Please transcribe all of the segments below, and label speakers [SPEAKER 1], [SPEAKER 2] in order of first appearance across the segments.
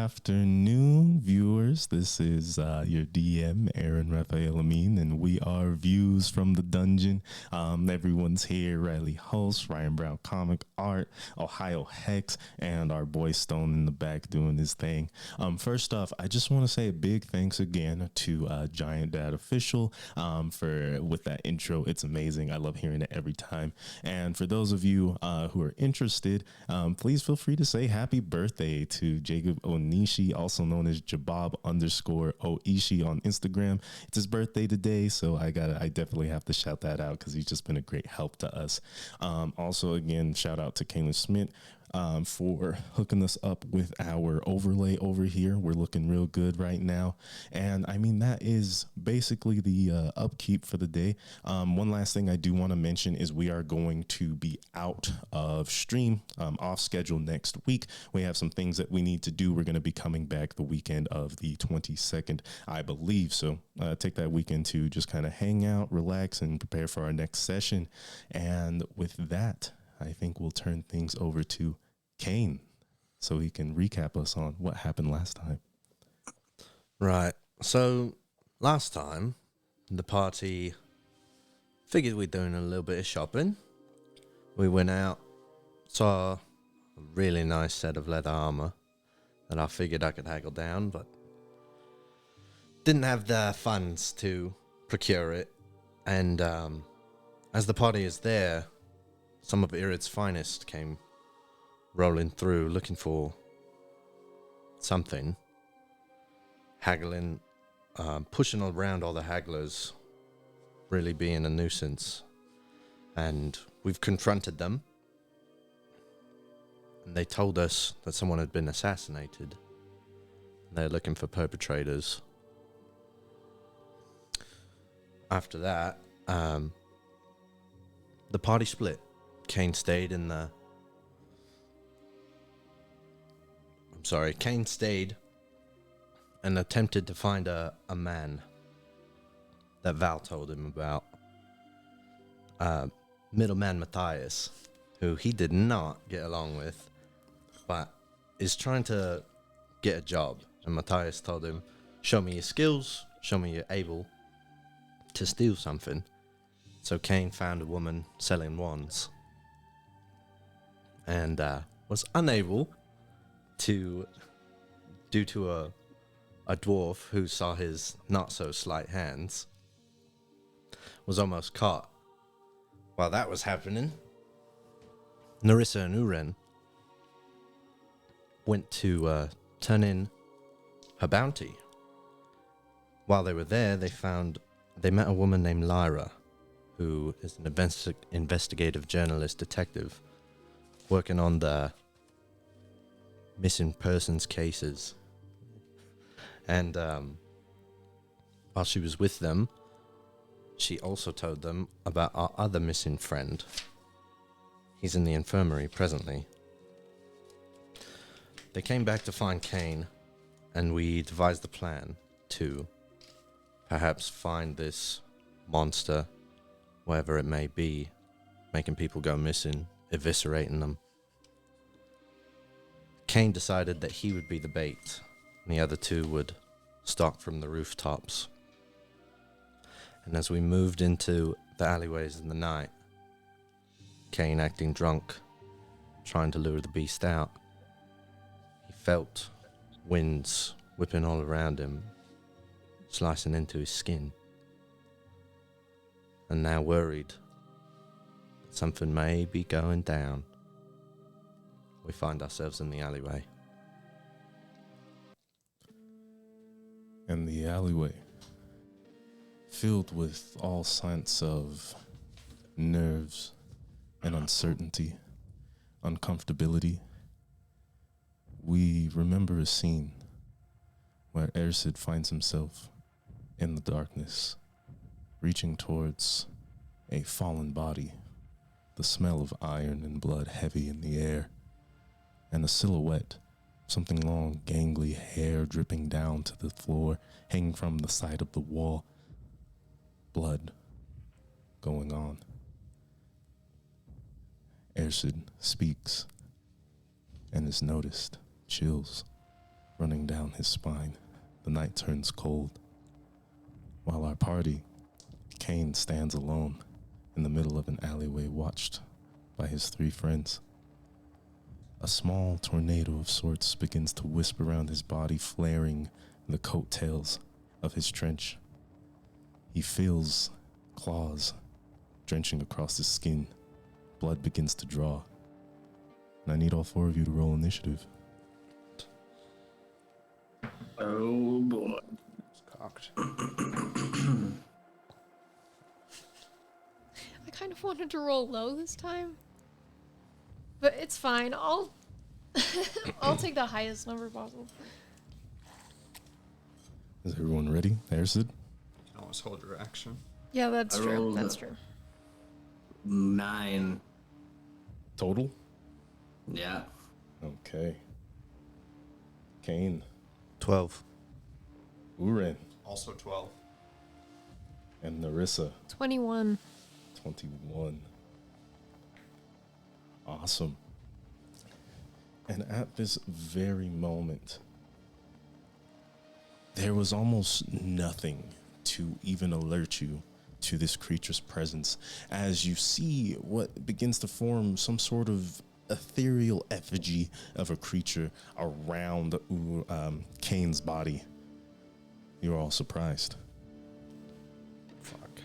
[SPEAKER 1] afternoon, viewers. This is your DM, Aaron Raphael Amin, and we are Views from the Dungeon. Everyone's here: Riley Hulse, Ryan Brown Comic Art, Ohio Hex, and our boy Stone in the back doing his thing. First off, I just want to say a big thanks again to Giant Dad Official for with that intro. It's amazing. I love hearing it every time. And for those of you who are interested, please feel free to say happy birthday to Jacob Onishi, also known as Jabab_Oishi on Instagram. It's his birthday today, so I definitely have to shout that out because he's just been a great help to us. Also, again, shout out to Kaylin Smith for hooking us up with our overlay over here. We're looking real good right now. And I mean, that is basically the upkeep for the day. One last thing I do want to mention is we are going to be out of stream, off schedule next week. We have some things that we need to do. We're going to be coming back the weekend of the 22nd, I believe. So take that weekend to just kind of hang out, relax, and prepare for our next session. And with that, I think we'll turn things over to Kane so he can recap us on what happened last time.
[SPEAKER 2] Right. So last time, the party figured we'd doing a little bit of shopping. We went out, saw a really nice set of leather armor that I figured I could haggle down, but didn't have the funds to procure it. And as the party is there, some of Irid's finest came rolling through looking for something, haggling, pushing around all the hagglers, really being a nuisance. And we've confronted them, and they told us that someone had been assassinated. They're looking for perpetrators. After that, the party split. Kane stayed and attempted to find a man that Val told him about. Middleman Matthias, who he did not get along with, but is trying to get a job. And Matthias told him, show me your skills, show me you're able to steal something. So Kane found a woman selling wands, and was unable to, due to a dwarf who saw his not so slight hands, was almost caught. While that was happening, Narissa and Uren went to turn in her bounty. While they were there, they met a woman named Lyra, who is an investigative journalist detective working on the missing persons cases. And while she was with them, she also told them about our other missing friend. He's in the infirmary presently. They came back to find Kane, and we devised a plan to perhaps find this monster, wherever it may be, making people go missing, eviscerating them. Kane decided that he would be the bait, and the other two would stalk from the rooftops. And as we moved into the alleyways in the night, Kane acting drunk, trying to lure the beast out, he felt winds whipping all around him, slicing into his skin. And now worried that something may be going down, we find ourselves in the alleyway.
[SPEAKER 1] And the alleyway, filled with all sorts of nerves and uncertainty, uncomfortability, we remember a scene where Ersid finds himself in the darkness, reaching towards a fallen body, the smell of iron and blood heavy in the air, and a silhouette, something long, gangly hair dripping down to the floor, hanging from the side of the wall, blood going on. Ersid speaks and is noticed, chills, running down his spine. The night turns cold. While our party, Cain stands alone in the middle of an alleyway watched by his 3 friends. A small tornado of sorts begins to wisp around his body, flaring the coattails of his trench. He feels claws drenching across his skin. Blood begins to draw. And I need all 4 of you to roll initiative.
[SPEAKER 3] Oh boy.
[SPEAKER 4] It's cocked.
[SPEAKER 5] I kind of wanted to roll low this time, but it's fine. I'll I'll take the highest number possible.
[SPEAKER 1] Is everyone ready? Ersid?
[SPEAKER 4] You can always hold your action.
[SPEAKER 5] Yeah, that's
[SPEAKER 3] I
[SPEAKER 5] true.
[SPEAKER 3] rolled
[SPEAKER 5] That's true.
[SPEAKER 3] 9.
[SPEAKER 1] Total?
[SPEAKER 3] Yeah.
[SPEAKER 1] Okay. Cain.
[SPEAKER 2] 12.
[SPEAKER 1] Uren.
[SPEAKER 4] Also 12.
[SPEAKER 1] And Narissa.
[SPEAKER 5] 21.
[SPEAKER 1] 21. Awesome. And at this very moment, there was almost nothing to even alert you to this creature's presence as you see what begins to form some sort of ethereal effigy of a creature around Cain's body. You're all surprised.
[SPEAKER 2] Fuck.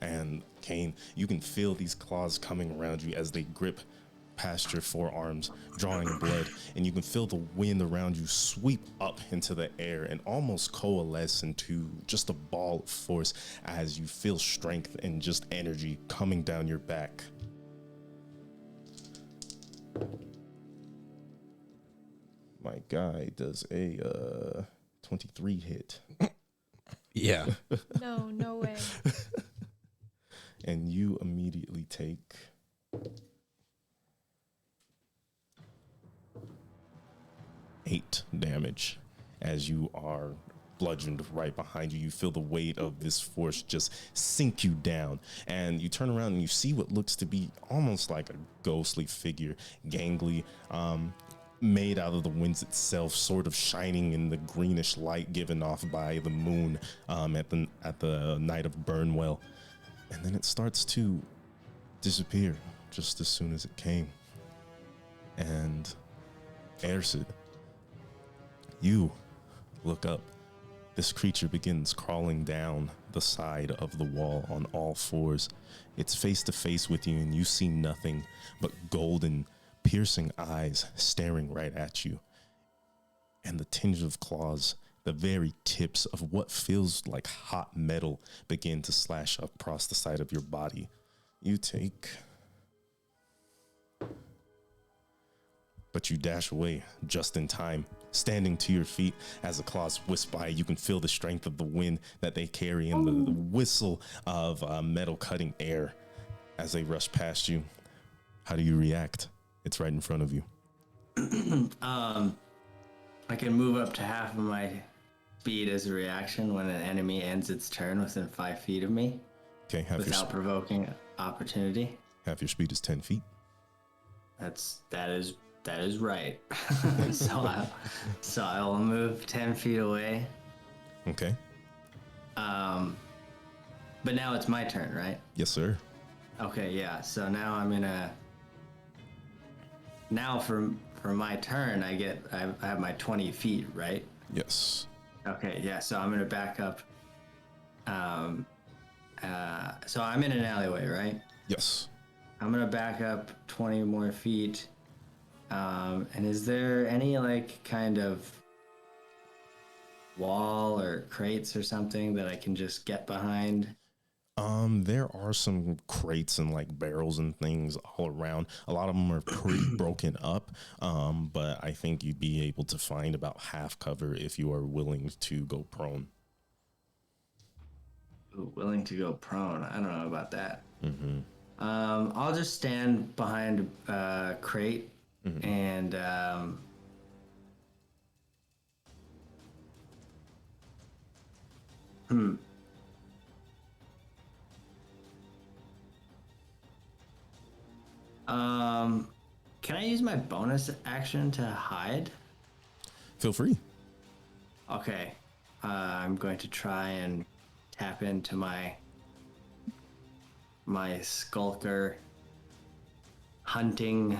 [SPEAKER 1] And Cain, you can feel these claws coming around you as they grip past your forearms, drawing blood, and you can feel the wind around you sweep up into the air and almost coalesce into just a ball of force as you feel strength and just energy coming down your back. My guy does a 23 hit.
[SPEAKER 2] Yeah.
[SPEAKER 5] No way.
[SPEAKER 1] And you immediately take 8 damage as you are bludgeoned right behind you. You feel the weight of this force just sink you down, and you turn around and you see what looks to be almost like a ghostly figure, gangly, made out of the winds itself, sort of shining in the greenish light given off by the moon at the night of Burnwell. And then it starts to disappear just as soon as it came. And Ersid, you look up. This creature begins crawling down the side of the wall on all 4s. It's face to face with you, and you see nothing but golden, piercing eyes staring right at you. And the tinge of claws, the very tips of what feels like hot metal, begin to slash across the side of your body. You take... But you dash away just in time, standing to your feet as the claws whisk by. You can feel the strength of the wind that they carry and the whistle of metal cutting air as they rush past you. How do you react? It's right in front of you.
[SPEAKER 3] I can move up to half of my speed as a reaction when an enemy ends its turn within 5 feet of me.
[SPEAKER 1] Okay,
[SPEAKER 3] without provoking opportunity.
[SPEAKER 1] Half your speed is 10 feet.
[SPEAKER 3] That is right. so I'll move 10 feet away.
[SPEAKER 1] Okay.
[SPEAKER 3] But now it's my turn, right?
[SPEAKER 1] Yes, sir.
[SPEAKER 3] Okay, yeah. So now I'm gonna. Now for my turn, I have my 20 feet, right?
[SPEAKER 1] Yes.
[SPEAKER 3] Okay, yeah. So I'm gonna back up. So I'm in an alleyway, right?
[SPEAKER 1] Yes.
[SPEAKER 3] I'm gonna back up 20 more feet. And is there any like kind of wall or crates or something that I can just get behind?
[SPEAKER 1] There are some crates and like barrels and things all around. A lot of them are pretty broken up. But I think you'd be able to find about half cover if you are willing to go prone.
[SPEAKER 3] Ooh, willing to go prone. I don't know about that.
[SPEAKER 1] Mm-hmm.
[SPEAKER 3] I'll just stand behind a crate and Can I use my bonus action to hide?
[SPEAKER 1] Feel free.
[SPEAKER 3] Okay. I'm going to try and tap into my skulker hunting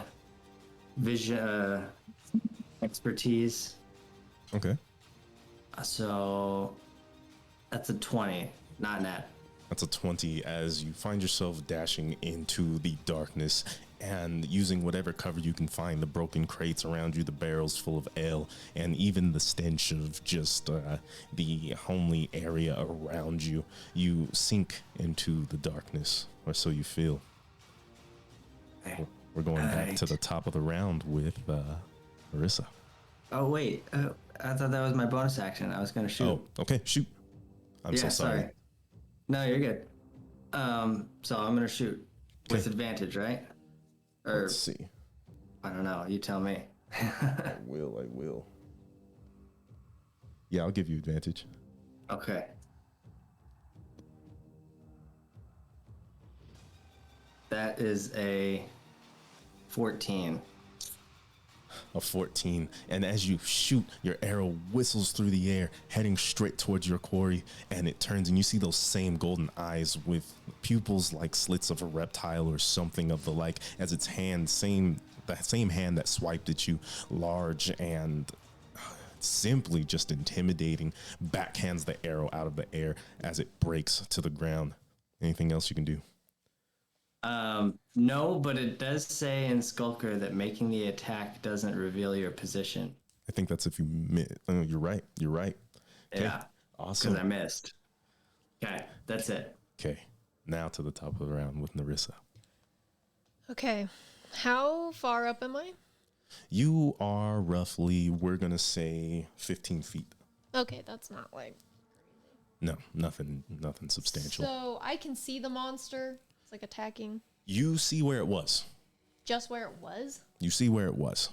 [SPEAKER 3] vision expertise.
[SPEAKER 1] Okay.
[SPEAKER 3] So that's a 20, not net.
[SPEAKER 1] That's a 20 as you find yourself dashing into the darkness and using whatever cover you can find, the broken crates around you, the barrels full of ale, and even the stench of just the homely area around you. You sink into the darkness, or so you feel.
[SPEAKER 3] Okay.
[SPEAKER 1] We're going back
[SPEAKER 3] Right.
[SPEAKER 1] to the top of the round with Marissa.
[SPEAKER 3] Oh wait, I thought that was my bonus action. I was gonna shoot.
[SPEAKER 1] Oh, okay, shoot. I'm so sorry.
[SPEAKER 3] No, you're good. So I'm gonna shoot with
[SPEAKER 1] Okay.
[SPEAKER 3] advantage, right? Or
[SPEAKER 1] Let's see.
[SPEAKER 3] I don't know. You tell me.
[SPEAKER 1] I will. Yeah, I'll give you advantage.
[SPEAKER 3] Okay. That is a 14.
[SPEAKER 1] A 14, and as you shoot, your arrow whistles through the air, heading straight towards your quarry, and it turns and you see those same golden eyes with pupils like slits of a reptile or something of the like, as its hand, that same hand that swiped at you, large and simply just intimidating, backhands the arrow out of the air as it breaks to the ground. Anything else you can do?
[SPEAKER 3] No, but it does say in Skulker that making the attack doesn't reveal your position.
[SPEAKER 1] I think that's if you oh, you're right. Okay.
[SPEAKER 3] Yeah.
[SPEAKER 1] Awesome.
[SPEAKER 3] Because I missed. Okay, that's it.
[SPEAKER 1] Okay, now to the top of the round with Narissa.
[SPEAKER 5] Okay. How far up am I?
[SPEAKER 1] You are roughly, we're going to say 15 feet.
[SPEAKER 5] Okay, that's not like.
[SPEAKER 1] No, nothing substantial.
[SPEAKER 5] So I can see the monster. It's like attacking.
[SPEAKER 1] You see where it was.
[SPEAKER 5] Just where it was?
[SPEAKER 1] You see where it was.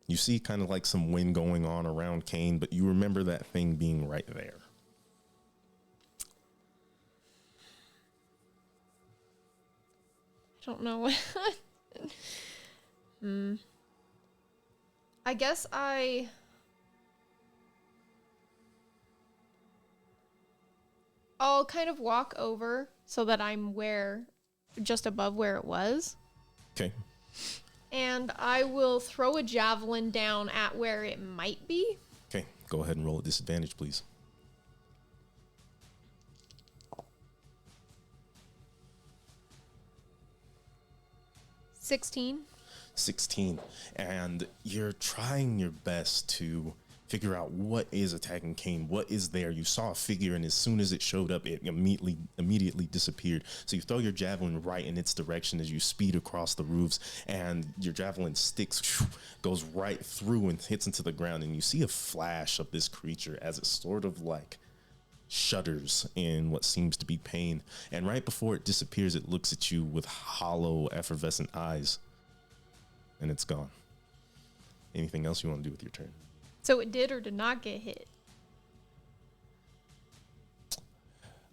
[SPEAKER 1] You see kind of like some wind going on around Kane, but you remember that thing being right there.
[SPEAKER 5] I don't know. I guess I'll kind of walk over so that I'm just above where it was.
[SPEAKER 1] Okay.
[SPEAKER 5] And I will throw a javelin down at where it might be.
[SPEAKER 1] Okay, go ahead and roll at disadvantage, please.
[SPEAKER 5] 16.
[SPEAKER 1] 16, and you're trying your best to figure out what is attacking Kane, what is there. You saw a figure, and as soon as it showed up, it immediately disappeared. So you throw your javelin right in its direction as you speed across the roofs, and your javelin sticks, goes right through and hits into the ground, and you see a flash of this creature as it sort of like shudders in what seems to be pain, and right before it disappears, it looks at you with hollow, effervescent eyes. And it's gone. Anything else you want to do with your turn?
[SPEAKER 5] So it did or did not get hit?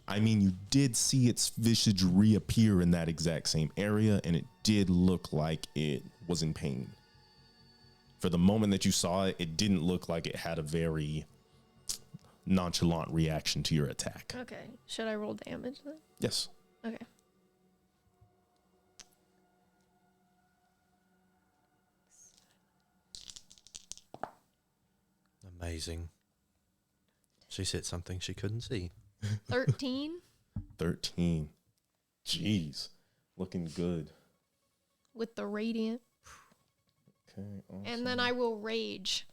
[SPEAKER 1] I mean, you did see its visage reappear in that exact same area, and it did look like it was in pain. For the moment that you saw it, it didn't look like it had a very nonchalant reaction to your attack.
[SPEAKER 5] Okay. Should I roll damage then?
[SPEAKER 1] Yes.
[SPEAKER 5] Okay.
[SPEAKER 2] Amazing. She's hit something she couldn't see.
[SPEAKER 5] 13
[SPEAKER 1] 13. Jeez. Looking good.
[SPEAKER 5] with the radiant.
[SPEAKER 1] Okay. Awesome.
[SPEAKER 5] And then I will rage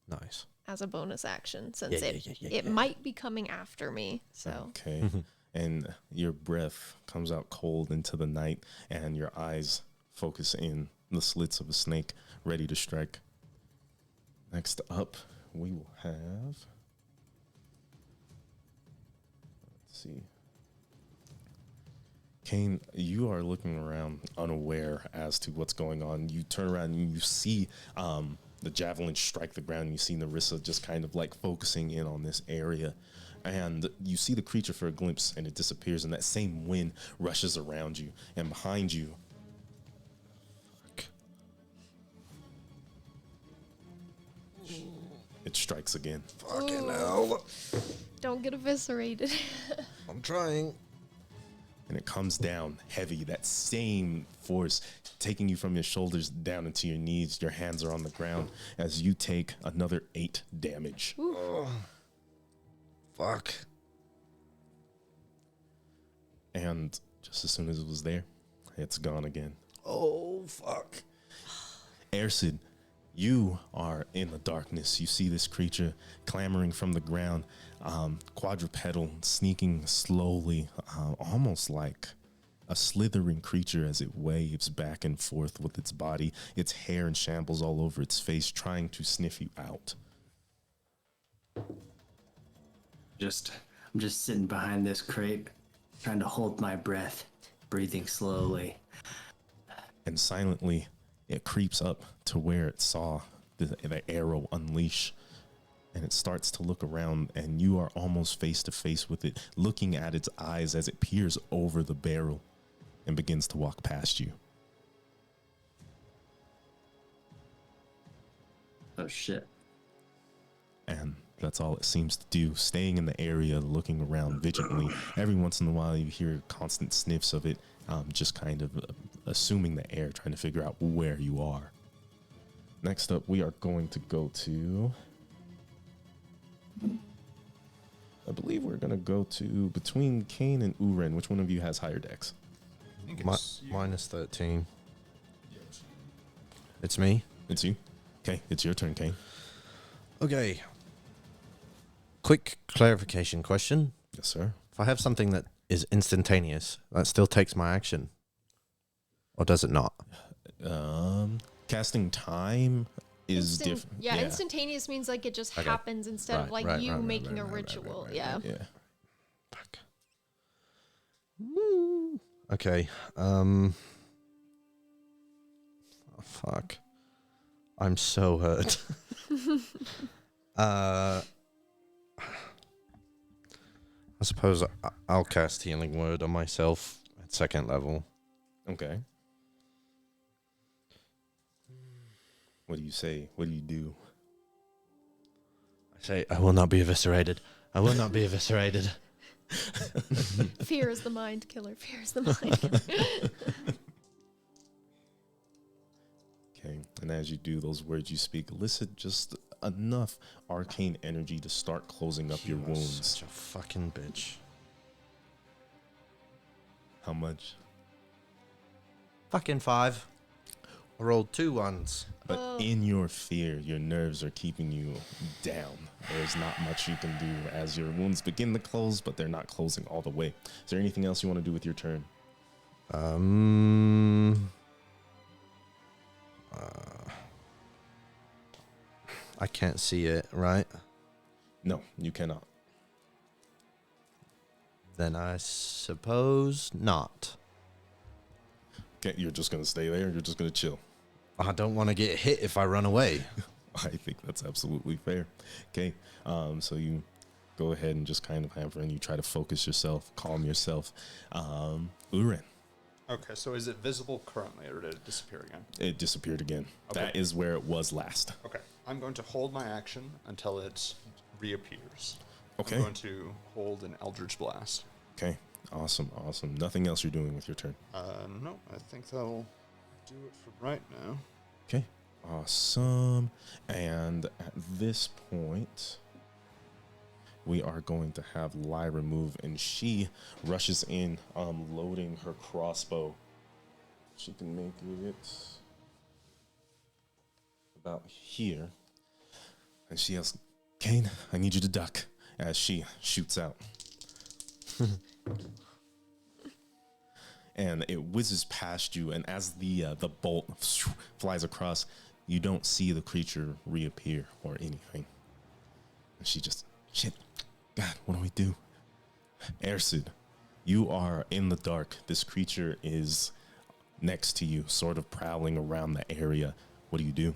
[SPEAKER 2] Nice.
[SPEAKER 5] as a bonus action since
[SPEAKER 2] Yeah,
[SPEAKER 5] it
[SPEAKER 2] yeah.
[SPEAKER 5] it might be coming after me. So
[SPEAKER 1] Okay. And your breath comes out cold into the night, and your eyes focus in the slits of a snake ready to strike. Next up, we will have. Let's see. Kane, you are looking around unaware as to what's going on. You turn around and you see the javelin strike the ground. You see Narissa just kind of like focusing in on this area. And you see the creature for a glimpse, and it disappears, and that same wind rushes around you. And behind you, It strikes again.
[SPEAKER 2] Fucking
[SPEAKER 5] Ooh.
[SPEAKER 2] hell.
[SPEAKER 5] Don't get eviscerated.
[SPEAKER 2] I'm trying.
[SPEAKER 1] And it comes down heavy. That same force taking you from your shoulders down into your knees. Your hands are on the ground as you take another 8 damage.
[SPEAKER 2] Oh. Fuck.
[SPEAKER 1] And just as soon as it was there, it's gone again.
[SPEAKER 2] Oh, fuck.
[SPEAKER 1] Ersid, you are in the darkness. You see this creature clambering from the ground, quadrupedal, sneaking slowly, almost like a slithering creature as it waves back and forth with its body, its hair in shambles all over its face, trying to sniff you out.
[SPEAKER 3] I'm just sitting behind this crate, trying to hold my breath, breathing slowly.
[SPEAKER 1] And silently, it creeps up to where it saw the arrow unleash. And it starts to look around, and you are almost face to face with it, looking at its eyes as it peers over the barrel and begins to walk past you.
[SPEAKER 3] Oh shit.
[SPEAKER 1] And that's all it seems to do, staying in the area, looking around vigilantly. Every once in a while, you hear constant sniffs of it, just kind of assuming the air, trying to figure out where you are. Next up, we are going to go to... I believe we're going to go to between Kane and Uren. Which one of you has higher dex?
[SPEAKER 4] I think it's you.
[SPEAKER 2] Minus 13. It's me.
[SPEAKER 1] It's you. Okay, it's your turn, Kane.
[SPEAKER 2] Okay. Quick clarification question.
[SPEAKER 1] Yes, sir.
[SPEAKER 2] If I have something that is instantaneous, that still takes my action. Or does it not?
[SPEAKER 1] Casting time is different.
[SPEAKER 5] Yeah, instantaneous means like it just happens instead of like you making a ritual. Yeah.
[SPEAKER 2] Fuck. Woo. Okay. Oh, fuck. I'm so hurt. I suppose I'll cast Healing Word on myself at 2nd level.
[SPEAKER 1] Okay. What do you say? What do you do?
[SPEAKER 2] I say, I will not be eviscerated. I will not be eviscerated.
[SPEAKER 5] Fear is the mind killer. Fear is the mind killer.
[SPEAKER 1] Okay. And as you do, those words you speak elicit just enough arcane energy to start closing up your wounds.
[SPEAKER 2] Such a fucking bitch.
[SPEAKER 1] How much?
[SPEAKER 2] Fucking 5. I rolled 2 ones.
[SPEAKER 1] But in your fear, your nerves are keeping you down. There's not much you can do as your wounds begin to close, but they're not closing all the way. Is there anything else you want to do with your turn?
[SPEAKER 2] I can't see it, right?
[SPEAKER 1] No, you cannot.
[SPEAKER 2] Then I suppose not.
[SPEAKER 1] Okay, you're just going to stay there? You're just going to chill?
[SPEAKER 2] I don't want to get hit if I run away.
[SPEAKER 1] I think that's absolutely fair. Okay, so you go ahead and just kind of hamper and you try to focus yourself, calm yourself. Uren.
[SPEAKER 4] Okay, so is it visible currently, or did it disappear again?
[SPEAKER 1] It disappeared again.
[SPEAKER 4] Okay.
[SPEAKER 1] That is where it was last.
[SPEAKER 4] Okay, I'm going to hold my action until it reappears.
[SPEAKER 1] Okay.
[SPEAKER 4] I'm going to hold an Eldritch Blast.
[SPEAKER 1] Okay, awesome. Nothing else you're doing with your turn?
[SPEAKER 4] No, I think that'll do it for right now.
[SPEAKER 1] Okay, awesome. And at this point, we are going to have Lyra move, and she rushes in, loading her crossbow. She can make it about here. And she yells, Kane, I need you to duck, as she shoots out. And it whizzes past you, and as the bolt flies across, you don't see the creature reappear or anything. And she just, shit, God, what do we do? Ersid, you are in the dark. This creature is next to you, sort of prowling around the area. What do you do?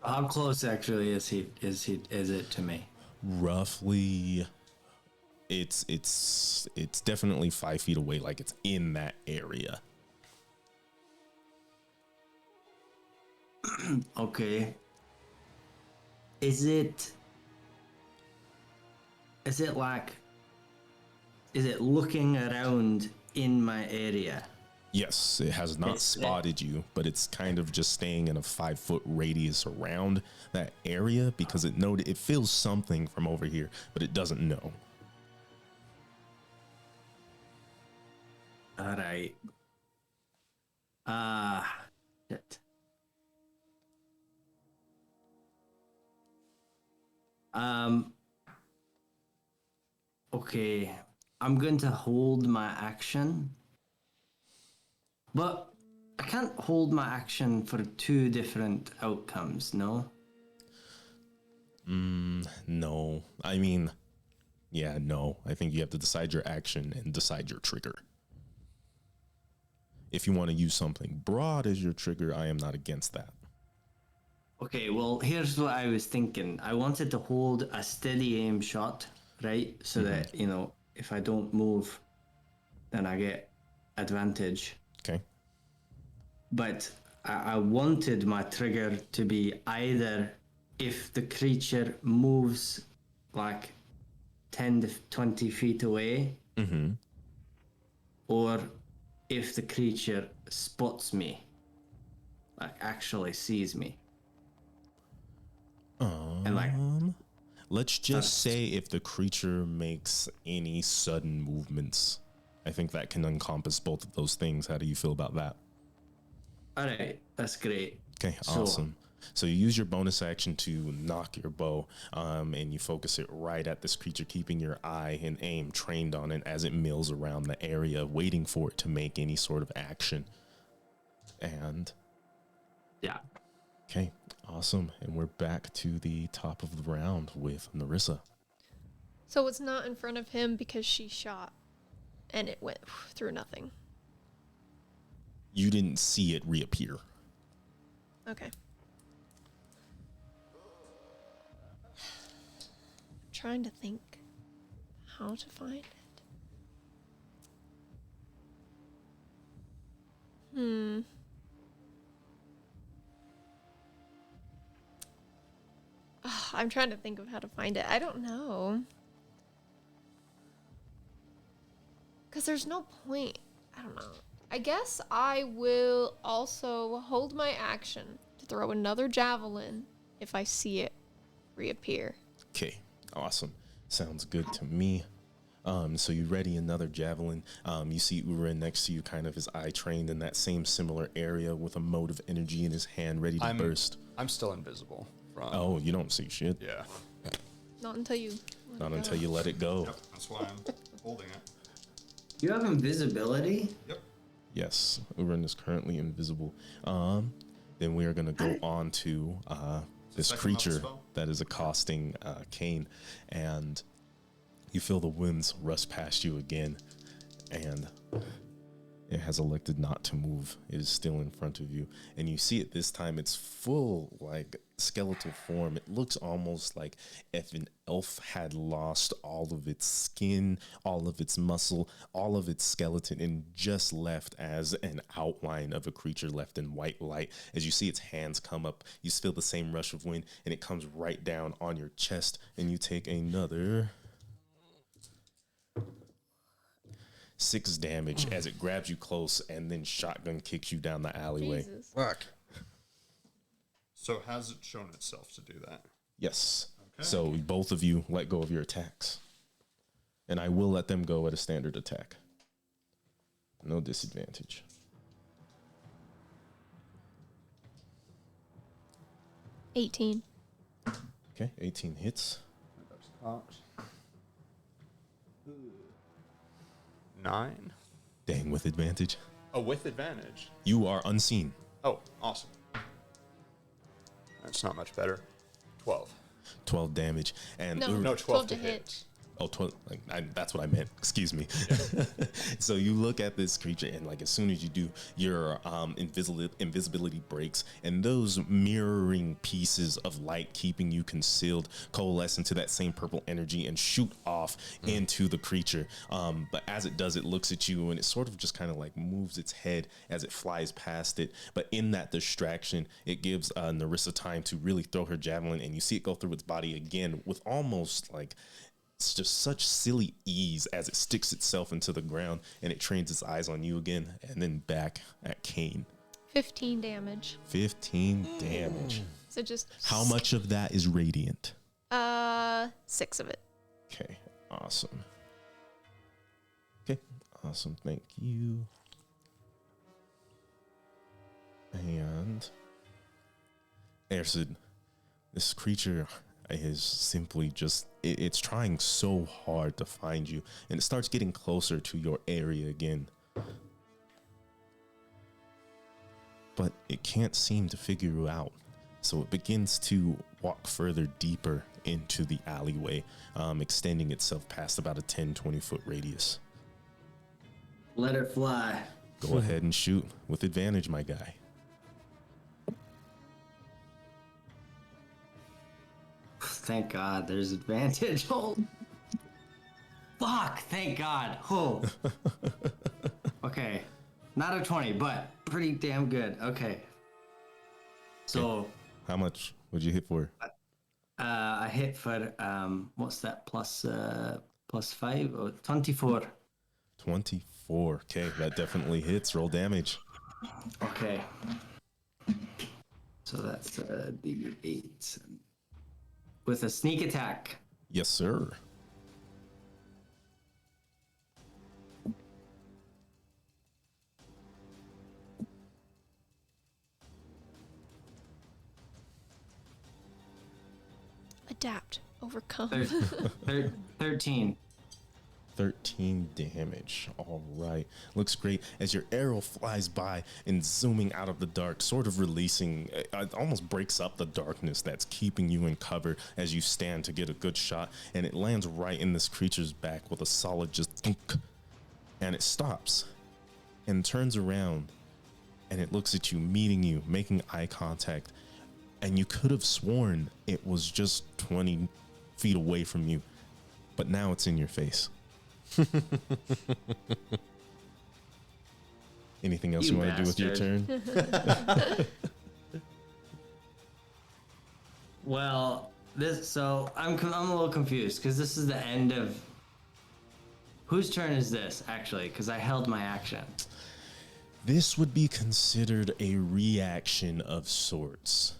[SPEAKER 3] How close actually is it to me?
[SPEAKER 1] Roughly, it's definitely 5 feet away, like it's in that area.
[SPEAKER 3] Okay. Is it like, is it looking around in my area?
[SPEAKER 1] Yes, it has not spotted you, but it's kind of just staying in a 5-foot radius around that area because it feels something from over here, but it doesn't know.
[SPEAKER 3] All right. Shit. Okay. I'm going to hold my action. But I can't hold my action for 2 different outcomes, no?
[SPEAKER 1] No. I mean, yeah, no. I think you have to decide your action and decide your trigger. If you want to use something broad as your trigger, I am not against that.
[SPEAKER 3] Okay, well, here's what I was thinking. I wanted to hold a steady aim shot, right? So that, if I don't move, then I get advantage.
[SPEAKER 1] Okay.
[SPEAKER 3] But I wanted my trigger to be either if the creature moves like 10 to 20 feet away, or if the creature spots me, like actually sees me. And like,
[SPEAKER 1] Let's just say if the creature makes any sudden movements. I think that can encompass both of those things. How do you feel about that?
[SPEAKER 3] all right, that's great.
[SPEAKER 1] Okay, awesome. So you use your bonus action to knock your bow, and you focus it right at this creature, keeping your eye and aim trained on it as it mills around the area, waiting for it to make any sort of action. And
[SPEAKER 3] Yeah.
[SPEAKER 1] okay, awesome. And we're back to the top of the round with Narissa.
[SPEAKER 5] So it's not in front of him because she shot and it went through nothing.
[SPEAKER 1] You didn't see it reappear.
[SPEAKER 5] Okay. I'm trying to think how to find it. I'm trying to think of how to find it. I don't know. Because there's no point. I don't know. I guess I will also hold my action to throw another javelin if I see it reappear.
[SPEAKER 1] Okay, awesome. Sounds good to me. So you ready another javelin. You see Uren next to you, kind of his eye trained in that same similar area with a mode of energy in his hand ready to burst.
[SPEAKER 4] I'm still invisible.
[SPEAKER 1] Oh, you don't see shit.
[SPEAKER 4] Yeah.
[SPEAKER 5] Not until you.
[SPEAKER 1] Not until you let it go.
[SPEAKER 4] Yep, that's why I'm holding it.
[SPEAKER 3] You have invisibility?
[SPEAKER 4] Yep.
[SPEAKER 1] Yes, Uren is currently invisible. Then we are going to go on to this
[SPEAKER 4] second level
[SPEAKER 1] creature
[SPEAKER 4] spell?
[SPEAKER 1] that is accosting Kane, and you feel the winds rush past you again, and it has elected not to move. It is still in front of you, and you see it this time. It's full, like, skeletal form. It looks almost like if an elf had lost all of its skin, all of its muscle, all of its skeleton, and just left as an outline of a creature left in white light. As you see its hands come up, you feel the same rush of wind, and it comes right down on your chest, and you take another 6 damage as it grabs you close and then shotgun kicks you down the alleyway.
[SPEAKER 5] Jesus.
[SPEAKER 2] Fuck.
[SPEAKER 4] So has it shown itself to do that?
[SPEAKER 1] Yes.
[SPEAKER 4] Okay.
[SPEAKER 1] So both of you let go of your attacks. And I will let them go at a standard attack. No disadvantage.
[SPEAKER 5] $18.
[SPEAKER 1] Okay, 18 hits.
[SPEAKER 4] 9.
[SPEAKER 1] Dang, with advantage.
[SPEAKER 4] Oh, with advantage.
[SPEAKER 1] You are unseen.
[SPEAKER 4] Oh, awesome. That's not much better. 12.
[SPEAKER 1] 12 damage. And
[SPEAKER 5] No.
[SPEAKER 1] Uren-
[SPEAKER 4] No, 12
[SPEAKER 5] 12
[SPEAKER 4] to
[SPEAKER 5] to
[SPEAKER 4] hit.
[SPEAKER 5] hit.
[SPEAKER 1] Oh, that's what I meant. Excuse me. So you look at this creature, and like as soon as you do, your invisibility breaks, and those mirroring pieces of light keeping you concealed coalesce into that same purple energy and shoot off into the creature. But as it does, it looks at you, and it sort of just kind of like moves its head as it flies past it. But in that distraction, it gives Narissa time to really throw her javelin, and you see it go through its body again with almost like it's just such silly ease as it sticks itself into the ground, and it trains its eyes on you again and then back at Kane.
[SPEAKER 5] 15 damage.
[SPEAKER 1] 15 damage.
[SPEAKER 5] So just
[SPEAKER 1] How much of that is radiant?
[SPEAKER 5] 6 of it.
[SPEAKER 1] Okay, awesome. Okay, awesome. Thank you. And Ersid, this creature is simply just, it's trying so hard to find you, and it starts getting closer to your area again. But it can't seem to figure you out. So it begins to walk further deeper into the alleyway, extending itself past about a 10-20 foot radius.
[SPEAKER 3] Let it fly.
[SPEAKER 1] Go ahead and shoot with advantage, my guy.
[SPEAKER 3] Thank God there's advantage. Oh. Fuck, thank God. Oh. Okay. Not a 20, but pretty damn good. Okay. So
[SPEAKER 1] How much would you hit for?
[SPEAKER 3] I hit for what's that plus 5? Oh, 24.
[SPEAKER 1] 24. Okay, that definitely hits. Roll damage.
[SPEAKER 3] Okay. So that's D8 with a sneak attack.
[SPEAKER 1] Yes, sir.
[SPEAKER 5] Adapt. Overcome.
[SPEAKER 3] 13.
[SPEAKER 1] 13 damage. All right. Looks great as your arrow flies by and zooming out of the dark, sort of releasing, it almost breaks up the darkness that's keeping you in cover as you stand to get a good shot. And it lands right in this creature's back with a solid just thunk, and it stops and turns around, and it looks at you, meeting you, making eye contact. And you could have sworn it was just 20 feet away from you, but now it's in your face. Anything else you want to do with your turn?
[SPEAKER 3] Well, I'm a little confused because this is the end of. Whose turn is this actually? Because I held my action.
[SPEAKER 1] This would be considered a reaction of sorts.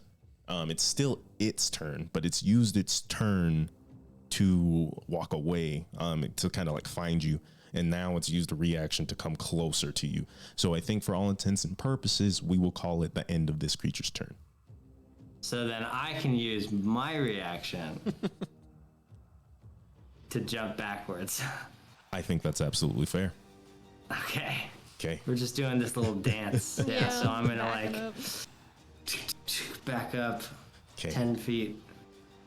[SPEAKER 1] It's still its turn, but it's used its turn to walk away, to kind of like find you, and now it's used a reaction to come closer to you. So I think for all intents and purposes, we will call it the end of this creature's turn.
[SPEAKER 3] So then I can use my reaction to jump backwards.
[SPEAKER 1] I think that's absolutely fair.
[SPEAKER 3] Okay.
[SPEAKER 1] Okay.
[SPEAKER 3] We're just doing this little dance. Yeah, so I'm gonna
[SPEAKER 5] back it
[SPEAKER 3] like
[SPEAKER 5] up.
[SPEAKER 3] back up
[SPEAKER 1] Okay.
[SPEAKER 3] 10 feet.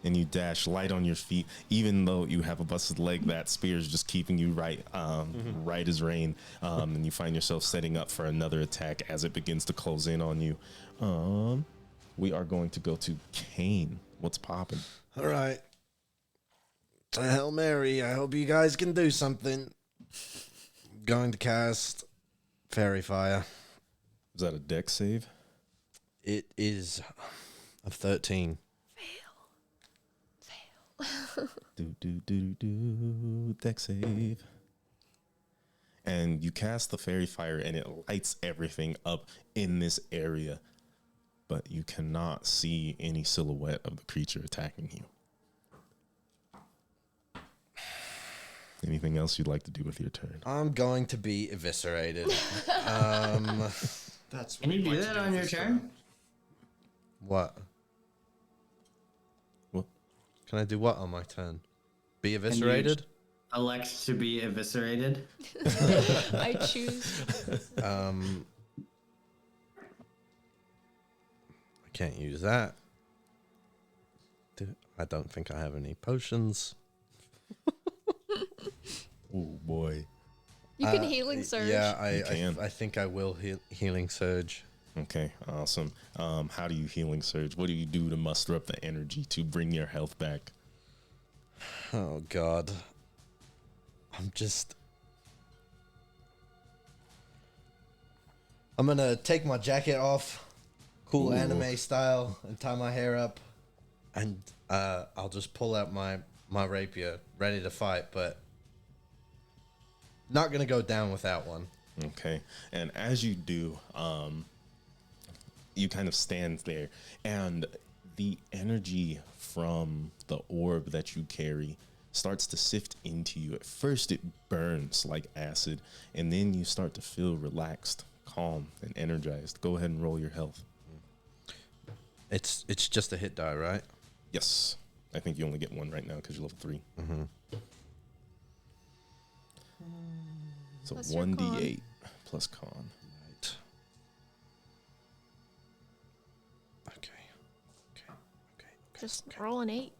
[SPEAKER 1] And you dash light on your feet, even though you have a busted leg. That spear is just keeping you right as rain. And you find yourself setting up for another attack as it begins to close in on you. We are going to go to Kane. What's popping?
[SPEAKER 2] All right. To Hail Mary, I hope you guys can do something. Going to cast Fairy Fire.
[SPEAKER 1] Is that a dex save?
[SPEAKER 2] It is a 13.
[SPEAKER 1] Do dex save. And you cast the fairy fire, and it lights everything up in this area, but you cannot see any silhouette of the creature attacking you. Anything else you'd like to do with your turn?
[SPEAKER 2] I'm going to be eviscerated.
[SPEAKER 4] That's
[SPEAKER 3] Can you do that on your turn?
[SPEAKER 2] What?
[SPEAKER 1] What?
[SPEAKER 2] Can I do what on my turn? Be eviscerated?
[SPEAKER 3] Elect to be eviscerated.
[SPEAKER 5] I choose.
[SPEAKER 2] I can't use that. I don't think I have any potions.
[SPEAKER 1] Oh boy.
[SPEAKER 5] You can healing surge.
[SPEAKER 2] Yeah,
[SPEAKER 1] You can.
[SPEAKER 2] I think I will healing surge.
[SPEAKER 1] Okay, awesome. How do you healing surge? What do you do to muster up the energy to bring your health back?
[SPEAKER 2] Oh God. I'm gonna take my jacket off, cool
[SPEAKER 1] Ooh.
[SPEAKER 2] anime style, and tie my hair up, and I'll just pull out my rapier, ready to fight, but not gonna go down without one.
[SPEAKER 1] Okay, and as you do, you kind of stand there, and the energy from the orb that you carry starts to sift into you. At first, it burns like acid, and then you start to feel relaxed, calm, and energized. Go ahead and roll your health.
[SPEAKER 2] It's just a hit die, right?
[SPEAKER 1] Yes, I think you only get one right now because you're level 3.
[SPEAKER 2] Mm-hmm.
[SPEAKER 1] So
[SPEAKER 5] Plus your
[SPEAKER 1] 1d8 plus con.
[SPEAKER 2] Right. Okay.
[SPEAKER 5] Just roll an 8.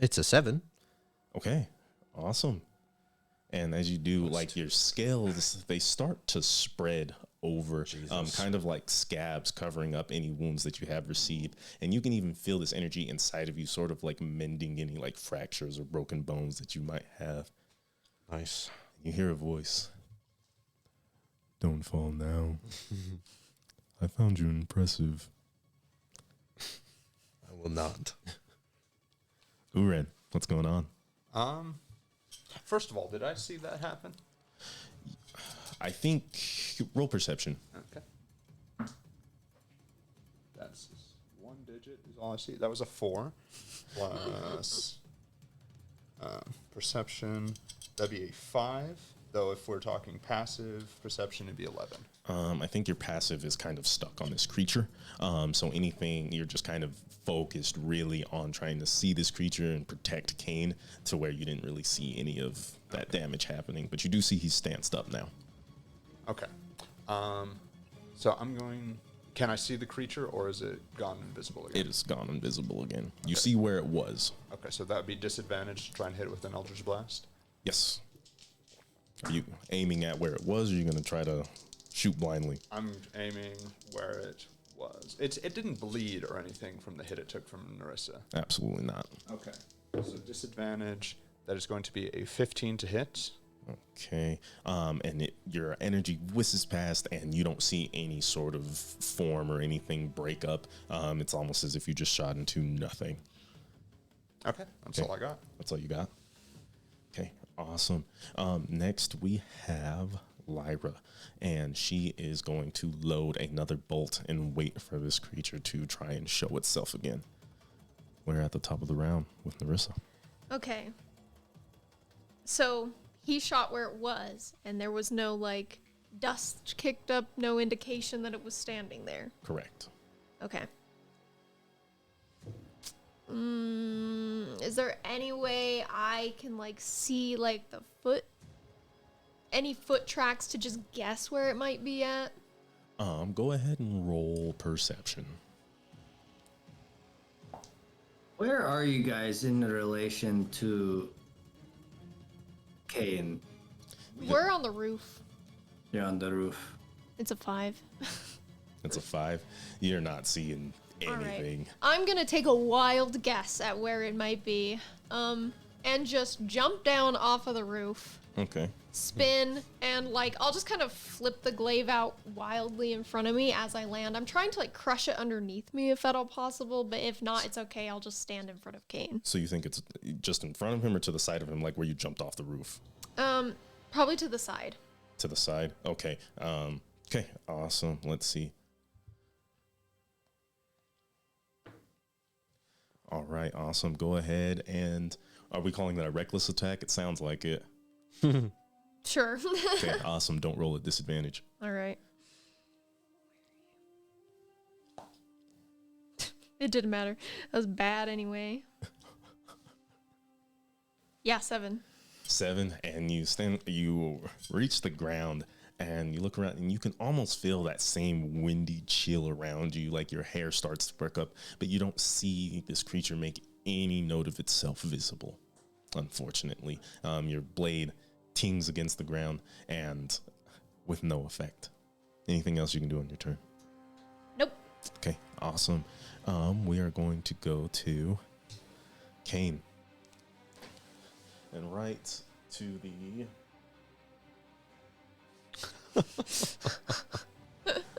[SPEAKER 2] It's a 7.
[SPEAKER 1] Okay, awesome. And as you do, like your scales, they start to spread over, kind of like scabs covering up any wounds that you have received. And you can even feel this energy inside of you, sort of like mending any like fractures or broken bones that you might have.
[SPEAKER 2] Nice.
[SPEAKER 1] You hear a voice. Don't fall now. I found you impressive.
[SPEAKER 2] I will not.
[SPEAKER 1] Uren, what's going on?
[SPEAKER 4] First of all, did I see that happen?
[SPEAKER 1] I think roll perception.
[SPEAKER 4] Okay. That's one digit is all I see. That was a 4 plus perception. That'd be a 5. Though if we're talking passive perception, it'd be 11.
[SPEAKER 1] I think your passive is kind of stuck on this creature. So anything, you're just kind of focused really on trying to see this creature and protect Kane to where you didn't really see any of that damage happening. But you do see he's stanced up now.
[SPEAKER 4] Okay. So I'm going... Can I see the creature, or is it gone invisible again?
[SPEAKER 1] It is gone invisible again. You see where it was.
[SPEAKER 4] Okay, so that would be disadvantage to try and hit it with an Eldritch Blast?
[SPEAKER 1] Yes. Are you aiming at where it was, or are you going to try to shoot blindly?
[SPEAKER 4] I'm aiming where it was. It didn't bleed or anything from the hit it took from Narissa.
[SPEAKER 1] Absolutely not.
[SPEAKER 4] Okay. So disadvantage, that is going to be a 15 to hit.
[SPEAKER 1] Okay. And your energy whizzes past, and you don't see any sort of form or anything break up. It's almost as if you just shot into nothing.
[SPEAKER 4] Okay, that's
[SPEAKER 1] Okay.
[SPEAKER 4] all I got.
[SPEAKER 1] That's all you got? Okay, awesome. Next, we have Lyra, and she is going to load another bolt and wait for this creature to try and show itself again. We're at the top of the round with Narissa.
[SPEAKER 5] Okay. So he shot where it was, and there was no, like, dust kicked up, no indication that it was standing there.
[SPEAKER 1] Correct.
[SPEAKER 5] Okay. Is there any way I can, like, see, like, any foot tracks to just guess where it might be at?
[SPEAKER 1] Go ahead and roll perception.
[SPEAKER 3] Where are you guys in relation to Kane?
[SPEAKER 5] We're on the roof.
[SPEAKER 3] You're on the roof.
[SPEAKER 5] It's a 5.
[SPEAKER 1] It's a 5. You're not seeing
[SPEAKER 5] All
[SPEAKER 1] anything.
[SPEAKER 5] right. I'm gonna take a wild guess at where it might be. And just jump down off of the roof,
[SPEAKER 1] Okay.
[SPEAKER 5] spin, and like I'll just kind of flip the glaive out wildly in front of me as I land. I'm trying to like crush it underneath me if at all possible, but if not, it's okay. I'll just stand in front of Kane.
[SPEAKER 1] So you think it's just in front of him or to the side of him, like where you jumped off the roof?
[SPEAKER 5] Probably to the side.
[SPEAKER 1] To the side? Okay. Okay, awesome. Let's see. All right, awesome. Go ahead and... Are we calling that a reckless attack? It sounds like it.
[SPEAKER 5] Sure.
[SPEAKER 1] Okay, awesome. Don't roll at disadvantage.
[SPEAKER 5] All right. It didn't matter. That was bad anyway. Yeah, 7.
[SPEAKER 1] 7, and you reach the ground, and you look around, and you can almost feel that same windy chill around you, like your hair starts to perk up, but you don't see this creature make any note of itself visible. unfortunately. Your blade tings against the ground and with no effect. Anything else you can do on your turn?
[SPEAKER 5] Nope.
[SPEAKER 1] Okay, awesome. We are going to go to Kane. And right to the...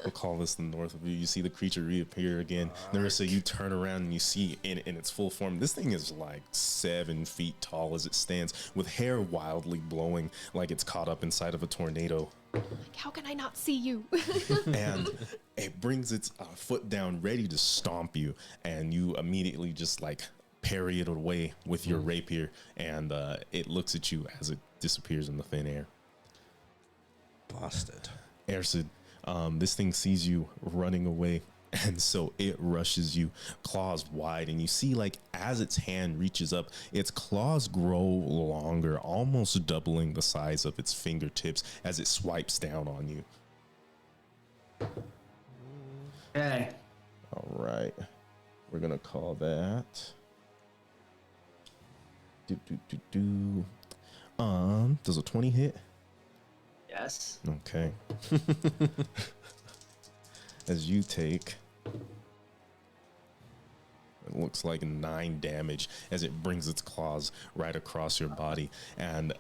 [SPEAKER 1] We'll call this the north of you. You see the creature reappear again. Nerissa, you turn around and you see in its full form. This thing is like 7 feet tall as it stands, with hair wildly blowing like it's caught up inside of a tornado.
[SPEAKER 5] Like, how can I not see you?
[SPEAKER 1] And it brings its foot down, ready to stomp you. And you immediately just like parry it away with your rapier. And it looks at you as it disappears in the thin air.
[SPEAKER 2] Bastard.
[SPEAKER 1] Ersid, this thing sees you running away, and so it rushes you, claws wide, and you see, like, as its hand reaches up, its claws grow longer, almost doubling the size of its fingertips as it swipes down on you.
[SPEAKER 3] Okay.
[SPEAKER 1] All right. We're going to call that... Does a 20 hit?
[SPEAKER 3] Yes.
[SPEAKER 1] Okay. As you take, it looks like 9 damage as it brings its claws right across your body, and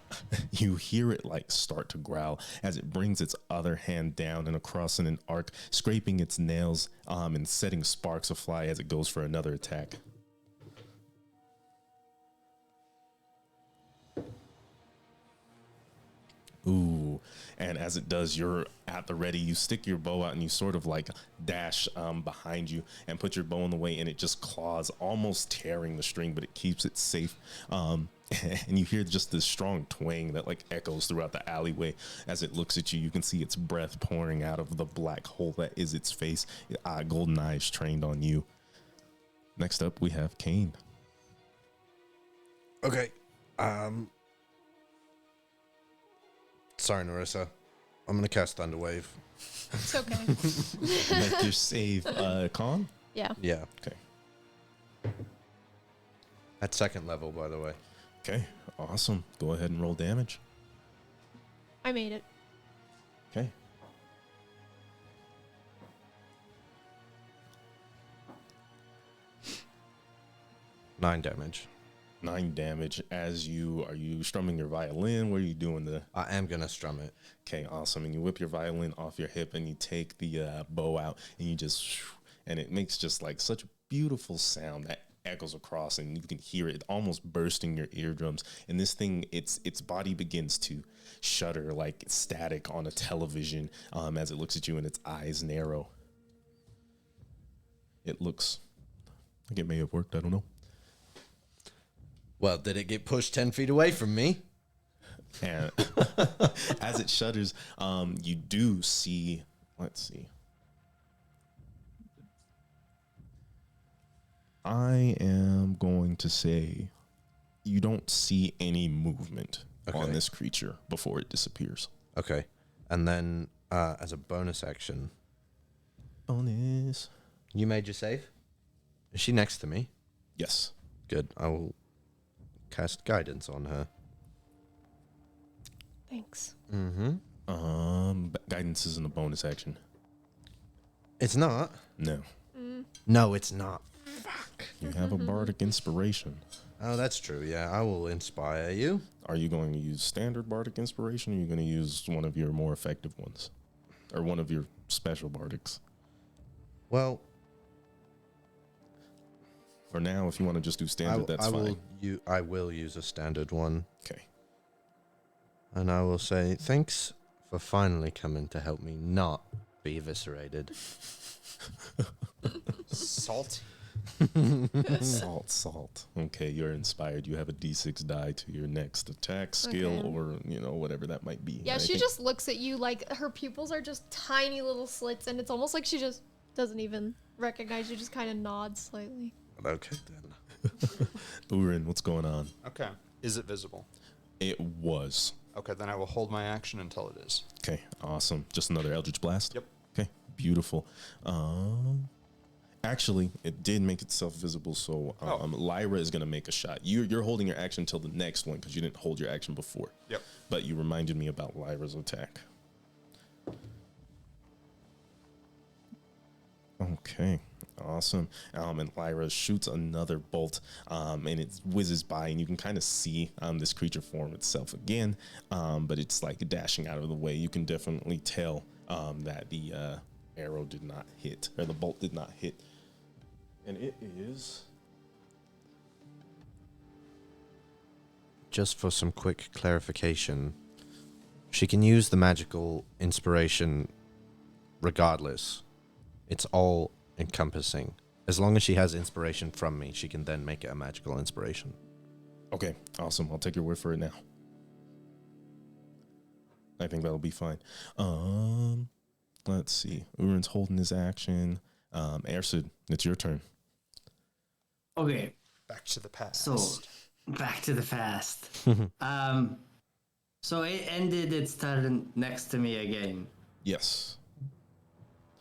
[SPEAKER 1] you hear it like start to growl as it brings its other hand down and across in an arc, scraping its nails and setting sparks afly as it goes for another attack. Ooh, and as it does, you're at the ready. You stick your bow out and you sort of like dash behind you and put your bow in the way, and it just claws, almost tearing the string, but it keeps it safe. And you hear just this strong twang that like echoes throughout the alleyway as it looks at you. You can see its breath pouring out of the black hole that is its face. Golden eyes trained on you. Next up, we have Kane.
[SPEAKER 2] Okay. Sorry, Nerissa. I'm gonna cast Thunder Wave.
[SPEAKER 5] It's okay.
[SPEAKER 1] Make your save, Con.
[SPEAKER 5] Yeah.
[SPEAKER 2] Yeah.
[SPEAKER 1] Okay.
[SPEAKER 2] At 2nd level, by the way.
[SPEAKER 1] Okay, awesome. Go ahead and roll damage.
[SPEAKER 5] I made it.
[SPEAKER 1] Okay.
[SPEAKER 2] Nine damage.
[SPEAKER 1] 9 damage. Are you strumming your violin? What are you doing?
[SPEAKER 2] I am gonna strum it.
[SPEAKER 1] Okay, awesome. And you whip your violin off your hip and you take the bow out and you just, and it makes just like such a beautiful sound that echoes across, and you can hear it almost bursting your eardrums. And this thing, its body begins to shudder like static on a television as it looks at you, and its eyes narrow. It looks like it may have worked. I don't know.
[SPEAKER 2] Well, did it get pushed 10 feet away from me?
[SPEAKER 1] And as it shudders, you do see, let's see. I am going to say you don't see any movement on this creature before it disappears.
[SPEAKER 2] Okay. And then, as a bonus action,
[SPEAKER 1] Bonus.
[SPEAKER 2] you made your save? Is she next to me?
[SPEAKER 1] Yes.
[SPEAKER 2] Good. I will cast guidance on her.
[SPEAKER 5] Thanks.
[SPEAKER 2] Mm-hmm.
[SPEAKER 1] Guidance isn't a bonus action.
[SPEAKER 2] It's not?
[SPEAKER 1] No.
[SPEAKER 2] No, it's not. Fuck.
[SPEAKER 1] You have a bardic inspiration.
[SPEAKER 2] Oh, that's true. Yeah, I will inspire you.
[SPEAKER 1] Are you going to use standard bardic inspiration, or are you going to use one of your more effective ones? Or one of your special bardics?
[SPEAKER 2] Well,
[SPEAKER 1] For now, if you want to just do standard, that's fine.
[SPEAKER 2] I will use a standard one.
[SPEAKER 1] Okay.
[SPEAKER 2] And I will say, thanks for finally coming to help me not be eviscerated.
[SPEAKER 4] Salt.
[SPEAKER 1] Salt. Okay, you're inspired. You have a d6 die to your next attack skill,
[SPEAKER 5] Okay.
[SPEAKER 1] or whatever that might be.
[SPEAKER 5] Yeah,
[SPEAKER 1] And I
[SPEAKER 5] she
[SPEAKER 1] think-
[SPEAKER 5] just looks at you like her pupils are just tiny little slits, and it's almost like she just doesn't even recognize you, just kind of nods slightly.
[SPEAKER 2] Okay, then.
[SPEAKER 1] Urin, what's going on?
[SPEAKER 4] Okay. Is it visible?
[SPEAKER 1] It was.
[SPEAKER 4] Okay, then I will hold my action until it is.
[SPEAKER 1] Okay, awesome. Just another Eldritch Blast?
[SPEAKER 4] Yep.
[SPEAKER 1] Okay, beautiful. Actually, it did make itself visible, so Lyra is going to make a shot. You're holding your action until the next one because you didn't hold your action before.
[SPEAKER 4] Yep.
[SPEAKER 1] But you reminded me about Lyra's attack. Okay, awesome. And Lyra shoots another bolt, and it whizzes by, and you can kind of see this creature form itself again, but it's like dashing out of the way. You can definitely tell that the arrow did not hit, or the bolt did not hit. And it is...
[SPEAKER 2] Just for some quick clarification, she can use the magical inspiration regardless. It's all encompassing. As long as she has inspiration from me, she can then make it a magical inspiration.
[SPEAKER 1] Okay, awesome. I'll take your word for it now. I think that'll be fine. Let's see. Urin's holding his action. Ersid, it's your turn.
[SPEAKER 3] Okay.
[SPEAKER 4] Back to the past.
[SPEAKER 3] So, back to the past. So it ended its turn next to me again.
[SPEAKER 1] Yes.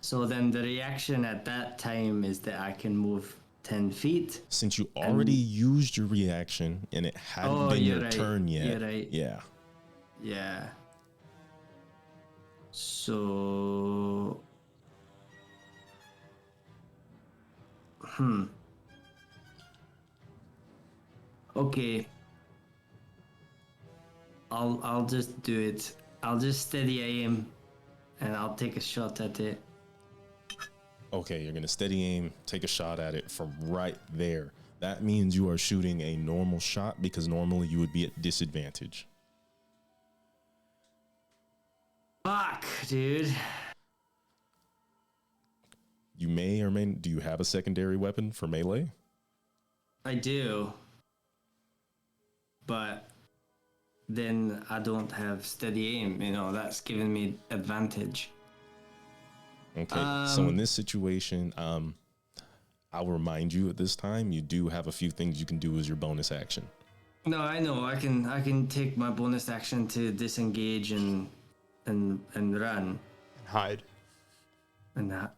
[SPEAKER 3] So then the reaction at that time is that I can move 10 feet.
[SPEAKER 1] Since you already used your reaction and it hadn't been your turn yet.
[SPEAKER 3] You're right.
[SPEAKER 1] Yeah.
[SPEAKER 3] Yeah. So... Okay. I'll just do it. I'll just steady aim and I'll take a shot at it.
[SPEAKER 1] Okay, you're gonna steady aim, take a shot at it from right there. That means you are shooting a normal shot because normally you would be at disadvantage.
[SPEAKER 3] Fuck, dude.
[SPEAKER 1] You may or may... Do you have a secondary weapon for melee?
[SPEAKER 3] I do. But then I don't have steady aim, you know, that's giving me advantage.
[SPEAKER 1] Okay, so in this situation, I'll remind you at this time, you do have a few things you can do as your bonus action.
[SPEAKER 3] No, I know. I can take my bonus action to disengage and run.
[SPEAKER 4] And hide.
[SPEAKER 3] And that.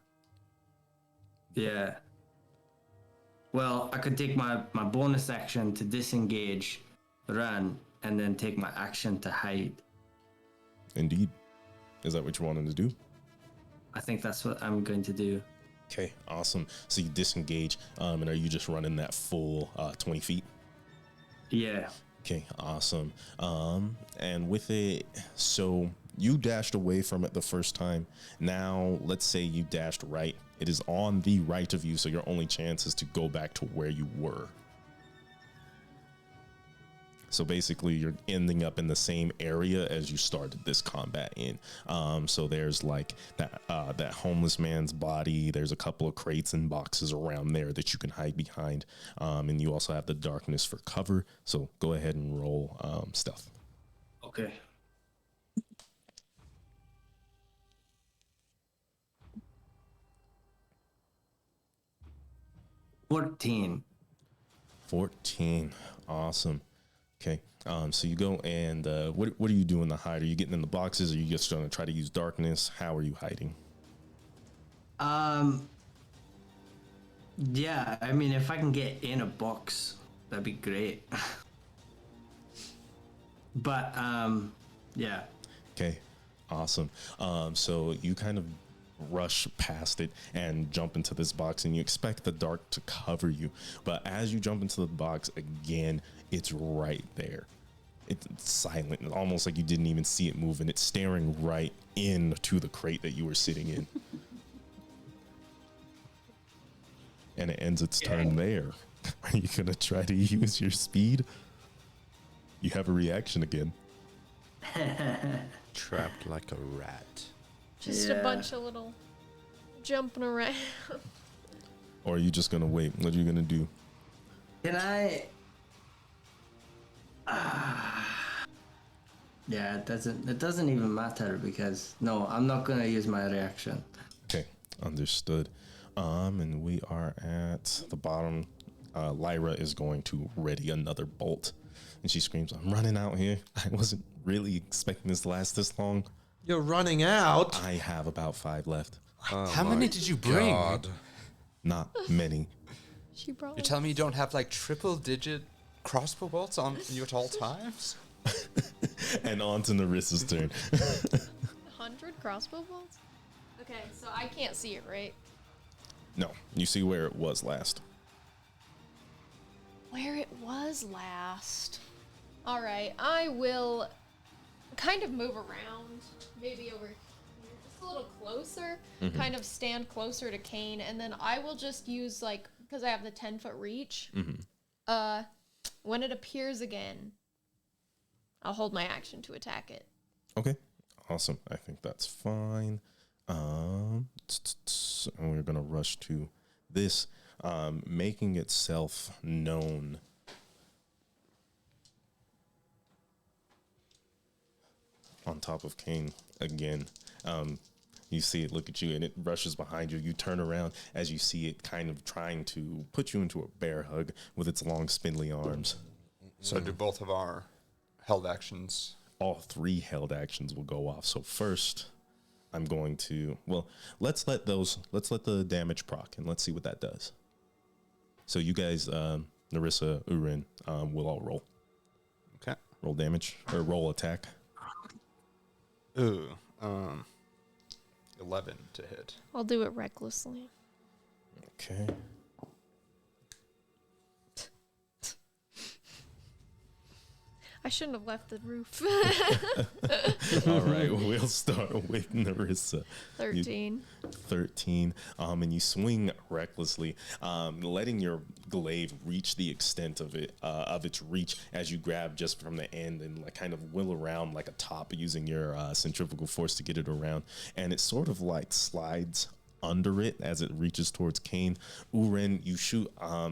[SPEAKER 3] Yeah. Well, I could take my bonus action to disengage, run, and then take my action to hide.
[SPEAKER 1] Indeed. Is that what you're wanting to do?
[SPEAKER 3] I think that's what I'm going to do.
[SPEAKER 1] Okay, awesome. So you disengage, and are you just running that full 20 feet?
[SPEAKER 3] Yeah.
[SPEAKER 1] Okay, awesome. And with it, so you dashed away from it the first time. Now, let's say you dashed right. It is on the right of you, so your only chance is to go back to where you were. So basically, you're ending up in the same area as you started this combat in. So there's like that homeless man's body. There's a couple of crates and boxes around there that you can hide behind. And you also have the darkness for cover. So go ahead and roll stealth.
[SPEAKER 3] Okay. $14.
[SPEAKER 1] 14. Awesome. Okay. So you go and what are you doing to hide? Are you getting in the boxes? Or are you just going to try to use darkness? How are you hiding?
[SPEAKER 3] Yeah, I mean, if I can get in a box, that'd be great. But, yeah.
[SPEAKER 1] Okay. Awesome. So you kind of rush past it and jump into this box, and you expect the dark to cover you. But as you jump into the box again, it's right there. It's silent, almost like you didn't even see it move, and it's staring right into the crate that you were sitting in. And it ends its turn there. Are you gonna try to use your speed? You have a reaction again.
[SPEAKER 2] Trapped like a rat.
[SPEAKER 5] Just a bunch of little jumping around.
[SPEAKER 1] Or are you just gonna wait? What are you gonna do?
[SPEAKER 3] Can I... Yeah, it doesn't even matter because... No, I'm not going to use my reaction.
[SPEAKER 1] Okay, understood. And we are at the bottom. Lyra is going to ready another bolt. And she screams, I'm running out here. I wasn't really expecting this to last this long.
[SPEAKER 2] You're running out?
[SPEAKER 1] I have about 5 left.
[SPEAKER 2] Oh
[SPEAKER 4] How many did you bring?
[SPEAKER 2] God.
[SPEAKER 1] Not many.
[SPEAKER 5] She probably.
[SPEAKER 4] You're telling me you don't have like triple-digit crossbow bolts on you at all times?
[SPEAKER 1] And on to Narissa's turn.
[SPEAKER 5] 100 crossbow bolts? Okay, so I can't see it, right?
[SPEAKER 1] No, you see where it was last.
[SPEAKER 5] Where it was last. Alright, I will kind of move around. Maybe over here, just a little closer. Kind of stand closer to Kane, and then I will just use, like, because I have the 10-foot reach. When it appears again, I'll hold my action to attack it.
[SPEAKER 1] Okay, awesome. I think that's fine. And we're gonna rush to this, making itself known. On top of Kane again. You see it look at you and it rushes behind you. You turn around as you see it kind of trying to put you into a bear hug with its long spindly arms.
[SPEAKER 4] So do both of our held actions.
[SPEAKER 1] All 3 held actions will go off. So first, I'm going to, well, let's let the damage proc and let's see what that does. So you guys, Narissa, Urin, will all roll.
[SPEAKER 4] Okay.
[SPEAKER 1] Roll damage or roll attack.
[SPEAKER 4] Ooh. 11 to hit.
[SPEAKER 5] I'll do it recklessly.
[SPEAKER 1] Okay.
[SPEAKER 5] I shouldn't have left the roof.
[SPEAKER 1] All right, we'll start with Narissa.
[SPEAKER 5] 13.
[SPEAKER 1] 13. And you swing recklessly, letting your glaive reach the extent of its reach as you grab just from the end and like kind of wheel around like a top using your centrifugal force to get it around. And it sort of like slides under it as it reaches towards Kane. Uren, you shoot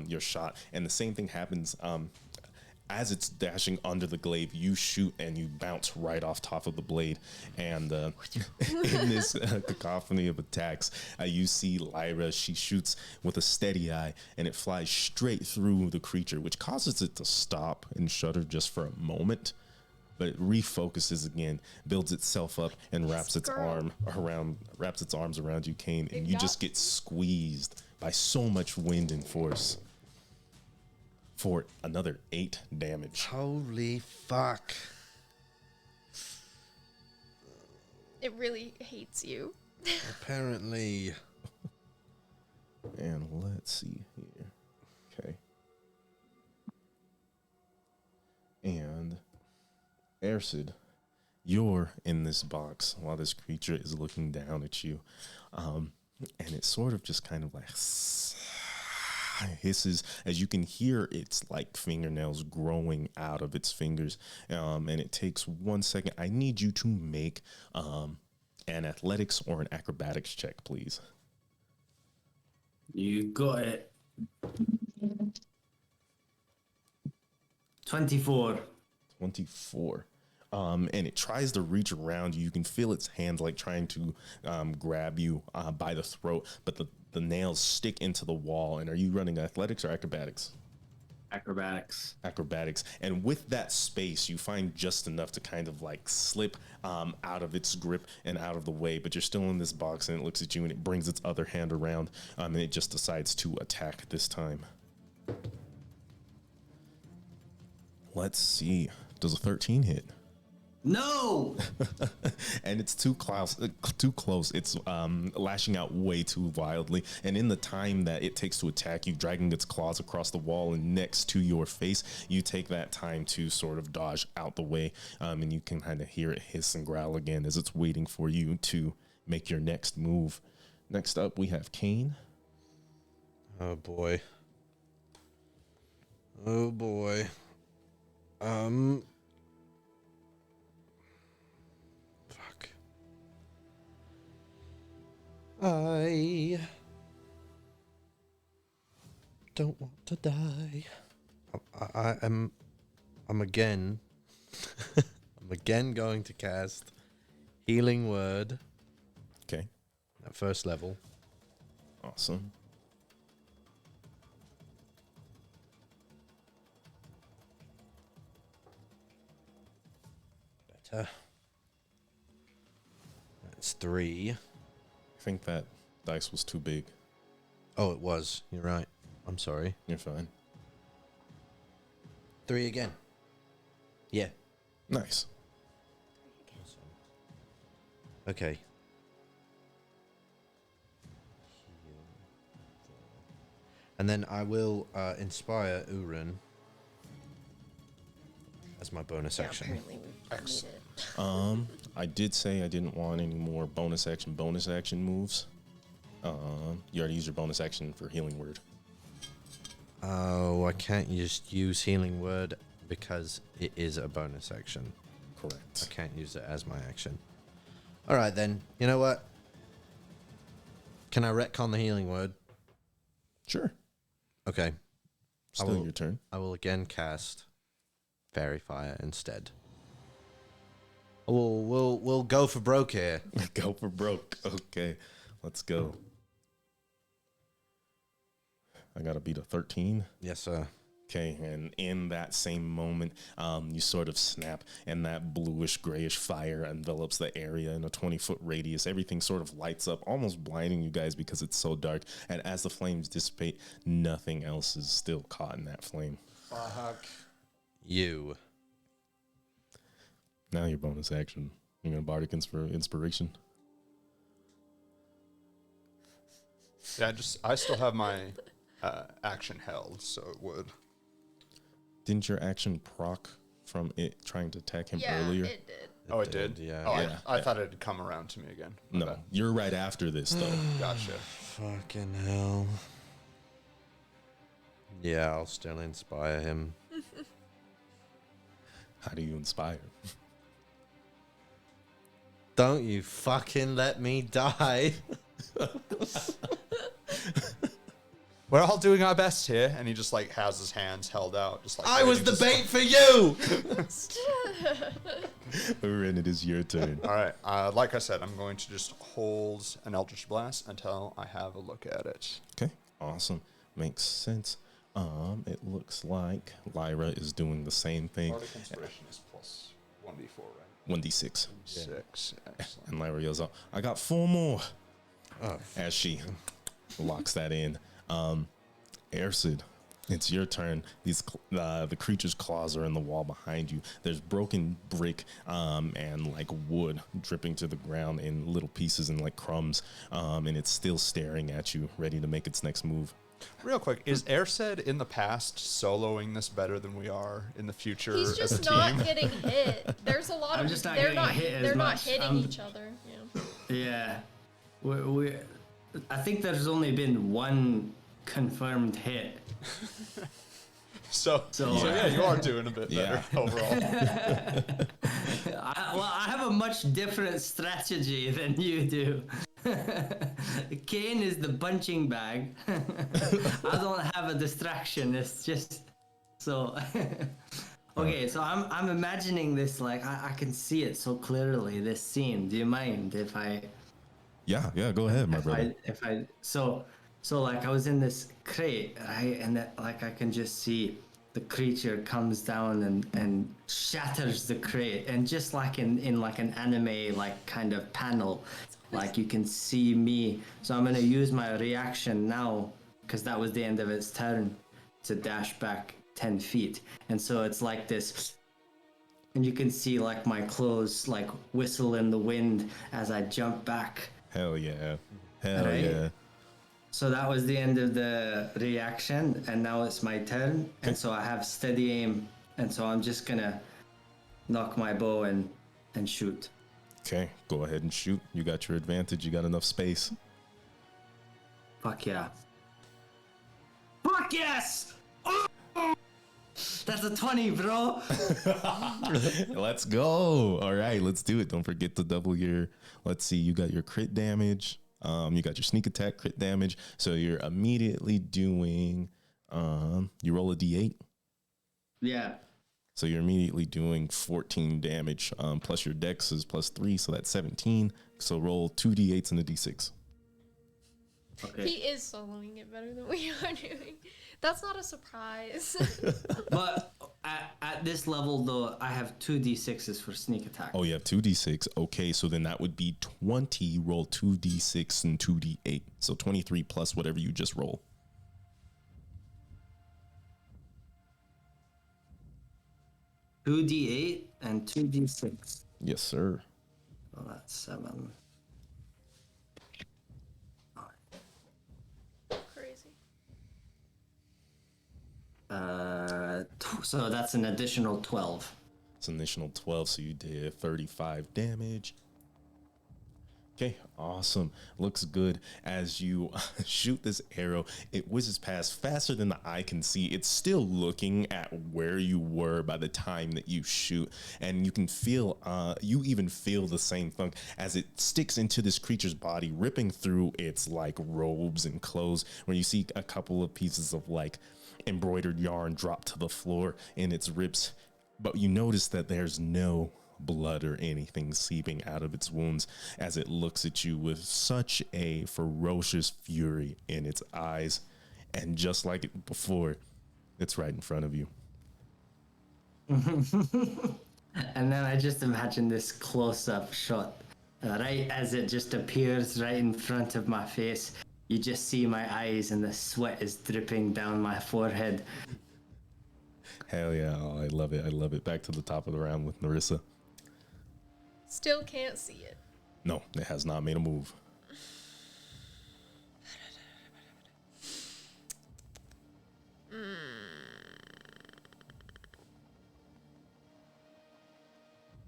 [SPEAKER 1] your shot, and the same thing happens. As it's dashing under the glaive, you shoot and you bounce right off top of the blade. And in this cacophony of attacks, you see Lyra. She shoots with a steady eye, and it flies straight through the creature, which causes it to stop and shudder just for a moment. But it refocuses again, builds itself up, and wraps its arms around you, Kane, and you just get squeezed by so much wind and force. For another 8 damage.
[SPEAKER 2] Holy fuck.
[SPEAKER 5] It really hates you.
[SPEAKER 2] Apparently.
[SPEAKER 1] And let's see here. Okay. And Ersid, you're in this box while this creature is looking down at you. And it's sort of just kind of like hisses as you can hear its like fingernails growing out of its fingers, and it takes 1 second. I need you to make an athletics or an acrobatics check, please.
[SPEAKER 3] You got it. 24.
[SPEAKER 1] 24. And it tries to reach around you. You can feel its hands like trying to grab you by the throat, but the nails stick into the wall. And are you running athletics or acrobatics?
[SPEAKER 3] Acrobatics.
[SPEAKER 1] Acrobatics. And with that space, you find just enough to kind of like slip out of its grip and out of the way, but you're still in this box, and it looks at you and it brings its other hand around, and it just decides to attack this time. Let's see. Does a 13 hit?
[SPEAKER 3] No!
[SPEAKER 1] And it's too close. It's lashing out way too wildly. And in the time that it takes to attack you, dragging its claws across the wall and next to your face, you take that time to sort of dodge out the way. And you can kind of hear it hiss and growl again as it's waiting for you to make your next move. Next up, we have Kane.
[SPEAKER 2] Oh boy. Oh boy. Fuck. I don't want to die. I'm again. I'm again going to cast Healing Word
[SPEAKER 1] Okay.
[SPEAKER 2] at first level.
[SPEAKER 1] Awesome.
[SPEAKER 2] Better. That's 3.
[SPEAKER 1] I think that dice was too big.
[SPEAKER 2] Oh, it was. You're right. I'm sorry.
[SPEAKER 1] You're fine.
[SPEAKER 2] 3 again. Yeah.
[SPEAKER 1] Nice.
[SPEAKER 2] Okay. And then I will inspire Urin as my bonus action.
[SPEAKER 5] Apparently we need
[SPEAKER 4] Excellent.
[SPEAKER 5] it.
[SPEAKER 1] I did say I didn't want any more bonus action moves. You already used your bonus action for healing word.
[SPEAKER 2] Oh, I can't just use healing word because it is a bonus action. I
[SPEAKER 1] Correct.
[SPEAKER 2] can't use it as my action. All right, then. You know what? Can I retcon the healing word?
[SPEAKER 1] Sure.
[SPEAKER 2] Okay.
[SPEAKER 1] Still your turn.
[SPEAKER 2] I will again cast Fairy Fire instead. We'll go for broke here.
[SPEAKER 1] Go for broke. Okay. Let's go. I gotta beat a 13.
[SPEAKER 2] Yes, sir.
[SPEAKER 1] Okay, and in that same moment, you sort of snap, and that bluish grayish fire envelops the area in a 20-foot radius. Everything sort of lights up, almost blinding you guys because it's so dark. And as the flames dissipate, nothing else is still caught in that flame.
[SPEAKER 4] Fuck.
[SPEAKER 2] You.
[SPEAKER 1] Now your bonus action. You're gonna bardic inspiration.
[SPEAKER 4] Yeah, I still have my action held, so it would.
[SPEAKER 1] Didn't your action proc from it trying to attack him
[SPEAKER 5] Yeah,
[SPEAKER 1] earlier?
[SPEAKER 5] it did.
[SPEAKER 4] Oh, it did?
[SPEAKER 2] Yeah.
[SPEAKER 4] Oh,
[SPEAKER 1] Yeah.
[SPEAKER 4] I thought it'd come around to me again. My
[SPEAKER 1] No,
[SPEAKER 4] bad.
[SPEAKER 1] you're right after this though.
[SPEAKER 4] Gotcha.
[SPEAKER 2] Fucking hell. Yeah, I'll still inspire him.
[SPEAKER 1] How do you inspire?
[SPEAKER 2] Don't you fucking let me die.
[SPEAKER 4] We're all doing our best here, and he just like has his hands held out, just like
[SPEAKER 2] I was
[SPEAKER 4] ready
[SPEAKER 2] the
[SPEAKER 4] to
[SPEAKER 2] bait for you.
[SPEAKER 1] Urin, it is your turn.
[SPEAKER 4] All right. Like I said, I'm going to just hold an Eldritch Blast until I have a look at it.
[SPEAKER 1] Okay, awesome. Makes sense. It looks like Lyra is doing the same thing.
[SPEAKER 4] Bardic Inspiration is plus 1d4, right?
[SPEAKER 1] 1d6.
[SPEAKER 4] 6. Excellent.
[SPEAKER 1] And Lyra yells out, I got 4 more.
[SPEAKER 2] Oh,
[SPEAKER 1] As she locks that in. Airsid, it's your turn. The creature's claws are in the wall behind you. There's broken brick and like wood dripping to the ground in little pieces and like crumbs. And it's still staring at you, ready to make its next move.
[SPEAKER 4] Real quick, is Airsaid in the past soloing this better than we are in the future
[SPEAKER 5] He's
[SPEAKER 4] as a
[SPEAKER 5] just not
[SPEAKER 4] team?
[SPEAKER 5] getting hit. There's a lot
[SPEAKER 3] I'm
[SPEAKER 5] of
[SPEAKER 3] just not
[SPEAKER 5] they're
[SPEAKER 3] getting
[SPEAKER 5] not
[SPEAKER 3] hit as
[SPEAKER 5] they're not
[SPEAKER 3] much.
[SPEAKER 5] hitting each other. Yeah.
[SPEAKER 3] Yeah. We I think there's only been one confirmed hit.
[SPEAKER 4] So yeah, you are doing a bit better
[SPEAKER 1] Yeah.
[SPEAKER 4] overall.
[SPEAKER 3] I have a much different strategy than you do. Kane is the punching bag. I don't have a distraction. It's just so. Okay, so I'm imagining this like I can see it so clearly. This scene. Do you mind if I?
[SPEAKER 1] Yeah, go ahead, my brother.
[SPEAKER 3] So like I was in this crate, right, and that like I can just see the creature comes down and shatters the crate, and just like in like an anime like kind of panel, like you can see me. So I'm gonna use my reaction now, because that was the end of its turn, to dash back 10 feet, and so it's like this. And you can see like my clothes like whistle in the wind as I jump back.
[SPEAKER 1] Hell yeah. Hell
[SPEAKER 3] Right.
[SPEAKER 1] yeah.
[SPEAKER 3] So that was the end of the reaction, and now it's my turn. And so I have steady aim, and so I'm just gonna knock my bow and shoot.
[SPEAKER 1] Okay, go ahead and shoot. You got your advantage. You got enough space.
[SPEAKER 3] Fuck yeah. Fuck yes! Oh! That's a 20, bro.
[SPEAKER 1] Let's go. All right, let's do it. Don't forget to double your, let's see, you got your crit damage. You got your sneak attack crit damage. So you're immediately doing, you roll a d8.
[SPEAKER 3] Yeah.
[SPEAKER 1] So you're immediately doing 14 damage, plus your dex is plus 3, so that's 17. So roll 2 d8s and a d6.
[SPEAKER 3] Okay.
[SPEAKER 5] He is soloing it better than we are doing. That's not a surprise.
[SPEAKER 3] But at at this level, though, I have 2d6s for sneak attack.
[SPEAKER 1] Oh, you have 2d6. Okay, so then that would be 20. Roll 2d6 and 2d8. So 23 plus whatever you just roll.
[SPEAKER 3] 2d8 and 2d6.
[SPEAKER 1] Yes, sir.
[SPEAKER 3] Well, that's 7.
[SPEAKER 5] Crazy.
[SPEAKER 3] So that's an additional 12.
[SPEAKER 1] It's an additional 12, so you did 35 damage. Okay, awesome. Looks good. As you shoot this arrow, it whizzes past faster than the eye can see. It's still looking at where you were by the time that you shoot, and you can feel, you even feel the same thunk as it sticks into this creature's body, ripping through its like robes and clothes, where you see a couple of pieces of like embroidered yarn drop to the floor in its ribs. But you notice that there's no blood or anything seeping out of its wounds as it looks at you with such a ferocious fury in its eyes. And just like it before, it's right in front of you.
[SPEAKER 3] And then I just imagine this close-up shot, right as it just appears right in front of my face. You just see my eyes and the sweat is dripping down my forehead.
[SPEAKER 1] Hell yeah. Oh, I love it. I love it. Back to the top of the round with Narissa.
[SPEAKER 5] Still can't see it.
[SPEAKER 1] No, it has not made a move.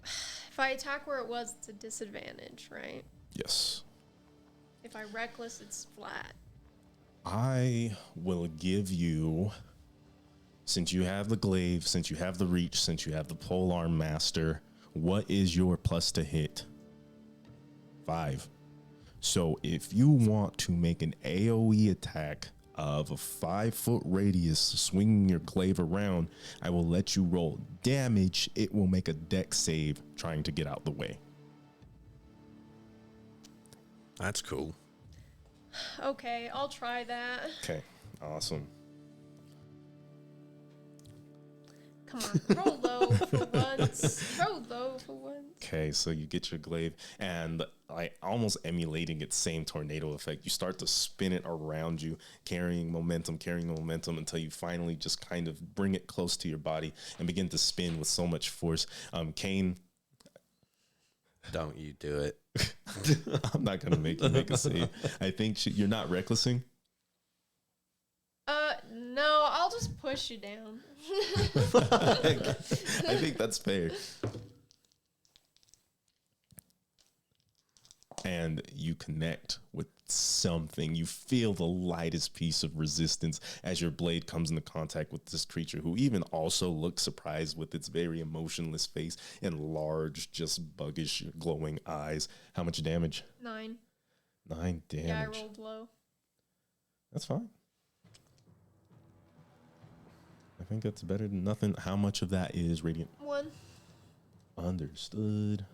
[SPEAKER 5] If I attack where it was, it's a disadvantage, right?
[SPEAKER 1] Yes.
[SPEAKER 5] If I reckless, it's flat.
[SPEAKER 1] I will give you, since you have the glaive, since you have the reach, since you have the polearm master, what is your plus to hit? 5. So if you want to make an AoE attack of a 5-foot radius, swinging your glaive around, I will let you roll damage. It will make a dex save trying to get out the way.
[SPEAKER 2] That's cool.
[SPEAKER 5] Okay, I'll try that.
[SPEAKER 1] Okay, awesome.
[SPEAKER 5] Come on, roll low for once. Roll low for once.
[SPEAKER 1] Okay, so you get your glaive, and like almost emulating its same tornado effect, you start to spin it around you, carrying momentum until you finally just kind of bring it close to your body and begin to spin with so much force. Kane,
[SPEAKER 2] Don't you do it.
[SPEAKER 1] I'm not gonna make you make a save. I think you're not recklessing.
[SPEAKER 5] No, I'll just push you down.
[SPEAKER 1] I think that's fair. And you connect with something. You feel the lightest piece of resistance as your blade comes into contact with this creature, who even also looks surprised with its very emotionless face and large, just buggish, glowing eyes. How much damage?
[SPEAKER 5] 9.
[SPEAKER 1] 9 damage.
[SPEAKER 5] Yeah, I rolled low.
[SPEAKER 1] That's fine. I think that's better than nothing. How much of that is radiant?
[SPEAKER 5] 1.
[SPEAKER 1] Understood.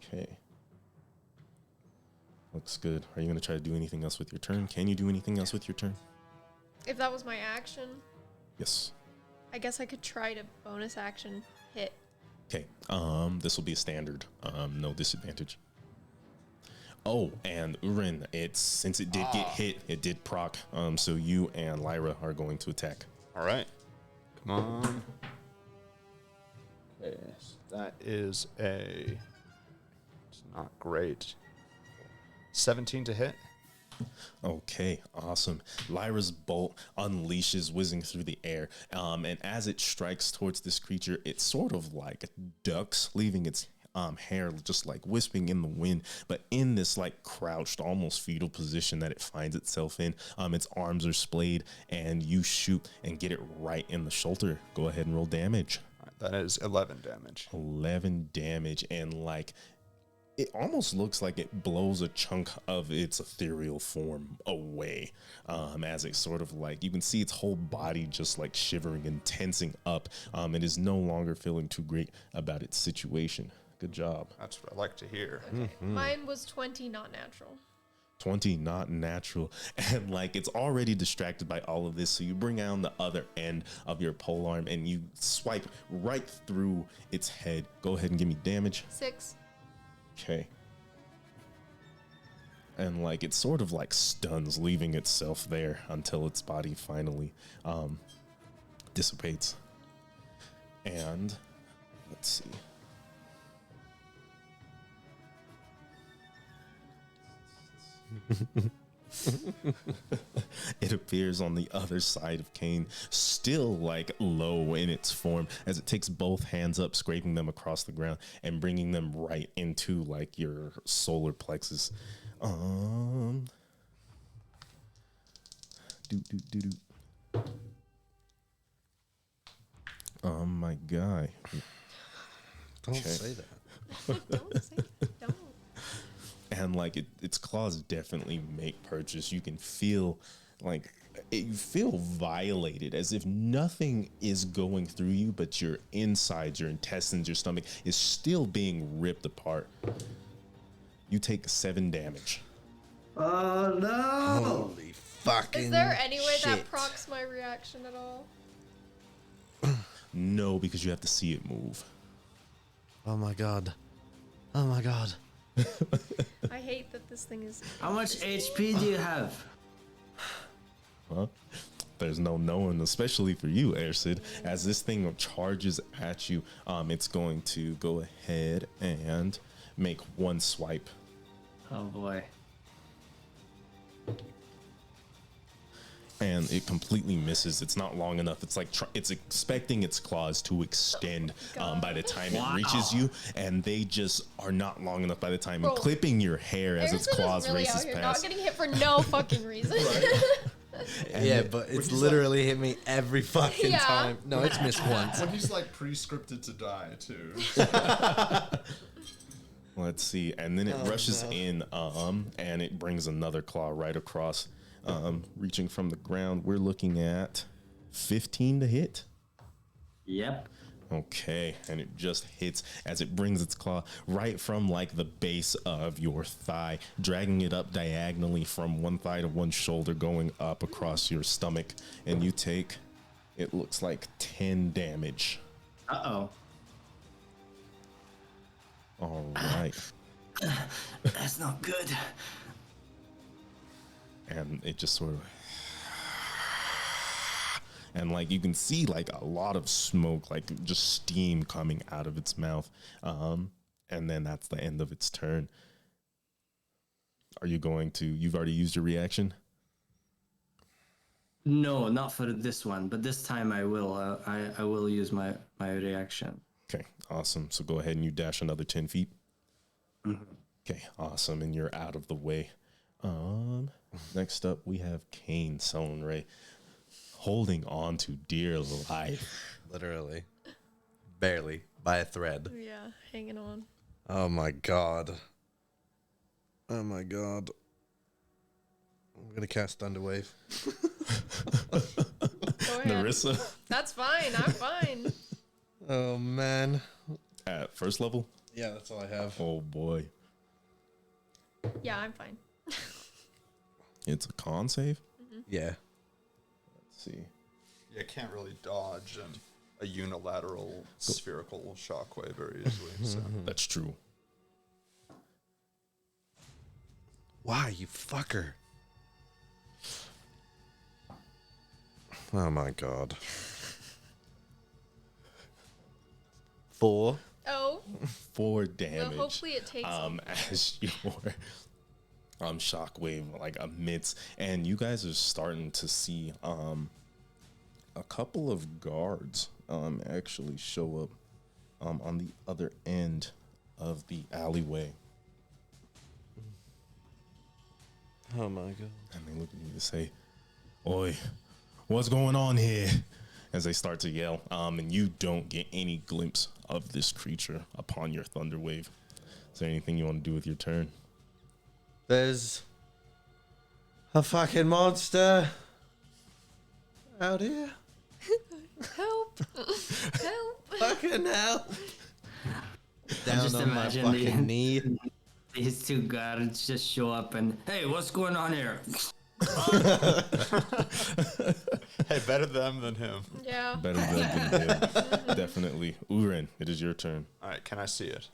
[SPEAKER 1] Okay. Looks good. Are you going to try to do anything else with your turn? Can you do anything else with your turn?
[SPEAKER 5] If that was my action,
[SPEAKER 1] Yes.
[SPEAKER 5] I guess I could try to bonus action hit.
[SPEAKER 1] Okay. This will be a standard. No disadvantage. Oh, and Urin, since it did get hit, it did proc. So you and Lyra are going to attack.
[SPEAKER 4] All right. Come on. Okay. So that is it's not great. 17 to hit.
[SPEAKER 1] Okay, awesome. Lyra's bolt unleashes, whizzing through the air. And as it strikes towards this creature, it sort of like ducks, leaving its hair just like wisping in the wind. But in this like crouched, almost fetal position that it finds itself in, its arms are splayed, and you shoot and get it right in the shoulder. Go ahead and roll damage.
[SPEAKER 4] All right, that is 11 damage.
[SPEAKER 1] 11 damage, and like it almost looks like it blows a chunk of its ethereal form away, as it sort of like, you can see its whole body just like shivering and tensing up. It is no longer feeling too great about its situation. Good job.
[SPEAKER 4] That's what I like to hear.
[SPEAKER 5] Okay. Mine was 20, not natural.
[SPEAKER 1] 20, not natural. And like it's already distracted by all of this. So you bring down the other end of your polearm and you swipe right through its head. Go ahead and give me damage.
[SPEAKER 5] 6.
[SPEAKER 1] Okay. And like it sort of like stuns, leaving itself there until its body finally dissipates. And let's see. It appears on the other side of Cain, still like low in its form, as it takes both hands up, scraping them across the ground and bringing them right into like your solar plexus. My guy.
[SPEAKER 2] Don't
[SPEAKER 1] Okay.
[SPEAKER 2] say that.
[SPEAKER 5] Don't say that. Don't.
[SPEAKER 1] And like its claws definitely make purchase. You can feel like you feel violated, as if nothing is going through you, but your insides, your intestines, your stomach is still being ripped apart. You take 7 damage.
[SPEAKER 3] Oh no!
[SPEAKER 2] Holy fucking
[SPEAKER 5] Is there any way that
[SPEAKER 2] shit.
[SPEAKER 5] procs my reaction at all?
[SPEAKER 1] No, because you have to see it move.
[SPEAKER 2] Oh my god. Oh my god.
[SPEAKER 5] I hate that this thing is.
[SPEAKER 3] How much HP do you have?
[SPEAKER 1] Huh? There's no knowing, especially for you, Airsid. As this thing charges at you, it's going to go ahead and make 1 swipe.
[SPEAKER 3] Oh boy.
[SPEAKER 1] And it completely misses. It's not long enough. It's like it's expecting its claws to extend by the time it reaches you, and they just are not long enough by the time.
[SPEAKER 5] Bro,
[SPEAKER 1] and clipping your hair as its
[SPEAKER 5] Harrison
[SPEAKER 1] claws
[SPEAKER 5] is really
[SPEAKER 1] races
[SPEAKER 5] out here not
[SPEAKER 1] past.
[SPEAKER 5] getting hit for no fucking reason.
[SPEAKER 2] Yeah, but it's literally hit me every fucking
[SPEAKER 5] Yeah.
[SPEAKER 2] time. No, it's missed once.
[SPEAKER 4] When he's like pre-scripted to die too.
[SPEAKER 1] Let's see, and then it
[SPEAKER 2] Oh,
[SPEAKER 1] rushes
[SPEAKER 2] no.
[SPEAKER 1] in, and it brings another claw right across, reaching from the ground. We're looking at 15 to hit.
[SPEAKER 3] Yep.
[SPEAKER 1] Okay, and it just hits as it brings its claw right from like the base of your thigh, dragging it up diagonally from one thigh to one shoulder, going up across your stomach, and you take, it looks like 10 damage.
[SPEAKER 3] Uh-oh.
[SPEAKER 1] All right,
[SPEAKER 3] That's not good.
[SPEAKER 1] and it just sort of, and like you can see like a lot of smoke, like just steam coming out of its mouth, and then that's the end of its turn. Are you going to, you've already used your reaction?
[SPEAKER 3] No, not for this one, but this time I will. I will use my reaction.
[SPEAKER 1] Okay, awesome. So go ahead and you dash another 10 feet.
[SPEAKER 3] Mm-hmm.
[SPEAKER 1] Okay, awesome. And you're out of the way. Next up, we have Kane Solenray holding on to dear life.
[SPEAKER 2] Literally. Barely. By a thread.
[SPEAKER 5] Yeah, hanging on.
[SPEAKER 2] Oh my god. Oh my god. I'm gonna cast Thunderwave.
[SPEAKER 5] Go ahead.
[SPEAKER 1] Narissa
[SPEAKER 5] That's fine. I'm fine.
[SPEAKER 2] Oh man.
[SPEAKER 1] at first level.
[SPEAKER 2] Yeah, that's all I have.
[SPEAKER 1] Oh boy.
[SPEAKER 5] Yeah, I'm fine.
[SPEAKER 1] It's a con save.
[SPEAKER 2] Yeah.
[SPEAKER 1] Let's see.
[SPEAKER 4] You can't really dodge a unilateral spherical shockwave very easily. So.
[SPEAKER 1] That's true.
[SPEAKER 2] Why, you fucker? Oh my god. 4.
[SPEAKER 5] Oh,
[SPEAKER 1] 4
[SPEAKER 5] well,
[SPEAKER 1] damage.
[SPEAKER 5] hopefully it takes.
[SPEAKER 1] As your shockwave like emits, and you guys are starting to see a couple of guards actually show up on the other end of the alleyway,
[SPEAKER 2] Oh my god.
[SPEAKER 1] and they look at you to say, "Oi, what's going on here?" As they start to yell, and you don't get any glimpse of this creature upon your thunder wave. Is there anything you want to do with your turn?
[SPEAKER 2] There's a fucking monster out here.
[SPEAKER 5] Help! Help!
[SPEAKER 2] Fucking hell. Down
[SPEAKER 3] just
[SPEAKER 2] on my
[SPEAKER 3] imagine
[SPEAKER 2] fucking knee.
[SPEAKER 3] These two guards just show up and, hey, what's going on here?
[SPEAKER 4] Hey, better them than him.
[SPEAKER 5] Yeah.
[SPEAKER 1] Better than him. Definitely. Uren, it is your turn.
[SPEAKER 4] All right, can I see it?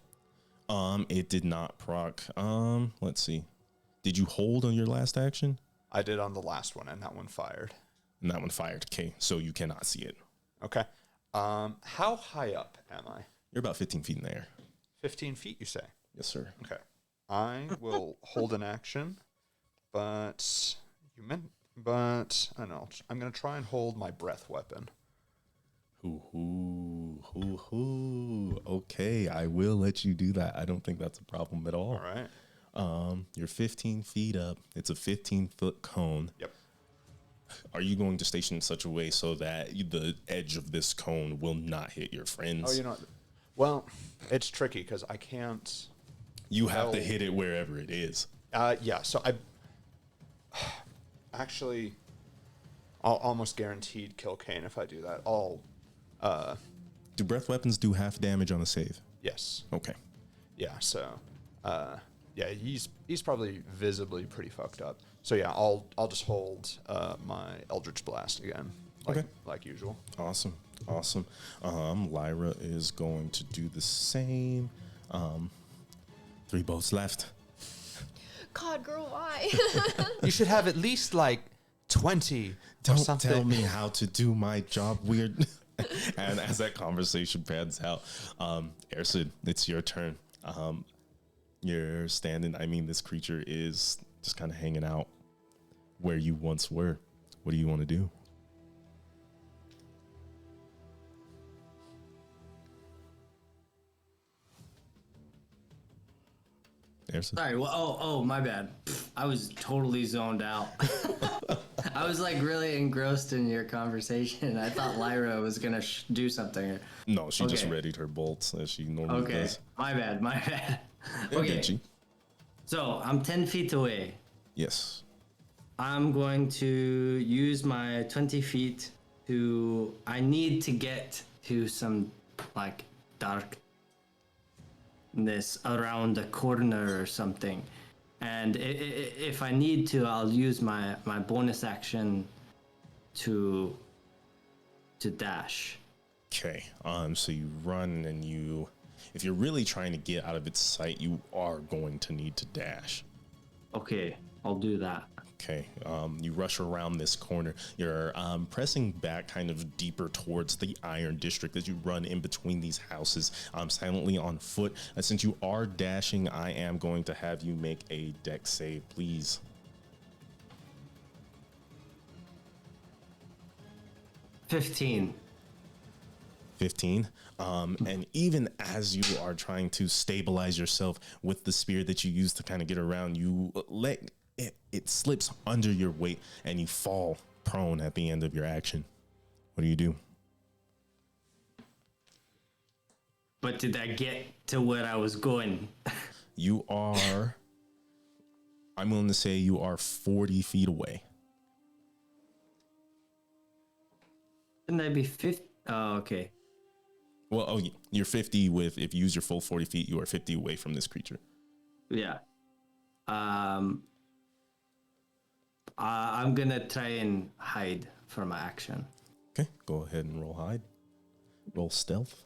[SPEAKER 1] It did not proc. Let's see. Did you hold on your last action?
[SPEAKER 4] I did on the last one, and that one fired.
[SPEAKER 1] And that one fired. Okay, so you cannot see it.
[SPEAKER 4] Okay. How high up am I?
[SPEAKER 1] You're about 15 feet in the air.
[SPEAKER 4] 15 feet, you say?
[SPEAKER 1] Yes, sir.
[SPEAKER 4] Okay. I will hold an action, but I don't know. I'm gonna try and hold my breath weapon.
[SPEAKER 1] Okay, I will let you do that. I don't think that's a problem at all.
[SPEAKER 4] All right.
[SPEAKER 1] You're 15 feet up. It's a 15-foot cone.
[SPEAKER 4] Yep.
[SPEAKER 1] Are you going to station in such a way so that the edge of this cone will not hit your friends?
[SPEAKER 4] Oh, you know, well, it's tricky because I can't.
[SPEAKER 1] You have to hit it wherever it is.
[SPEAKER 4] Yeah. So I actually, I'll almost guaranteed kill Kane if I do that.
[SPEAKER 1] Do breath weapons do half damage on a save?
[SPEAKER 4] Yes.
[SPEAKER 1] Okay.
[SPEAKER 4] Yeah. So, yeah, he's probably visibly pretty fucked up. So yeah, I'll just hold my Eldritch Blast again, like usual.
[SPEAKER 1] Awesome. Lyra is going to do the same. 3 bolts left.
[SPEAKER 5] God, girl, why?
[SPEAKER 4] You should have at least like 20.
[SPEAKER 1] Don't tell me how to do my job, weird. And as that conversation pans out, Ersid, it's your turn. You're standing. I mean, this creature is just kind of hanging out where you once were. What do you want to do? Ersid?
[SPEAKER 3] Sorry, well, oh, my bad. I was totally zoned out. I was like really engrossed in your conversation. I thought Lyra was gonna do something.
[SPEAKER 1] No, she just
[SPEAKER 3] Okay.
[SPEAKER 1] readied her bolts as she normally
[SPEAKER 3] Okay,
[SPEAKER 1] does.
[SPEAKER 3] my bad.
[SPEAKER 1] Yeah,
[SPEAKER 3] Okay,
[SPEAKER 1] Genji.
[SPEAKER 3] so I'm 10 feet away.
[SPEAKER 1] Yes.
[SPEAKER 3] I'm going to use my 20 feet to. I need to get to some like darkness around the corner or something. And if I need to, I'll use my bonus action to dash.
[SPEAKER 1] Okay. So you run and you, if you're really trying to get out of its sight, you are going to need to dash.
[SPEAKER 3] Okay, I'll do that.
[SPEAKER 1] Okay. You rush around this corner. You're pressing back kind of deeper towards the Iron District as you run in between these houses, silently on foot. Since you are dashing, I am going to have you make a dex save, please.
[SPEAKER 3] 15.
[SPEAKER 1] 15. And even as you are trying to stabilize yourself with the spear that you use to kind of get around, you let it slips under your weight and you fall prone at the end of your action. What do you do?
[SPEAKER 3] But did I get to where I was going?
[SPEAKER 1] You are, I'm willing to say you are 40 feet away.
[SPEAKER 3] Shouldn't I be 50? Oh, okay.
[SPEAKER 1] Well, you're 50 with, if you use your full 40 feet, you are 50 away from this creature.
[SPEAKER 3] Yeah. I'm gonna try and hide for my action.
[SPEAKER 1] Okay, go ahead and roll hide. Roll stealth.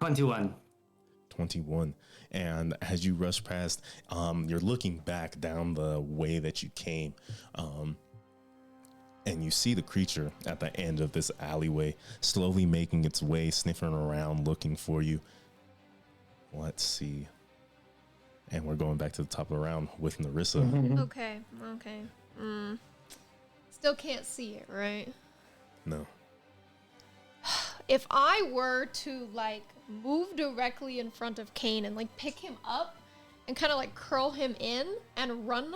[SPEAKER 3] 21.
[SPEAKER 1] 21. And as you rush past, you're looking back down the way that you came, and you see the creature at the end of this alleyway, slowly making its way, sniffing around, looking for you. Let's see. And we're going back to the top of the round with Narissa.
[SPEAKER 5] Okay. Still can't see it, right?
[SPEAKER 1] No.
[SPEAKER 5] If I were to like move directly in front of Kane and like pick him up and kind of like curl him in and run,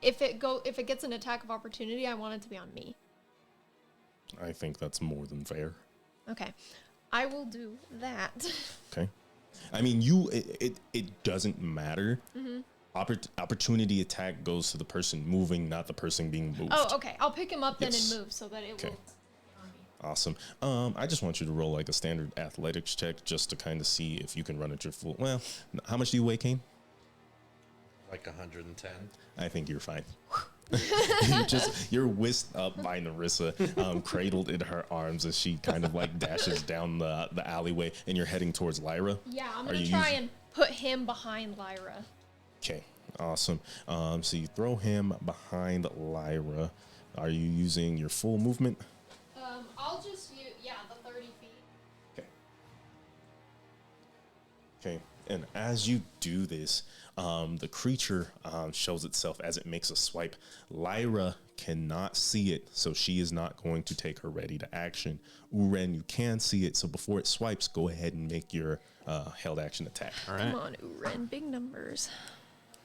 [SPEAKER 5] if it gets an attack of opportunity, I want it to be on me.
[SPEAKER 1] I think that's more than fair.
[SPEAKER 5] Okay. I will do that.
[SPEAKER 1] Okay. I mean, it doesn't matter.
[SPEAKER 5] Mm-hmm.
[SPEAKER 1] Opportunity attack goes to the person moving, not the person being moved.
[SPEAKER 5] Oh, okay. I'll pick him up then
[SPEAKER 1] Yes.
[SPEAKER 5] and move so that it
[SPEAKER 1] Okay.
[SPEAKER 5] will.
[SPEAKER 1] Awesome. I just want you to roll like a standard athletics check just to kind of see if you can run at your full. Well, how much do you weigh, Kane?
[SPEAKER 2] Like 110.
[SPEAKER 1] I think you're fine. You're whisked up by Narissa, cradled in her arms as she kind of like dashes down the alleyway, and you're heading towards Lyra.
[SPEAKER 5] Yeah, I'm
[SPEAKER 1] Are
[SPEAKER 5] gonna
[SPEAKER 1] you
[SPEAKER 5] try
[SPEAKER 1] using-
[SPEAKER 5] and put him behind Lyra.
[SPEAKER 1] Okay, awesome. So you throw him behind Lyra. Are you using your full movement?
[SPEAKER 5] I'll just use, the 30 feet.
[SPEAKER 1] Okay. Okay, and as you do this, the creature shows itself as it makes a swipe. Lyra cannot see it, so she is not going to take her ready to action. Uren, you can see it, so before it swipes, go ahead and make your held action attack.
[SPEAKER 4] All right.
[SPEAKER 5] Come on, Uren, big numbers.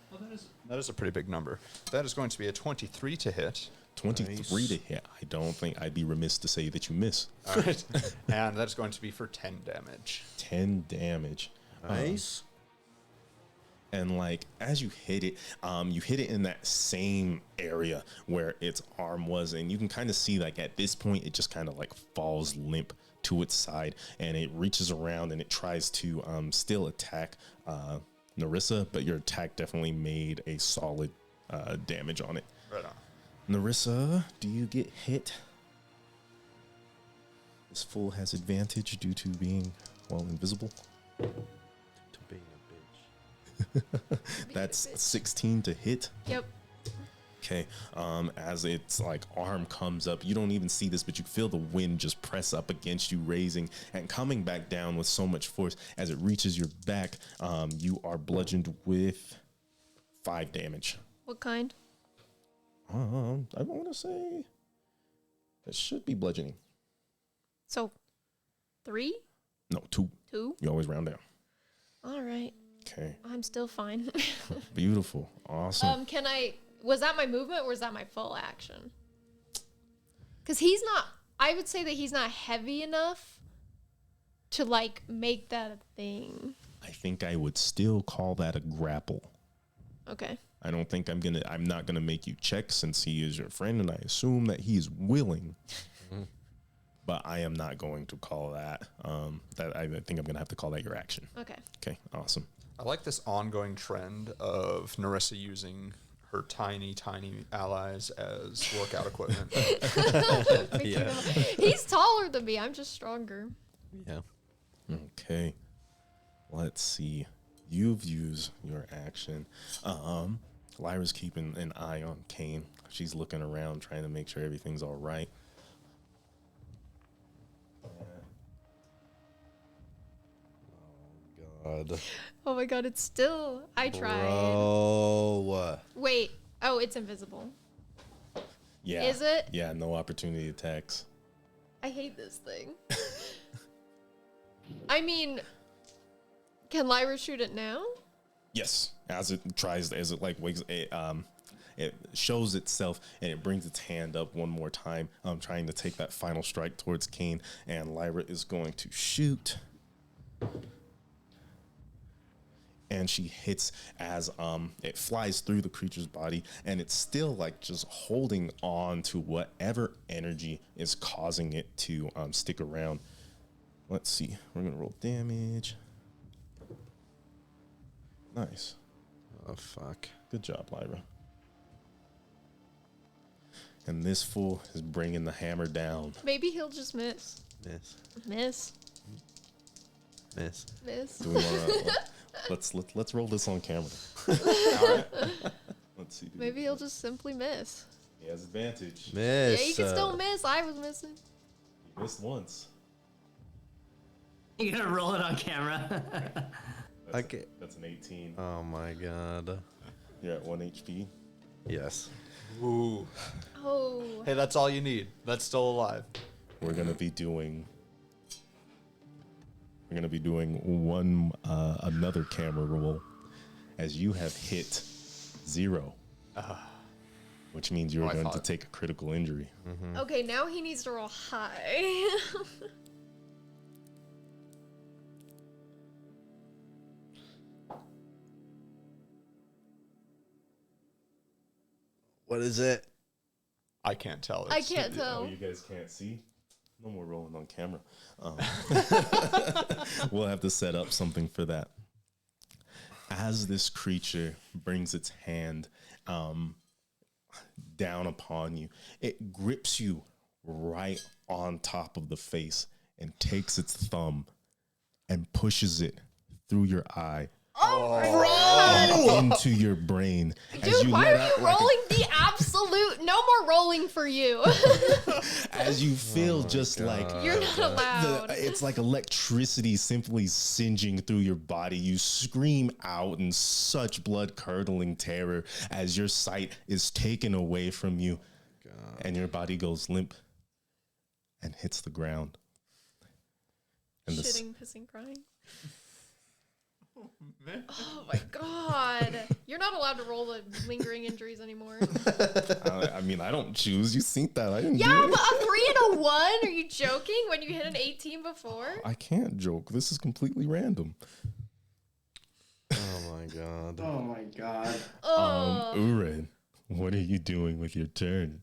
[SPEAKER 4] Well, that is a pretty big number. That is going to be a 23 to hit.
[SPEAKER 1] 23
[SPEAKER 2] Nice.
[SPEAKER 1] to hit. I don't think I'd be remiss to say that you miss.
[SPEAKER 4] All right. And that's going to be for 10 damage.
[SPEAKER 1] 10 damage.
[SPEAKER 2] Nice.
[SPEAKER 1] And like as you hit it in that same area where its arm was, and you can kind of see like at this point it just kind of like falls limp to its side, and it reaches around and it tries to still attack Narissa, but your attack definitely made a solid damage on it.
[SPEAKER 4] Right on.
[SPEAKER 1] Narissa, do you get hit? This fool has advantage due to being, well, invisible.
[SPEAKER 2] To being a bitch.
[SPEAKER 1] That's 16 to hit.
[SPEAKER 5] Yep.
[SPEAKER 1] Okay. As its like arm comes up, you don't even see this, but you feel the wind just press up against you, raising and coming back down with so much force. As it reaches your back, you are bludgeoned with 5 damage.
[SPEAKER 5] What kind?
[SPEAKER 1] I want to say that should be bludgeoning.
[SPEAKER 5] So, 3?
[SPEAKER 1] No, 2.
[SPEAKER 5] 2?
[SPEAKER 1] You always round down.
[SPEAKER 5] All right.
[SPEAKER 1] Okay.
[SPEAKER 5] I'm still fine.
[SPEAKER 1] Beautiful. Awesome.
[SPEAKER 5] Was that my movement or was that my full action? Because he's not, I would say that he's not heavy enough to like make that a thing.
[SPEAKER 1] I think I would still call that a grapple.
[SPEAKER 5] Okay.
[SPEAKER 1] I don't think I'm not gonna make you check since he is your friend, and I assume that he is willing. But I am not going to call that. I think I'm gonna have to call that your action.
[SPEAKER 5] Okay.
[SPEAKER 1] Okay, awesome.
[SPEAKER 4] I like this ongoing trend of Narissa using her tiny allies as workout equipment.
[SPEAKER 2] Yeah.
[SPEAKER 5] He's taller than me. I'm just stronger.
[SPEAKER 2] Yeah.
[SPEAKER 1] Okay, let's see. You've used your action. Lyra's keeping an eye on Kane. She's looking around, trying to make sure everything's all right.
[SPEAKER 2] God.
[SPEAKER 5] Oh my god, it's still. I tried.
[SPEAKER 2] Bro.
[SPEAKER 5] Wait. Oh, it's invisible.
[SPEAKER 1] Yeah.
[SPEAKER 5] Is it?
[SPEAKER 1] Yeah, no opportunity attacks.
[SPEAKER 5] I hate this thing. I mean, can Lyra shoot it now?
[SPEAKER 1] Yes, as it like wakes, it shows itself and it brings its hand up one more time, trying to take that final strike towards Kane, and Lyra is going to shoot. And she hits as it flies through the creature's body, and it's still like just holding on to whatever energy is causing it to stick around. Let's see, we're gonna roll damage. Nice.
[SPEAKER 2] Oh, fuck.
[SPEAKER 1] Good job, Lyra. And this fool is bringing the hammer down.
[SPEAKER 5] Maybe he'll just miss.
[SPEAKER 2] Miss.
[SPEAKER 5] Miss.
[SPEAKER 2] Miss.
[SPEAKER 5] Miss.
[SPEAKER 1] Do we want to let's roll this on camera?
[SPEAKER 4] All right.
[SPEAKER 1] Let's see.
[SPEAKER 5] Maybe he'll just simply miss.
[SPEAKER 1] He has advantage.
[SPEAKER 2] Miss.
[SPEAKER 5] Yeah, you can still miss. I was missing.
[SPEAKER 1] He missed once.
[SPEAKER 3] You gotta roll it on camera.
[SPEAKER 2] Okay.
[SPEAKER 1] That's an 18.
[SPEAKER 2] Oh my god.
[SPEAKER 1] You're at 1 HP.
[SPEAKER 2] Yes.
[SPEAKER 4] Ooh.
[SPEAKER 5] Oh.
[SPEAKER 4] Hey, that's all you need. That's still alive.
[SPEAKER 1] We're gonna be doing one another camera roll, as you have hit 0, which means you're
[SPEAKER 4] I
[SPEAKER 1] going to
[SPEAKER 4] thought-
[SPEAKER 1] take a critical injury.
[SPEAKER 5] Okay, now he needs to roll high.
[SPEAKER 2] What is it?
[SPEAKER 4] I can't tell.
[SPEAKER 5] I can't tell.
[SPEAKER 1] You guys can't see. No more rolling on camera. We'll have to set up something for that. As this creature brings its hand down upon you, it grips you right on top of the face and takes its thumb and pushes it through your eye into your brain.
[SPEAKER 5] Dude, why are you rolling the absolute? No more rolling for you.
[SPEAKER 1] As you feel just like
[SPEAKER 5] You're not allowed.
[SPEAKER 1] it's like electricity simply singeing through your body. You scream out in such blood-curdling terror as your sight is taken away from you, and your body goes limp and hits the ground. And
[SPEAKER 5] Shitting, pissing, crying. Oh my god. You're not allowed to roll the lingering injuries anymore.
[SPEAKER 1] I mean, I don't choose. You think that. I didn't do
[SPEAKER 5] Yeah,
[SPEAKER 1] it.
[SPEAKER 5] but a 3 and a 1? Are you joking when you hit an 18 before?
[SPEAKER 1] I can't joke. This is completely random.
[SPEAKER 2] Oh my god.
[SPEAKER 3] Oh my god.
[SPEAKER 1] Uren, what are you doing with your turn?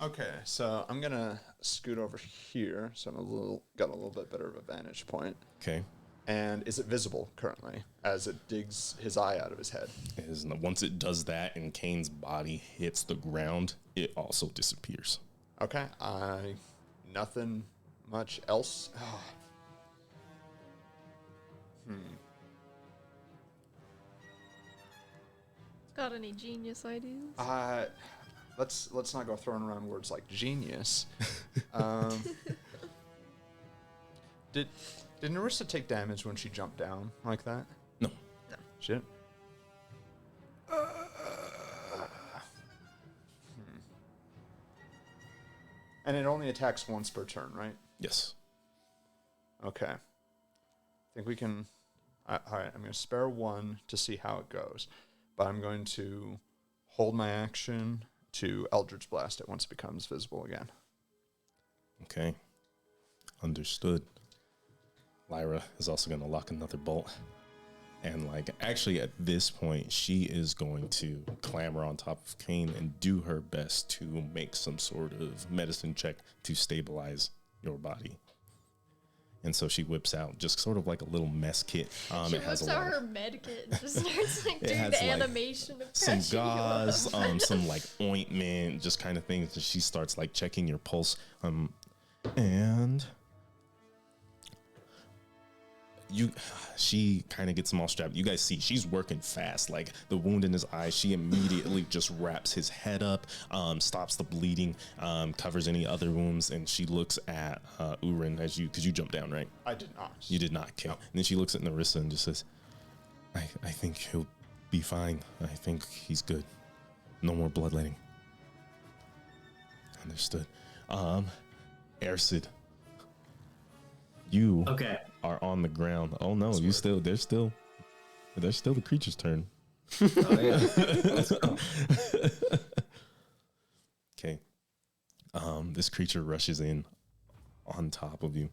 [SPEAKER 4] Okay, so I'm gonna scoot over here, so got a little bit better of a vantage point.
[SPEAKER 1] Okay.
[SPEAKER 4] And is it visible currently as it digs his eye out of his head?
[SPEAKER 1] Once it does that and Kane's body hits the ground, it also disappears.
[SPEAKER 4] Okay, nothing much else.
[SPEAKER 5] Got any genius ideas?
[SPEAKER 4] Let's not go throwing around words like genius. Did Narissa take damage when she jumped down like that?
[SPEAKER 1] No.
[SPEAKER 4] Shit. And it only attacks once per turn, right?
[SPEAKER 1] Yes.
[SPEAKER 4] Okay. I think we can... all right, I'm going to spare one to see how it goes. But I'm going to hold my action to Eldritch Blast it once it becomes visible again.
[SPEAKER 1] Okay. Understood. Lyra is also going to lock another bolt. And, actually at this point, she is going to clamber on top of Kane and do her best to make some sort of medicine check to stabilize your body. And so she whips out just sort of like a little mess kit.
[SPEAKER 5] She whips out her med kit and just starts doing the animation of
[SPEAKER 1] some
[SPEAKER 5] catching you
[SPEAKER 1] gauze,
[SPEAKER 5] up.
[SPEAKER 1] some ointment, just kind of things. And she starts checking your pulse. And she kind of gets him all strapped. You guys see she's working fast. The wound in his eye, she immediately just wraps his head up, stops the bleeding, covers any other wounds, and she looks at Uren because you jumped down, right?
[SPEAKER 4] I did not.
[SPEAKER 1] You did not, okay. No. And then she looks at Narissa and just says, I think he'll be fine. I think he's good. No more bloodletting. Understood. Ersid, you are on the ground. Oh no, there's still the creature's turn.
[SPEAKER 3] Oh yeah. Let's go.
[SPEAKER 1] Okay. This creature rushes in on top of you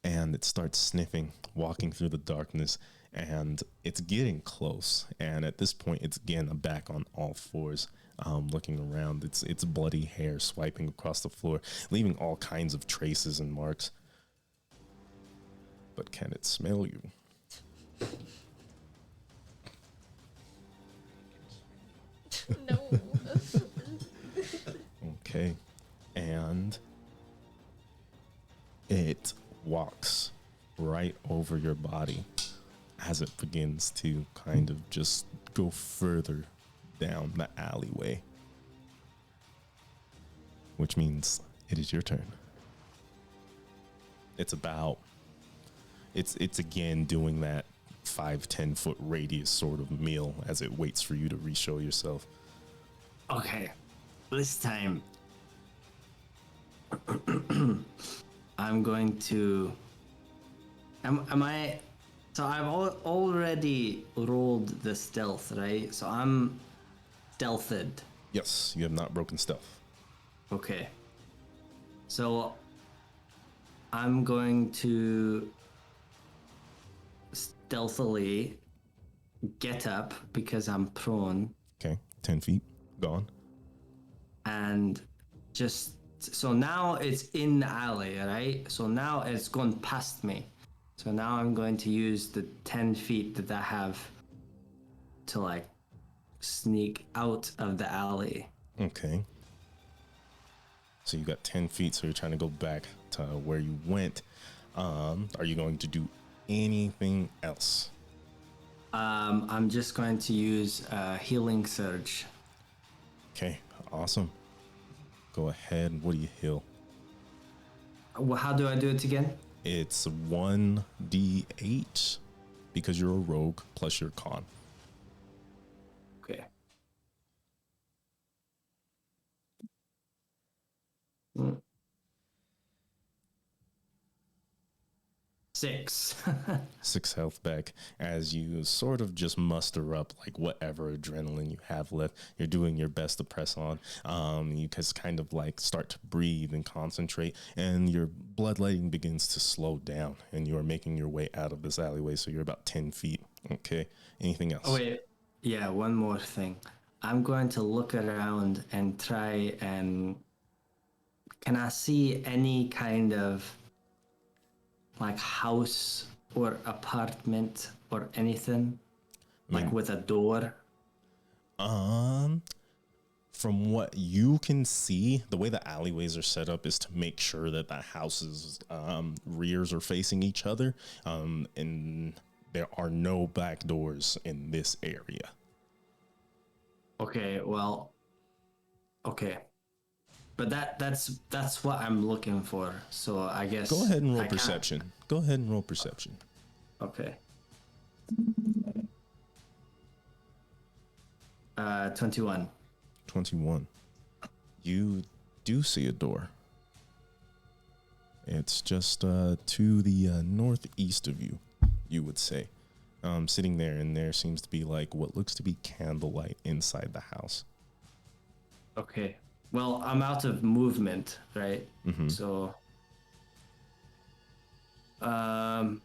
[SPEAKER 1] and it starts sniffing, walking through the darkness, and it's getting close. And at this point, it's again back on all fours, looking around. It's bloody hair swiping across the floor, leaving all kinds of traces and marks. But can it smell you?
[SPEAKER 5] No.
[SPEAKER 1] Okay. And it walks right over your body as it begins to kind of just go further down the alleyway. Which means it is your turn. It's again doing that 5-10 foot radius sort of meal as it waits for you to re-show yourself.
[SPEAKER 3] Okay. This time I'm going to am I so I've already rolled the stealth, right? So I'm stealthed.
[SPEAKER 1] Yes, you have not broken stealth.
[SPEAKER 3] Okay. So I'm going to stealthily get up because I'm prone
[SPEAKER 1] Okay, 10 feet, gone.
[SPEAKER 3] and just So now it's in the alley, right? So now it's gone past me. So now I'm going to use the 10 feet that I have to like sneak out of the alley.
[SPEAKER 1] Okay. So you got 10 feet, so you're trying to go back to where you went. Are you going to do anything else?
[SPEAKER 3] I'm just going to use healing surge.
[SPEAKER 1] Okay, awesome. Go ahead. What do you heal?
[SPEAKER 3] Well, how do I do it again?
[SPEAKER 1] It's 1d8 because you're a rogue plus your con.
[SPEAKER 3] Okay. Six.
[SPEAKER 1] 6 health back as you sort of just muster up like whatever adrenaline you have left. You're doing your best to press on. You just kind of like start to breathe and concentrate, and your bloodletting begins to slow down, and you are making your way out of this alleyway. So you're about 10 feet. Okay. Anything else?
[SPEAKER 3] Oh, wait. Yeah, one more thing. I'm going to look around and try and. Can I see any kind of like house or apartment or anything? Like with a door?
[SPEAKER 1] From what you can see, the way the alleyways are set up is to make sure that the houses' rears are facing each other, and there are no back doors in this area.
[SPEAKER 3] Okay, well, okay. But that's what I'm looking for. So I guess
[SPEAKER 1] Go ahead and roll
[SPEAKER 3] I can't-
[SPEAKER 1] perception. Go ahead and roll perception.
[SPEAKER 3] Okay. 21.
[SPEAKER 1] 21. You do see a door. It's just to the northeast of you, you would say. Sitting there, and there seems to be like what looks to be candlelight inside the house.
[SPEAKER 3] Okay. Well, I'm out of movement, right?
[SPEAKER 1] Mm-hmm.
[SPEAKER 3] So oh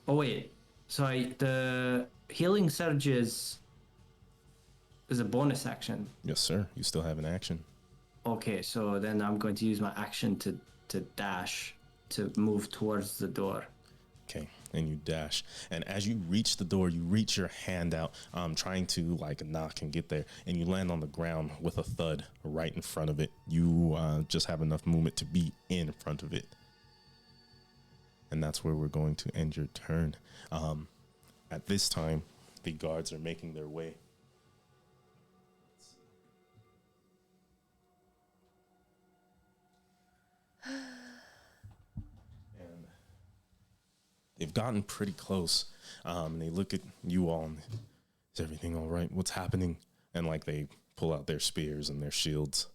[SPEAKER 3] wait. So the healing surge is a bonus action.
[SPEAKER 1] Yes, sir. You still have an action.
[SPEAKER 3] Okay, so then I'm going to use my action to dash to move towards the door.
[SPEAKER 1] Okay, and you dash. And as you reach the door, you reach your hand out, trying to like knock and get there, and you land on the ground with a thud right in front of it. You just have enough movement to be in front of it. And that's where we're going to end your turn. At this time, the guards are making their way. And they've gotten pretty close. And they look at you all and, is everything all right? What's happening? And like they pull out their spears and their shields.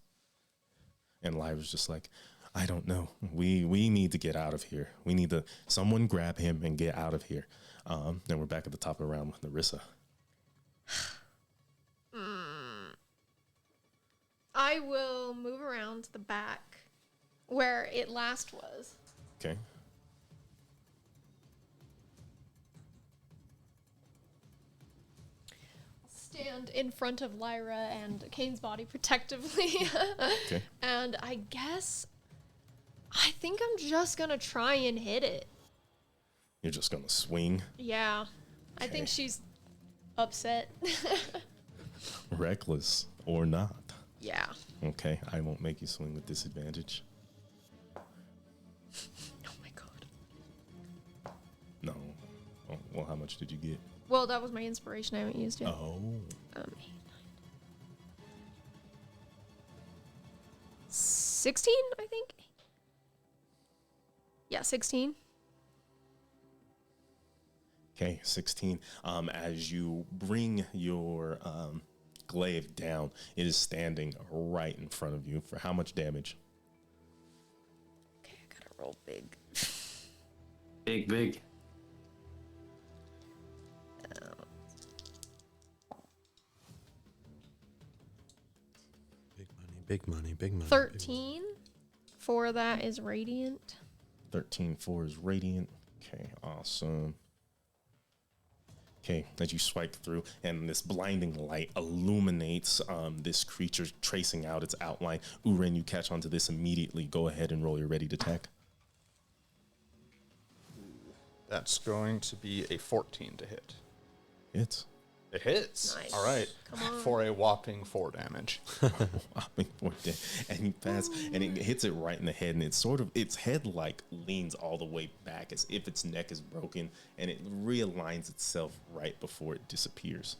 [SPEAKER 1] And Lyra's just like, I don't know. We need to get out of here. We need to someone grab him and get out of here. Then we're back at the top of the round with Narissa.
[SPEAKER 5] I will move around to the back where it last was.
[SPEAKER 1] Okay.
[SPEAKER 5] Stand in front of Lyra and Kane's body protectively.
[SPEAKER 1] Okay.
[SPEAKER 5] And I think I'm just gonna try and hit it.
[SPEAKER 1] You're just gonna swing.
[SPEAKER 5] Yeah. I
[SPEAKER 1] Okay.
[SPEAKER 5] think she's upset.
[SPEAKER 1] Reckless or not.
[SPEAKER 5] Yeah.
[SPEAKER 1] Okay, I won't make you swing with disadvantage.
[SPEAKER 5] Oh my god.
[SPEAKER 1] No. Oh, well, how much did you get?
[SPEAKER 5] Well, that was my inspiration. I haven't used it.
[SPEAKER 1] Oh.
[SPEAKER 5] 8, 9. 16, I think. Yeah, 16.
[SPEAKER 1] Okay, 16. As you bring your glaive down, it is standing right in front of you. For how much damage?
[SPEAKER 5] Okay, I gotta roll big.
[SPEAKER 3] Big.
[SPEAKER 2] Big money.
[SPEAKER 5] 13. 4 of that is radiant.
[SPEAKER 1] 13 4 is radiant. Okay, awesome. Okay, as you swipe through, and this blinding light illuminates this creature, tracing out its outline. Uren, you catch onto this immediately. Go ahead and roll your ready to attack.
[SPEAKER 4] That's going to be a 14 to hit.
[SPEAKER 1] Hits.
[SPEAKER 4] It hits.
[SPEAKER 5] Nice.
[SPEAKER 4] All right.
[SPEAKER 5] Come on.
[SPEAKER 4] For a whopping 4 damage.
[SPEAKER 1] And he passes, and it hits it right in the head, and it's sort of, its head like leans all the way back as if its neck is broken, and it realigns itself right before it disappears.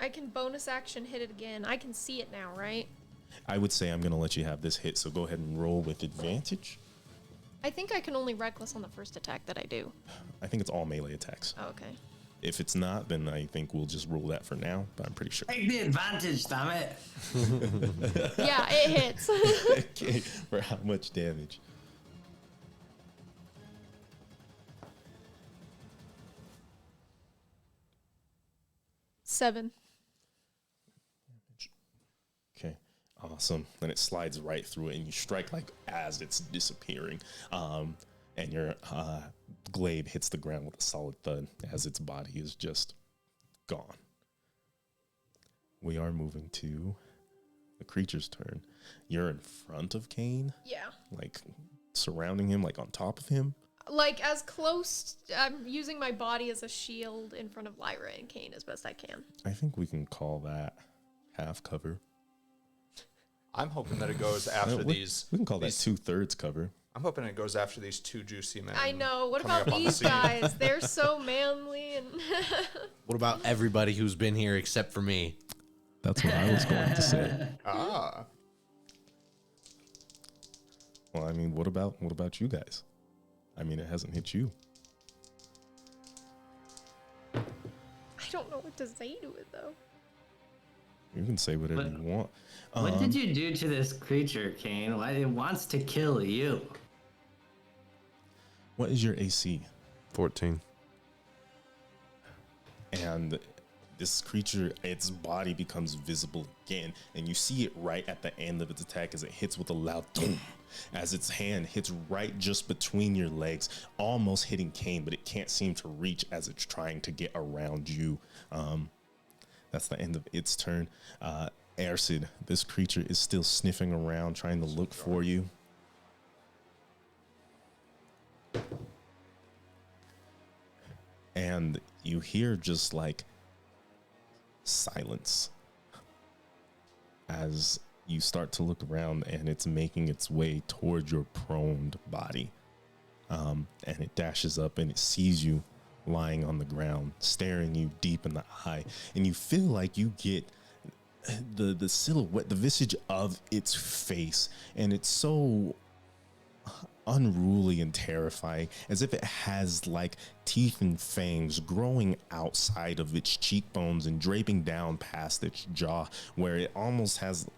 [SPEAKER 5] I can bonus action hit it again. I can see it now, right?
[SPEAKER 1] I would say I'm going to let you have this hit, so go ahead and roll with advantage.
[SPEAKER 5] I think I can only reckless on the first attack that I do.
[SPEAKER 1] I think it's all melee attacks.
[SPEAKER 5] Oh, okay.
[SPEAKER 1] If it's not, then I think we'll just rule that for now, but I'm pretty sure.
[SPEAKER 3] Take the advantage, damn it.
[SPEAKER 5] Yeah, it hits.
[SPEAKER 1] Okay, for how much damage?
[SPEAKER 5] Seven.
[SPEAKER 1] Okay, awesome. Then it slides right through it, and you strike like as it's disappearing. And your glaive hits the ground with a solid thud as its body is just gone. We are moving to the creature's turn. You're in front of Kane,
[SPEAKER 5] Yeah.
[SPEAKER 1] like surrounding him, like on top of him.
[SPEAKER 5] Like as close, I'm using my body as a shield in front of Lyra and Kane as best I can.
[SPEAKER 1] I think we can call that half cover.
[SPEAKER 4] I'm hoping that it goes after these.
[SPEAKER 1] We can call that
[SPEAKER 4] these-
[SPEAKER 1] 2/3 cover.
[SPEAKER 4] I'm hoping it goes after these 2 juicy men.
[SPEAKER 5] I know. What
[SPEAKER 4] coming
[SPEAKER 5] about
[SPEAKER 4] up on the
[SPEAKER 5] these
[SPEAKER 4] scene.
[SPEAKER 5] guys? They're so manly and
[SPEAKER 2] What about everybody who's been here except for me?
[SPEAKER 1] That's what I was going to say.
[SPEAKER 4] Ah.
[SPEAKER 1] Well, I mean, what about you guys? I mean, it hasn't hit you.
[SPEAKER 5] I don't know what to say to it though.
[SPEAKER 1] You can say whatever you want.
[SPEAKER 3] What did you do to this creature, Kane? Why it wants to kill you?
[SPEAKER 1] What is your AC?
[SPEAKER 2] 14.
[SPEAKER 1] And this creature, its body becomes visible again, and you see it right at the end of its attack as it hits with a loud boom, as its hand hits right just between your legs, almost hitting Kane, but it can't seem to reach as it's trying to get around you. That's the end of its turn. Ersid, this creature is still sniffing around, trying to look for you. And you hear just like silence as you start to look around, and it's making its way towards your proned body. And it dashes up and it sees you lying on the ground, staring you deep in the eye. And you feel like you get the silhouette, the visage of its face. And it's so unruly and terrifying, as if it has like teeth and fangs growing outside of its cheekbones and draping down past its jaw, where it almost has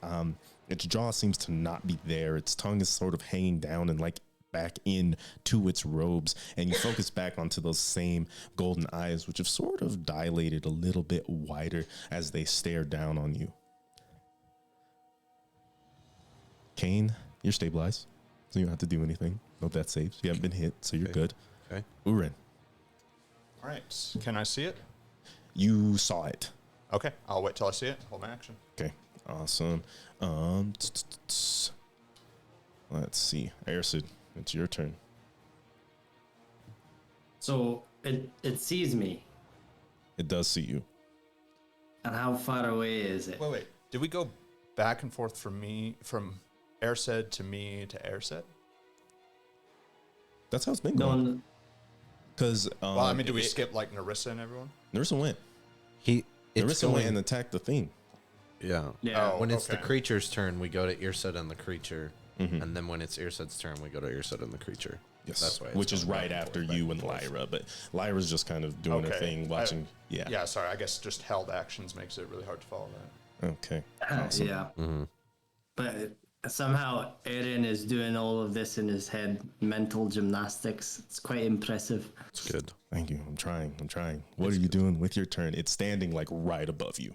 [SPEAKER 1] its jaw seems to not be there. Its tongue is sort of hanging down and like back in to its robes, and you focus back onto those same golden eyes, which have sort of dilated a little bit wider as they stare down on you. Kane, you're stabilized, so you don't have to do anything. No death saves. You haven't been hit, so you're good.
[SPEAKER 2] Okay.
[SPEAKER 1] Uren,
[SPEAKER 4] All right. Can I see it?
[SPEAKER 1] you saw it.
[SPEAKER 4] Okay. I'll wait till I see it. Hold my action.
[SPEAKER 1] Okay, awesome. Let's see. Ersid, it's your turn.
[SPEAKER 3] So it sees me.
[SPEAKER 1] It does see you.
[SPEAKER 3] And how far away is it?
[SPEAKER 4] Wait. Did we go back and forth from Ersid to me to Ersid?
[SPEAKER 1] That's how it's been
[SPEAKER 3] No,
[SPEAKER 1] going. Because
[SPEAKER 4] Well, I mean, do we skip like Narissa and everyone?
[SPEAKER 1] Narissa went.
[SPEAKER 2] It's
[SPEAKER 1] Narissa
[SPEAKER 2] going,
[SPEAKER 1] went and attacked the thing.
[SPEAKER 2] yeah.
[SPEAKER 3] yeah.
[SPEAKER 4] Oh.
[SPEAKER 2] When it's the
[SPEAKER 4] okay.
[SPEAKER 2] creature's turn, we go to Earset and the creature. And then when it's Earset's turn, we go to Earset and the creature.
[SPEAKER 1] Yes,
[SPEAKER 2] That's why it's
[SPEAKER 1] which is
[SPEAKER 2] going
[SPEAKER 1] right
[SPEAKER 2] back and
[SPEAKER 1] after
[SPEAKER 2] forth, back
[SPEAKER 1] you
[SPEAKER 2] and
[SPEAKER 1] and
[SPEAKER 2] forth.
[SPEAKER 1] Lyra, but Lyra's just kind of doing her
[SPEAKER 4] Okay.
[SPEAKER 1] thing, watching. Yeah.
[SPEAKER 4] Yeah, sorry. I guess just held actions makes it really hard to follow that.
[SPEAKER 1] Okay. Awesome.
[SPEAKER 3] Yeah. But somehow Aaron is doing all of this in his head, mental gymnastics. It's quite impressive.
[SPEAKER 2] It's good.
[SPEAKER 1] Thank you. I'm trying. What are you doing with your turn? It's standing like right above you.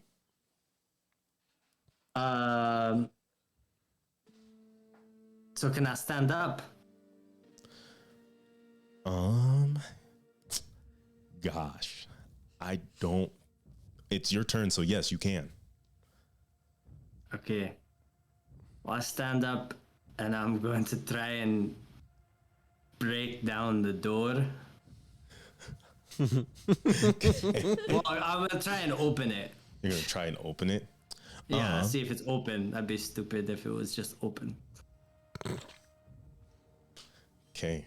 [SPEAKER 3] So can I stand up?
[SPEAKER 1] Gosh, I don't. It's your turn, so yes, you can.
[SPEAKER 3] Okay. Well, I stand up and I'm going to try and break down the door. Well, I'm gonna try and open it.
[SPEAKER 1] You're gonna try and open it.
[SPEAKER 3] Yeah, see if it's open. That'd be stupid if it was just open.
[SPEAKER 1] Okay,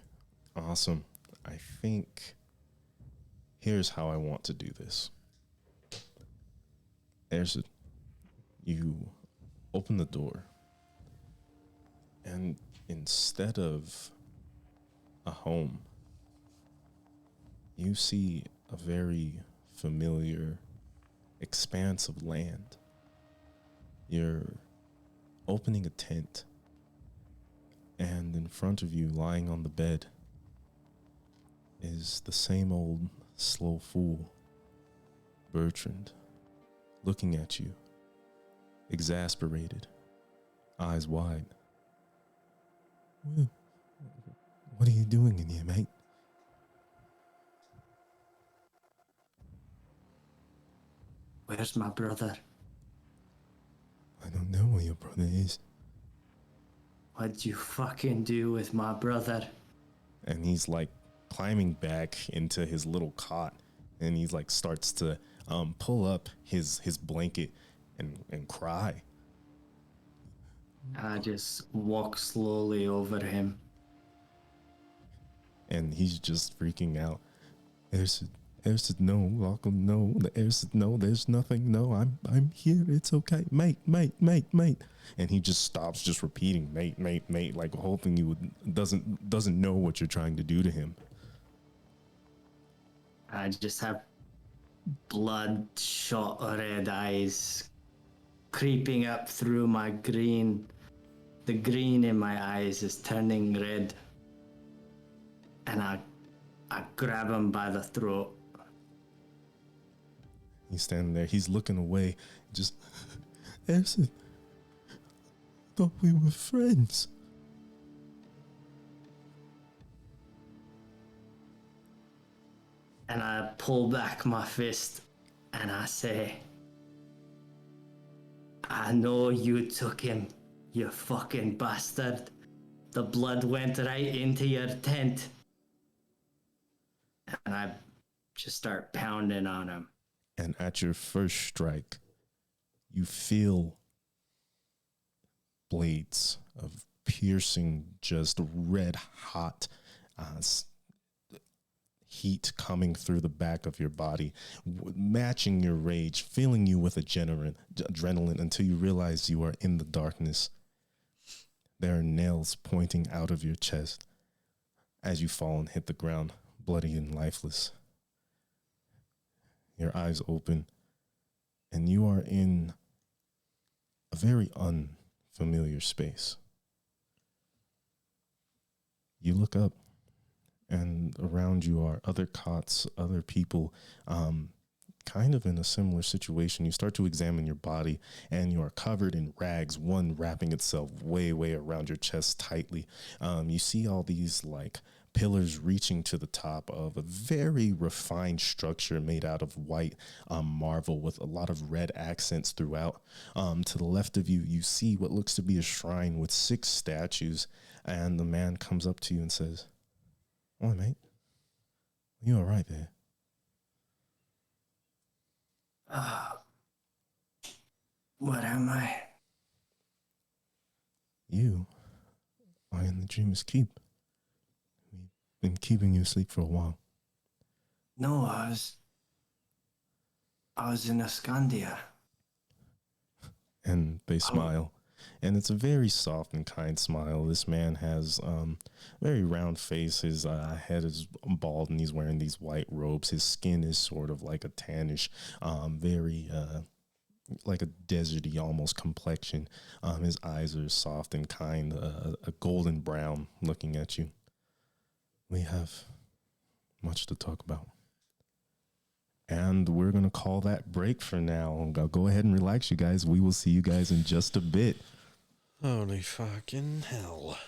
[SPEAKER 1] awesome. I think here's how I want to do this. You open the door, and instead of a home, you see a very familiar expanse of land. You're opening a tent, and in front of you, lying on the bed, is the same old slow fool, Bertrand, looking at you, exasperated, eyes wide. What are you doing in here, mate?
[SPEAKER 3] Where's my brother?
[SPEAKER 1] I don't know where your brother is.
[SPEAKER 3] What'd you fucking do with my brother?
[SPEAKER 1] And he's like climbing back into his little cot, and he's like starts to pull up his blanket and cry.
[SPEAKER 3] I just walk slowly over him.
[SPEAKER 1] And he's just freaking out. There's no, welcome, no. There's no, there's nothing. No, I'm here. It's okay, mate. And he just stops, just repeating, mate, like hoping you doesn't know what you're trying to do to him.
[SPEAKER 3] I just have bloodshot red eyes creeping up through my green. The green in my eyes is turning red. And I grab him by the throat.
[SPEAKER 1] He's standing there. He's looking away. Just, Erson, thought we were friends.
[SPEAKER 3] And I pull back my fist and I say, I know you took him, you fucking bastard. The blood went right into your tent. And I just start pounding on him.
[SPEAKER 1] And at your first strike, you feel blades of piercing, just red hot heat coming through the back of your body, matching your rage, filling you with adrenaline until you realize you are in the darkness. There are nails pointing out of your chest as you fall and hit the ground, bloody and lifeless. Your eyes open, and you are in a very unfamiliar space. You look up, and around you are other cots, other people, kind of in a similar situation. You start to examine your body, and you are covered in rags, one wrapping itself way around your chest tightly. You see all these like pillars reaching to the top of a very refined structure made out of white marble with a lot of red accents throughout. To the left of you, you see what looks to be a shrine with 6 statues, and the man comes up to you and says, "Oi, mate, you all right there?"
[SPEAKER 3] What am I?
[SPEAKER 1] You are in the Dreamer's Keep. We've been keeping you asleep for a while.
[SPEAKER 3] No, I was in Ascandia.
[SPEAKER 1] And they smile. And it's a very soft and kind smile. This man has very round face. His head is bald, and he's wearing these white robes. His skin is sort of like a tannish, very like a deserty almost complexion. His eyes are soft and kind, a golden brown looking at you. We have much to talk about. And we're going to call that break for now. Go ahead and relax, you guys. We will see you guys in just a bit.
[SPEAKER 2] Holy fucking hell.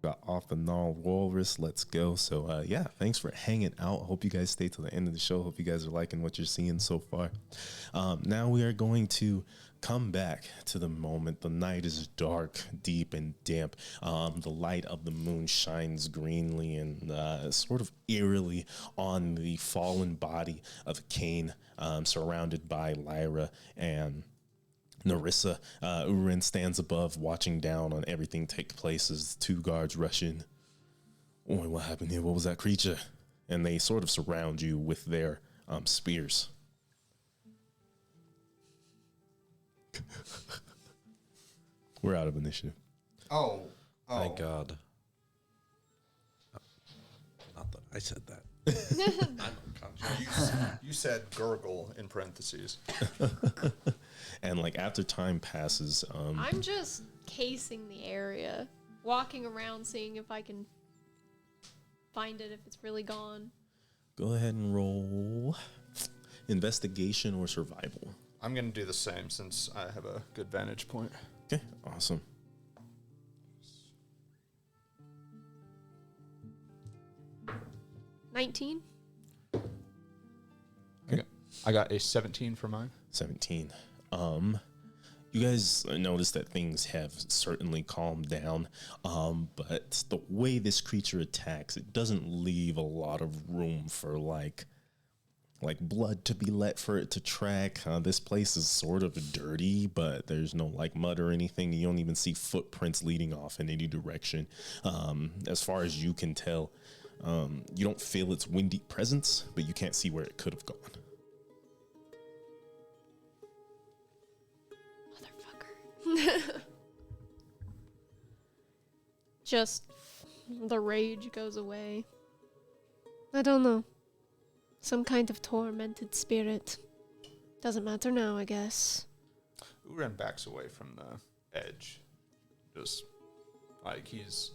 [SPEAKER 1] Got off the gnarled walrus. Let's go. So yeah, thanks for hanging out. Hope you guys stay till the end of the show. Hope you guys are liking what you're seeing so far. Now we are going to come back to the moment. The night is dark, deep, and damp. The light of the moon shines greenly and sort of eerily on the fallen body of Cain, surrounded by Lyra and Narissa. Urin stands above, watching down on everything take place as two guards rush in. Oh, what happened here? What was that creature? And they sort of surround you with their spears. We're out of initiative.
[SPEAKER 4] Oh.
[SPEAKER 2] Thank God. Not that I said that. I'm unconscious.
[SPEAKER 4] You said gurgle in parentheses.
[SPEAKER 1] And like after time passes,
[SPEAKER 5] I'm just casing the area, walking around, seeing if I can find it, if it's really gone.
[SPEAKER 1] go ahead and roll investigation or survival.
[SPEAKER 4] I'm going to do the same since I have a good vantage point.
[SPEAKER 1] Okay, awesome.
[SPEAKER 5] $19.
[SPEAKER 4] I got a 17 for mine.
[SPEAKER 1] 17. You guys notice that things have certainly calmed down, but the way this creature attacks, it doesn't leave a lot of room for like blood to be let for it to track. This place is sort of dirty, but there's no like mud or anything. You don't even see footprints leading off in any direction. As far as you can tell, you don't feel its windy presence, but you can't see where it could have gone.
[SPEAKER 5] Just the rage goes away. I don't know. Some kind of tormented spirit. Doesn't matter now, I guess.
[SPEAKER 4] Uren backs away from the edge. Just like he's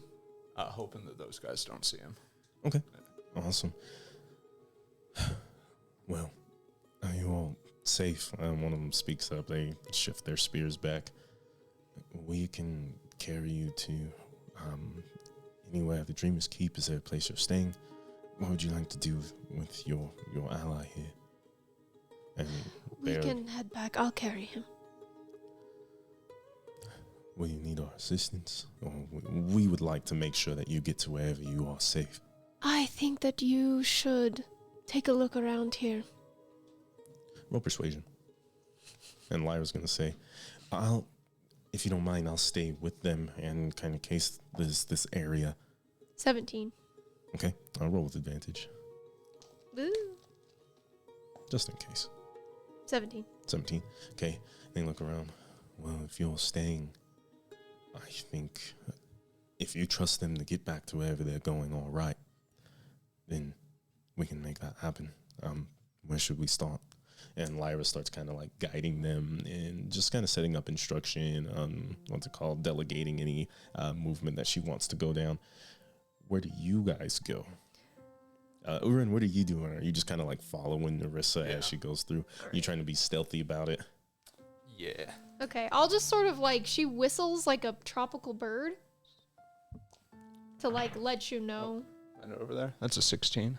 [SPEAKER 4] hoping that those guys don't see him.
[SPEAKER 1] Okay, awesome. Well, are you all safe? One of them speaks up. They shift their spears back. We can carry you to anywhere. The Dreamer's Keep, is there a place you're staying? What would you like to do with your ally here? And
[SPEAKER 5] we can head back. I'll carry him.
[SPEAKER 1] Will you need our assistance? Or we would like to make sure that you get to wherever you are safe.
[SPEAKER 5] I think that you should take a look around here.
[SPEAKER 1] Roll persuasion. And Lyra's gonna say, if you don't mind, I'll stay with them and kind of case this area.
[SPEAKER 5] 17.
[SPEAKER 1] Okay, I'll roll with advantage,
[SPEAKER 5] Woo.
[SPEAKER 1] just in case.
[SPEAKER 5] 17.
[SPEAKER 1] 17. Okay, they look around. Well, if you're staying, I think if you trust them to get back to wherever they're going all right, then we can make that happen. Where should we start? And Lyra starts kind of like guiding them and just kind of setting up instruction, delegating any movement that she wants to go down. Where do you guys go? Uren, what are you doing? Are you just kind of like following Narissa as she goes through? Are you trying to be stealthy about it?
[SPEAKER 4] Yeah.
[SPEAKER 5] Okay, I'll just sort of like, she whistles like a tropical bird to like let you know.
[SPEAKER 4] And over there. That's a 16.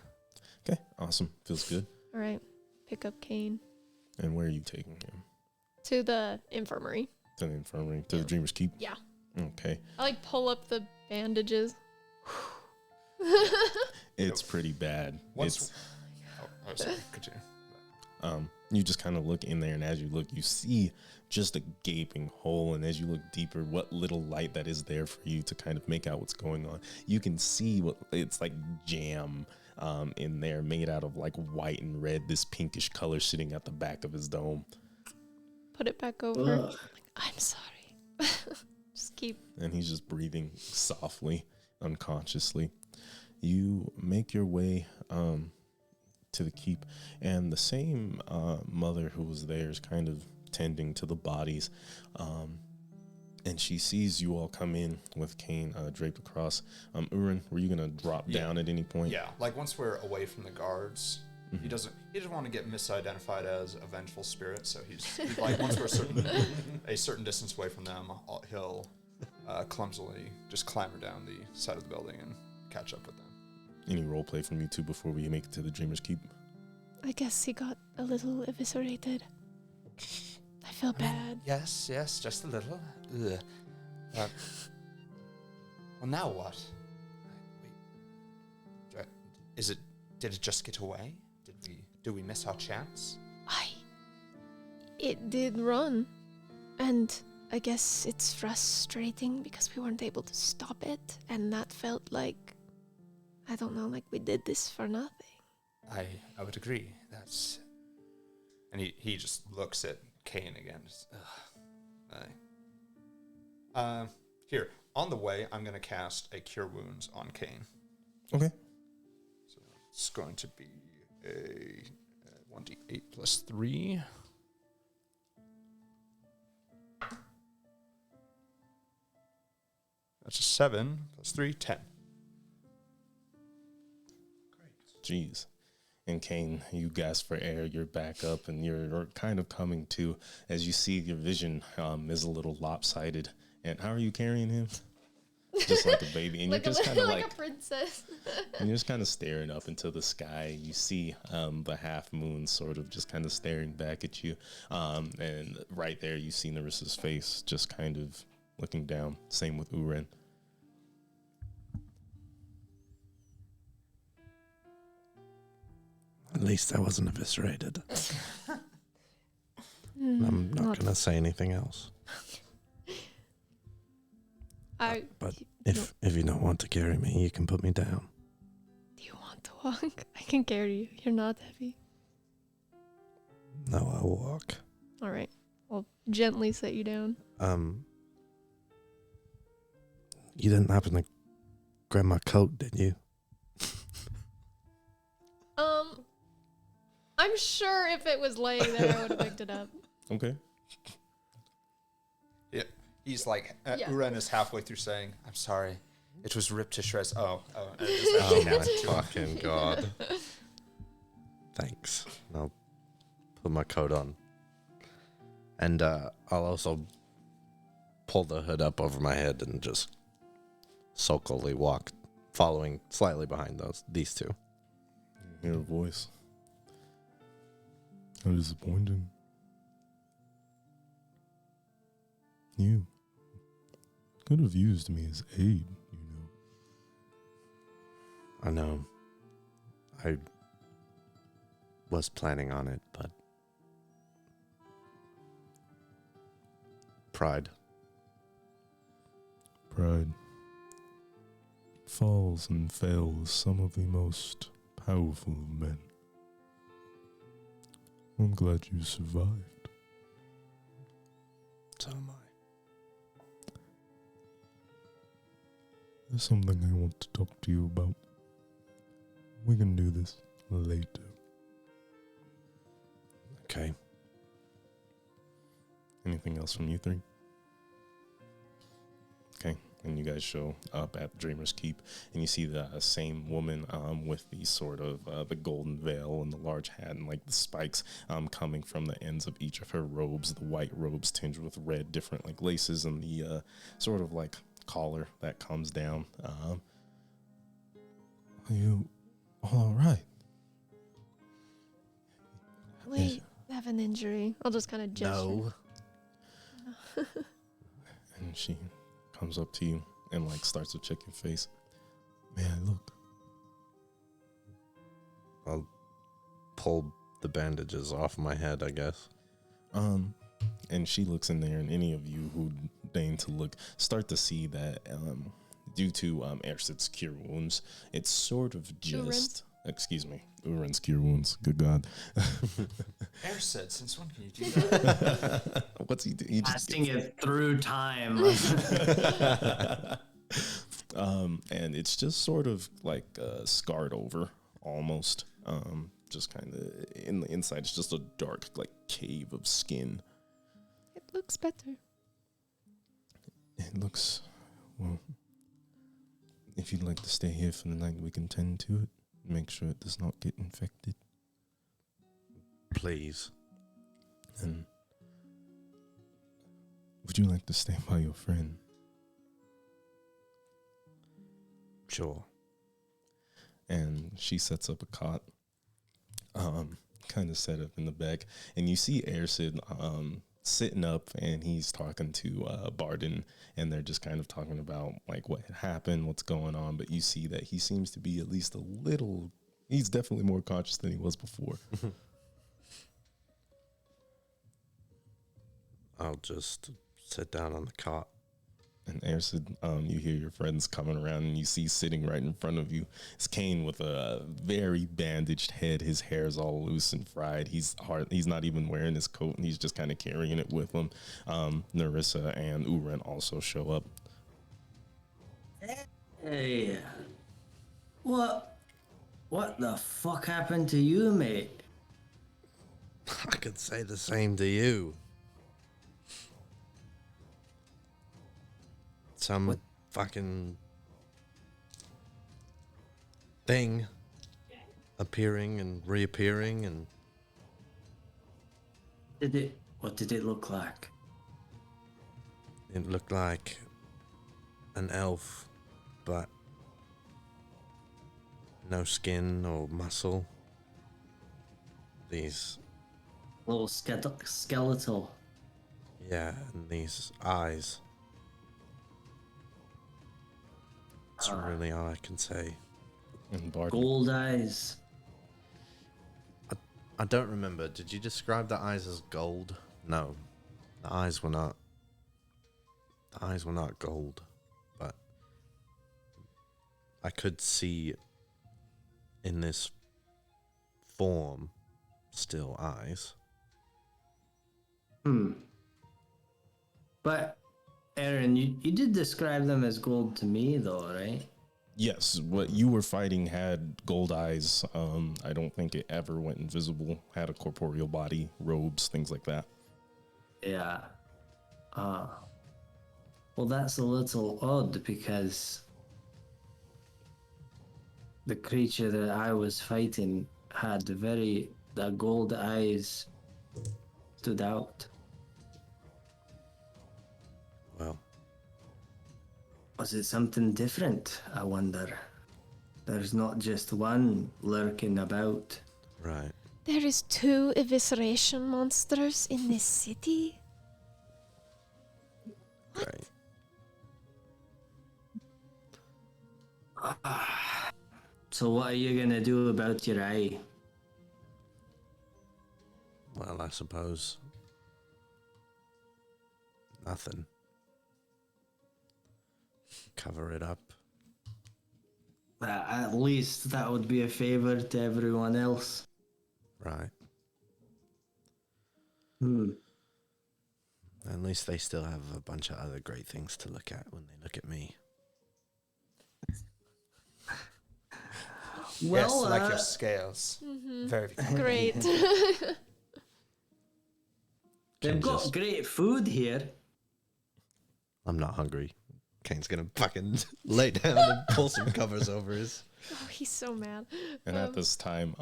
[SPEAKER 1] Okay, awesome. Feels good.
[SPEAKER 5] All right, pick up Kane.
[SPEAKER 1] And where are you taking him?
[SPEAKER 5] To the infirmary.
[SPEAKER 1] To the infirmary? To the Dreamer's Keep?
[SPEAKER 5] Yeah.
[SPEAKER 1] Okay.
[SPEAKER 5] I like pull up the bandages.
[SPEAKER 1] It's pretty bad.
[SPEAKER 4] Sorry. Continue.
[SPEAKER 1] You just kind of look in there, and as you look, you see just a gaping hole. And as you look deeper, what little light that is there for you to kind of make out what's going on, you can see what it's like jam in there, made out of like white and red, this pinkish color sitting at the back of his dome.
[SPEAKER 5] Put it back over. Like, I'm sorry. Just keep.
[SPEAKER 1] And he's just breathing softly, unconsciously. You make your way to the keep, and the same mother who was there is kind of tending to the bodies, and she sees you all come in with Kane draped across. Uren, were you gonna drop down at any point?
[SPEAKER 4] Yeah, like once we're away from the guards, he doesn't want to get misidentified as a vengeful spirit, so he's like once we're a certain distance away from them, he'll clumsily just clamber down the side of the building and catch up with them.
[SPEAKER 1] Any role play from you two before we make it to the Dreamer's Keep?
[SPEAKER 5] I guess he got a little eviscerated. I feel bad.
[SPEAKER 6] Yes, just a little. Ugh. Well, now what? Did it just get away? Did we miss our chance?
[SPEAKER 5] It did run. And I guess it's frustrating because we weren't able to stop it. And that felt like, I don't know, like we did this for nothing.
[SPEAKER 6] I would agree. That's...
[SPEAKER 4] And he just looks at Kane again. Just, here, on the way, I'm going to cast a Cure Wounds on Kane.
[SPEAKER 1] Okay.
[SPEAKER 4] So it's going to be a 1d8 plus 3. That's a 7 plus 3, 10.
[SPEAKER 1] Jeez. And Kane, you gasp for air, you're back up, and you're kind of coming to as you see your vision is a little lopsided. And how are you carrying him? Just like a baby. And
[SPEAKER 5] Like
[SPEAKER 1] you're just kind of
[SPEAKER 5] like a princess.
[SPEAKER 1] and you're just kind of staring up into the sky. You see the half moon sort of just kind of staring back at you. And right there, you see Narissa's face just kind of looking down. Same with Uren.
[SPEAKER 2] At least I wasn't eviscerated. I'm not going to say anything else. But if you don't want to carry me, you can put me down.
[SPEAKER 5] Do you want to walk? I can carry you. You're not heavy.
[SPEAKER 2] No, I'll walk.
[SPEAKER 5] All right. I'll gently set you down.
[SPEAKER 2] You didn't happen to grab my coat, did you?
[SPEAKER 5] I'm sure if it was laying there, I would have picked it up.
[SPEAKER 1] Okay.
[SPEAKER 4] Yeah, he's like,
[SPEAKER 5] Yeah.
[SPEAKER 4] Uren is halfway through saying, I'm sorry, it was ripped to shreds.
[SPEAKER 2] Oh my fucking god. Thanks. I'll put my coat on. And I'll also pull the hood up over my head and just sulkily walk, following slightly behind these two.
[SPEAKER 1] You hear a voice. How disappointing. You could have used me as aid, you know.
[SPEAKER 2] I know. I was planning on it, but pride.
[SPEAKER 1] Pride falls and fails some of the most powerful of men. I'm glad you survived.
[SPEAKER 2] So am I.
[SPEAKER 1] There's something I want to talk to you about. We can do this later.
[SPEAKER 2] Okay.
[SPEAKER 1] Anything else from you three? Okay, and you guys show up at Dreamer's Keep, and you see the same woman with the sort of the golden veil and the large hat and like the spikes coming from the ends of each of her robes, the white robes tinged with red, different like laces, and the sort of like collar that comes down. Are you all right?
[SPEAKER 5] Wait, I have an injury. I'll just kind of gesture.
[SPEAKER 2] No.
[SPEAKER 1] And she comes up to you and like starts to check your face. May I look?
[SPEAKER 2] I'll pull the bandages off my head, I guess.
[SPEAKER 1] And she looks in there, and any of you who deign to look start to see that due to Ersid's cure wounds, it's sort of just... Excuse me. Uren's cure wounds. Good God.
[SPEAKER 6] Air said, since when can you do that?
[SPEAKER 1] What's he doing? He just
[SPEAKER 3] Passing it through time.
[SPEAKER 1] and it's just sort of like scarred over almost. Just kind of in the inside, it's just a dark like cave of skin.
[SPEAKER 5] It looks better.
[SPEAKER 1] It looks, well, if you'd like to stay here for the night, we can tend to it. Make sure it does not get infected.
[SPEAKER 2] Please.
[SPEAKER 1] And would you like to stay by your friend?
[SPEAKER 2] Sure.
[SPEAKER 1] And she sets up a cot, kind of set up in the back. And you see Ersid sitting up, and he's talking to Barden, and they're just kind of talking about like what had happened, what's going on. But you see that he seems to be at least a little, he's definitely more conscious than he was before.
[SPEAKER 2] I'll just sit down on the cot.
[SPEAKER 1] And Ersid, you hear your friends coming around, and you see sitting right in front of you is Kane with a very bandaged head. His hair's all loose and fried. He's not even wearing his coat, and he's just kind of carrying it with him. Narissa and Uren also show up.
[SPEAKER 3] Hey, what the fuck happened to you, mate?
[SPEAKER 2] I could say the same to you. Some fucking thing appearing and reappearing, and
[SPEAKER 3] What did it look like?
[SPEAKER 2] it looked like an elf, but no skin or muscle. These,
[SPEAKER 3] Little skeletal.
[SPEAKER 2] yeah, and these eyes. That's really all I can say.
[SPEAKER 1] And Barden,
[SPEAKER 3] Gold eyes.
[SPEAKER 2] I don't remember. Did you describe the eyes as gold? No, the eyes were not. The eyes were not gold, but I could see in this form still eyes.
[SPEAKER 3] But Aaron, you did describe them as gold to me, though, right?
[SPEAKER 1] yes, what you were fighting had gold eyes. I don't think it ever went invisible. Had a corporeal body, robes, things like that.
[SPEAKER 3] Yeah. Well, that's a little odd because the creature that I was fighting had the gold eyes stood out.
[SPEAKER 2] Well,
[SPEAKER 3] Was it something different, I wonder? There's not just one lurking about.
[SPEAKER 2] right.
[SPEAKER 5] There is 2 evisceration monsters in this city?
[SPEAKER 2] Right.
[SPEAKER 3] So what are you gonna do about your eye?
[SPEAKER 2] Well, I suppose nothing. Cover it up.
[SPEAKER 3] At least that would be a favor to everyone else.
[SPEAKER 2] Right.
[SPEAKER 3] Hmm.
[SPEAKER 2] At least they still have a bunch of other great things to look at when they look at me.
[SPEAKER 3] Well,
[SPEAKER 4] yes, like your scales. Very
[SPEAKER 5] Great.
[SPEAKER 3] they've got
[SPEAKER 2] just-
[SPEAKER 3] great food here.
[SPEAKER 2] I'm not hungry. Kane's gonna fucking lay down and pull some covers over his.
[SPEAKER 5] Oh, he's so mad.
[SPEAKER 1] And at this time,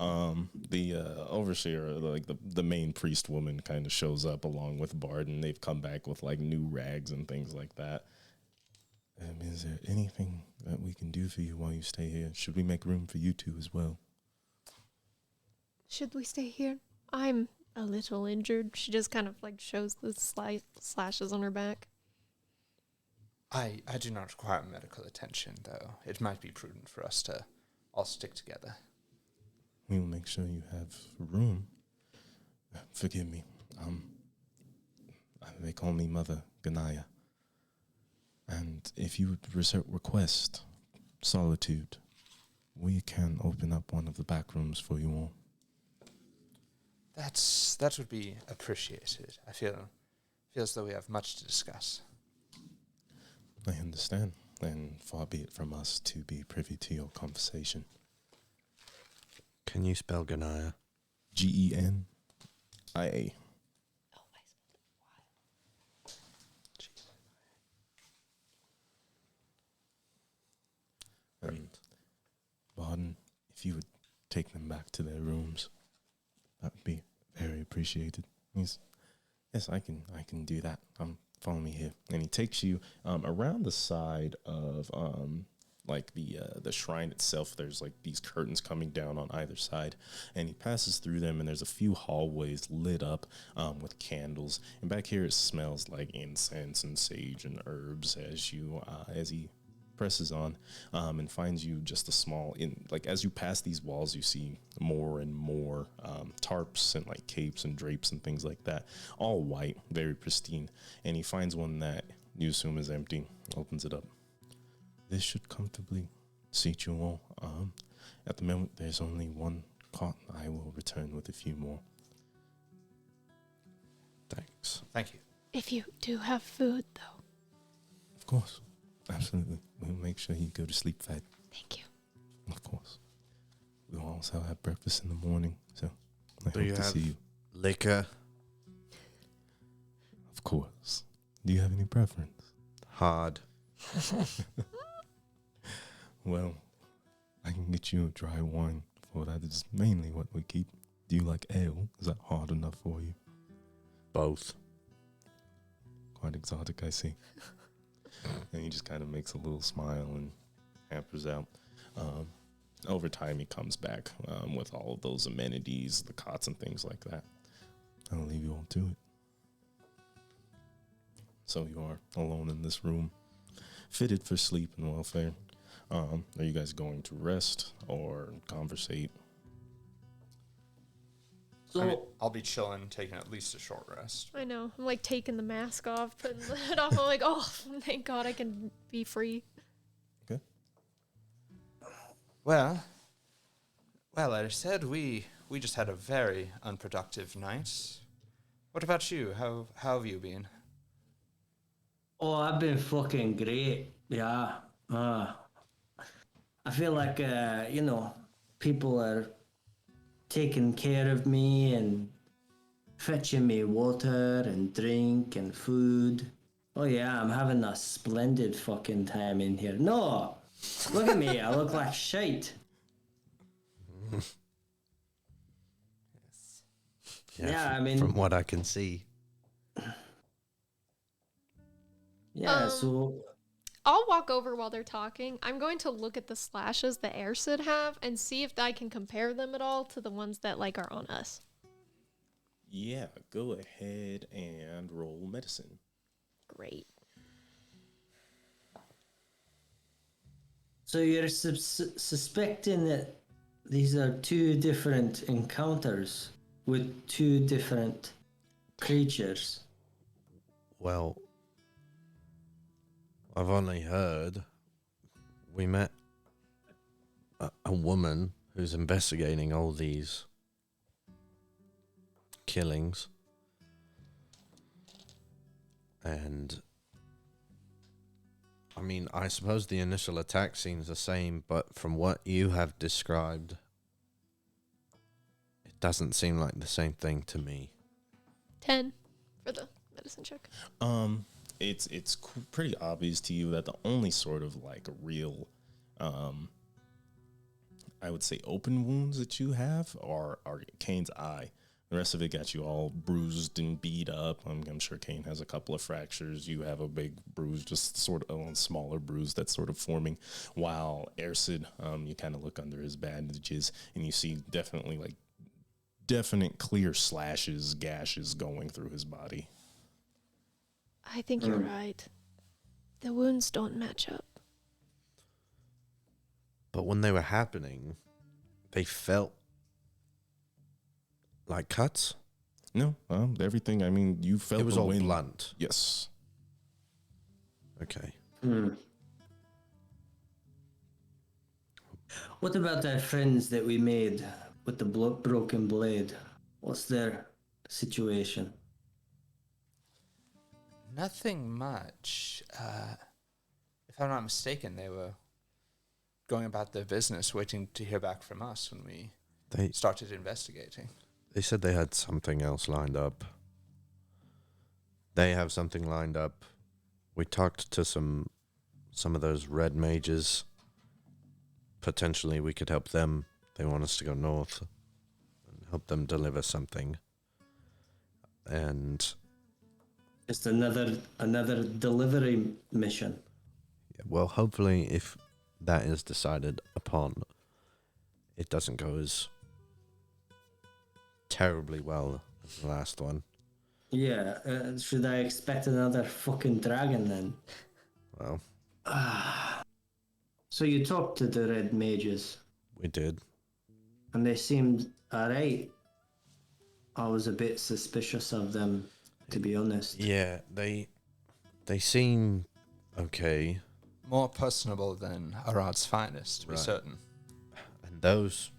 [SPEAKER 1] the overseer, like the main priest woman, kind of shows up along with Bard, and they've come back with like new rags and things like that. Is there anything that we can do for you while you stay here? Should we make room for you two as well?
[SPEAKER 5] Should we stay here? I'm a little injured. She just kind of like shows the slashes on her back.
[SPEAKER 4] I do not require medical attention, though. It might be prudent for us to all stick together.
[SPEAKER 1] We will make sure you have room. Forgive me. They call me Mother Ganaya. And if you would request solitude, we can open up one of the back rooms for you all.
[SPEAKER 4] That would be appreciated. I feel as though we have much to discuss.
[SPEAKER 1] I understand, and far be it from us to be privy to your conversation.
[SPEAKER 2] Can you spell Ganaya?
[SPEAKER 1] Genia. And Barden, if you would take them back to their rooms, that would be very appreciated. Yes, I can do that. Follow me here. And he takes you around the side of like the shrine itself. There's like these curtains coming down on either side, and he passes through them, and there's a few hallways lit up with candles. And back here, it smells like incense and sage and herbs as he presses on and finds you just a small as you pass these walls, you see more and more tarps and like capes and drapes and things like that, all white, very pristine. And he finds one that you assume is empty, opens it up. This should comfortably seat you all. At the moment, there's only one cot. I will return with a few more.
[SPEAKER 2] Thanks.
[SPEAKER 4] Thank you.
[SPEAKER 5] If you do have food, though.
[SPEAKER 1] Of course, absolutely. We'll make sure you go to sleep fed.
[SPEAKER 5] Thank you.
[SPEAKER 1] Of course. We'll also have breakfast in the morning, so I
[SPEAKER 2] Do
[SPEAKER 1] hope
[SPEAKER 2] you
[SPEAKER 1] to
[SPEAKER 2] have
[SPEAKER 1] see you.
[SPEAKER 2] liquor?
[SPEAKER 1] Of course. Do you have any preference?
[SPEAKER 2] Hard.
[SPEAKER 1] Well, I can get you a dry wine, for that is mainly what we keep. Do you like ale? Is that hard enough for you?
[SPEAKER 2] Both.
[SPEAKER 1] Quite exotic, I see. And he just kind of makes a little smile and hampers out. Over time, he comes back with all of those amenities, the cots and things like that. I'll leave you all to it. So you are alone in this room, fitted for sleep and welfare. Are you guys going to rest or conversate?
[SPEAKER 3] So
[SPEAKER 4] I'll be chilling, taking at least a short rest.
[SPEAKER 5] I know. I'm like taking the mask off, putting the hood off. I'm like, oh, thank God I can be free.
[SPEAKER 1] Okay.
[SPEAKER 4] Well, I said we just had a very unproductive night. What about you? How have you been?
[SPEAKER 3] Oh, I've been fucking great. Yeah. I feel like, people are taking care of me and fetching me water and drink and food. Oh, yeah, I'm having a splendid fucking time in here. No, look at me. I look like shite. Yeah, I mean...
[SPEAKER 2] From what I can see.
[SPEAKER 3] Yeah, so...
[SPEAKER 5] I'll walk over while they're talking. I'm going to look at the slashes the Airsid have and see if I can compare them at all to the ones that like are on us.
[SPEAKER 1] Yeah, go ahead and roll medicine.
[SPEAKER 5] Great.
[SPEAKER 3] So you're suspecting that these are two different encounters with two different creatures?
[SPEAKER 2] Well, I've only heard we met a woman who's investigating all these killings. And I mean, I suppose the initial attack seems the same, but from what you have described, it doesn't seem like the same thing to me.
[SPEAKER 5] 10 for the medicine check.
[SPEAKER 1] It's pretty obvious to you that the only sort of like real, I would say, open wounds that you have are Kane's eye. The rest of it got you all bruised and beat up. I'm sure Kane has a couple of fractures. You have a big bruise, just sort of a smaller bruise that's sort of forming. While Ersid, you kind of look under his bandages and you see definite clear slashes, gashes going through his body.
[SPEAKER 5] I think you're right. The wounds don't match up.
[SPEAKER 2] But when they were happening, they felt like cuts.
[SPEAKER 1] No, everything. I mean, you felt
[SPEAKER 2] It was
[SPEAKER 1] the
[SPEAKER 2] all
[SPEAKER 1] wind.
[SPEAKER 2] blunt.
[SPEAKER 1] Yes.
[SPEAKER 2] Okay.
[SPEAKER 3] What about our friends that we made with the broken blade? What's their situation?
[SPEAKER 6] Nothing much. If I'm not mistaken, they were going about their business, waiting to hear back from us when we
[SPEAKER 2] They
[SPEAKER 6] started investigating.
[SPEAKER 2] They said they had something else lined up. They have something lined up. We talked to some of those red mages. Potentially we could help them. They want us to go north and help them deliver something. And
[SPEAKER 3] Just another delivery mission.
[SPEAKER 2] well, hopefully if that is decided upon, it doesn't go as terribly well as the last one.
[SPEAKER 3] Yeah, should I expect another fucking dragon then?
[SPEAKER 2] Well,
[SPEAKER 3] So you talked to the red mages,
[SPEAKER 2] we did.
[SPEAKER 3] and they seemed alright. I was a bit suspicious of them, to be honest.
[SPEAKER 2] Yeah, they seem okay.
[SPEAKER 6] More personable than Arad's finest, to be
[SPEAKER 2] Right.
[SPEAKER 6] certain.
[SPEAKER 2] And those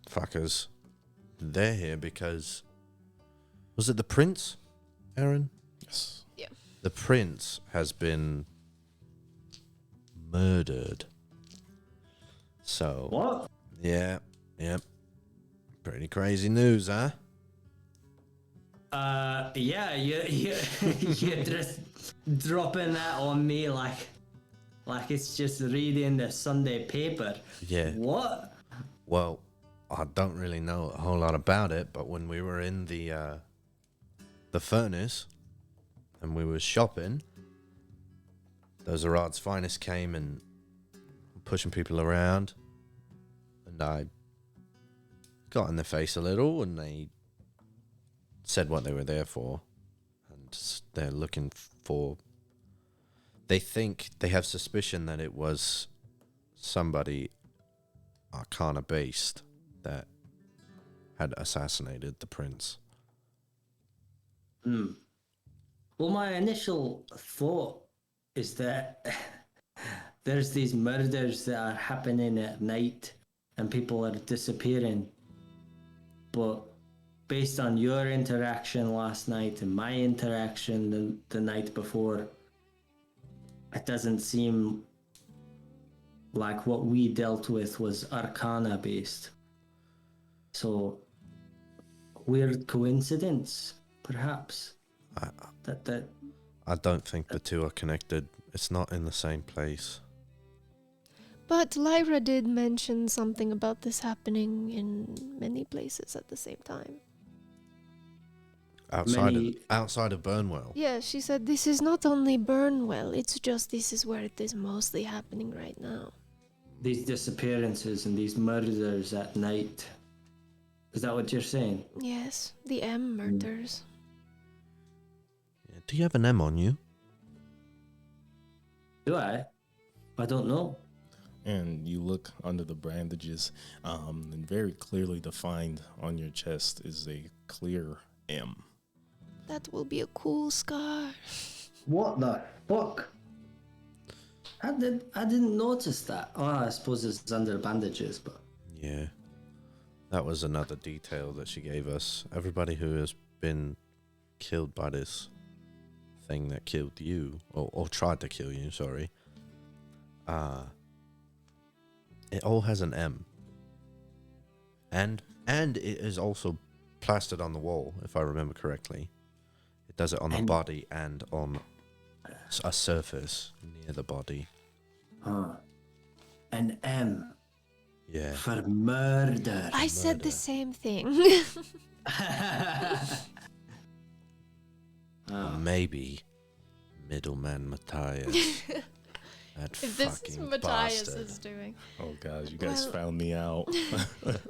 [SPEAKER 2] fuckers, they're here because... Was it the prince, Aaron?
[SPEAKER 1] Yes.
[SPEAKER 5] Yeah.
[SPEAKER 2] The prince has been murdered. So...
[SPEAKER 3] What?
[SPEAKER 2] Yeah. Pretty crazy news, huh?
[SPEAKER 3] Yeah, you're just dropping that on me like it's just reading the Sunday paper.
[SPEAKER 2] Yeah.
[SPEAKER 3] What?
[SPEAKER 2] Well, I don't really know a whole lot about it, but when we were in the furnace and we were shopping, those Arad's finest came and pushing people around, and I got in their face a little, and they said what they were there for, and they're looking for... They think, they have suspicion that it was somebody Arcana-based that had assassinated the prince.
[SPEAKER 3] Well, my initial thought is that there's these murders that are happening at night and people are disappearing. But based on your interaction last night and my interaction the night before, it doesn't seem like what we dealt with was Arcana based. So, weird coincidence, perhaps. That
[SPEAKER 2] I don't think the two are connected. It's not in the same place.
[SPEAKER 5] But Lyra did mention something about this happening in many places at the same time.
[SPEAKER 2] Outside of Burnwell.
[SPEAKER 5] Yeah, she said this is not only Burnwell, it's just this is where it is mostly happening right now.
[SPEAKER 3] these disappearances and these murders at night. Is that what you're saying?
[SPEAKER 5] Yes, the M murders.
[SPEAKER 2] Yeah. Do you have an M on you?
[SPEAKER 3] Do I? I don't know.
[SPEAKER 1] and you look under the bandages, and very clearly defined on your chest is a clear M.
[SPEAKER 5] That will be a cool scar.
[SPEAKER 3] What the fuck? I didn't notice that. Oh, I suppose it's under bandages, but
[SPEAKER 2] Yeah. That was another detail that she gave us. Everybody who has been killed by this thing that killed you, or tried to kill you, sorry, it all has an M. And it is also plastered on the wall, if I remember correctly. It does it on the body and on a surface near the body.
[SPEAKER 3] an M
[SPEAKER 2] Yeah.
[SPEAKER 3] for murder.
[SPEAKER 5] I said the same thing.
[SPEAKER 2] Or maybe middleman Matthias. That
[SPEAKER 5] If this is
[SPEAKER 2] fucking
[SPEAKER 5] Matthias
[SPEAKER 2] bastard.
[SPEAKER 5] is doing.
[SPEAKER 1] Oh gosh, you guys
[SPEAKER 5] Well-
[SPEAKER 1] found me out.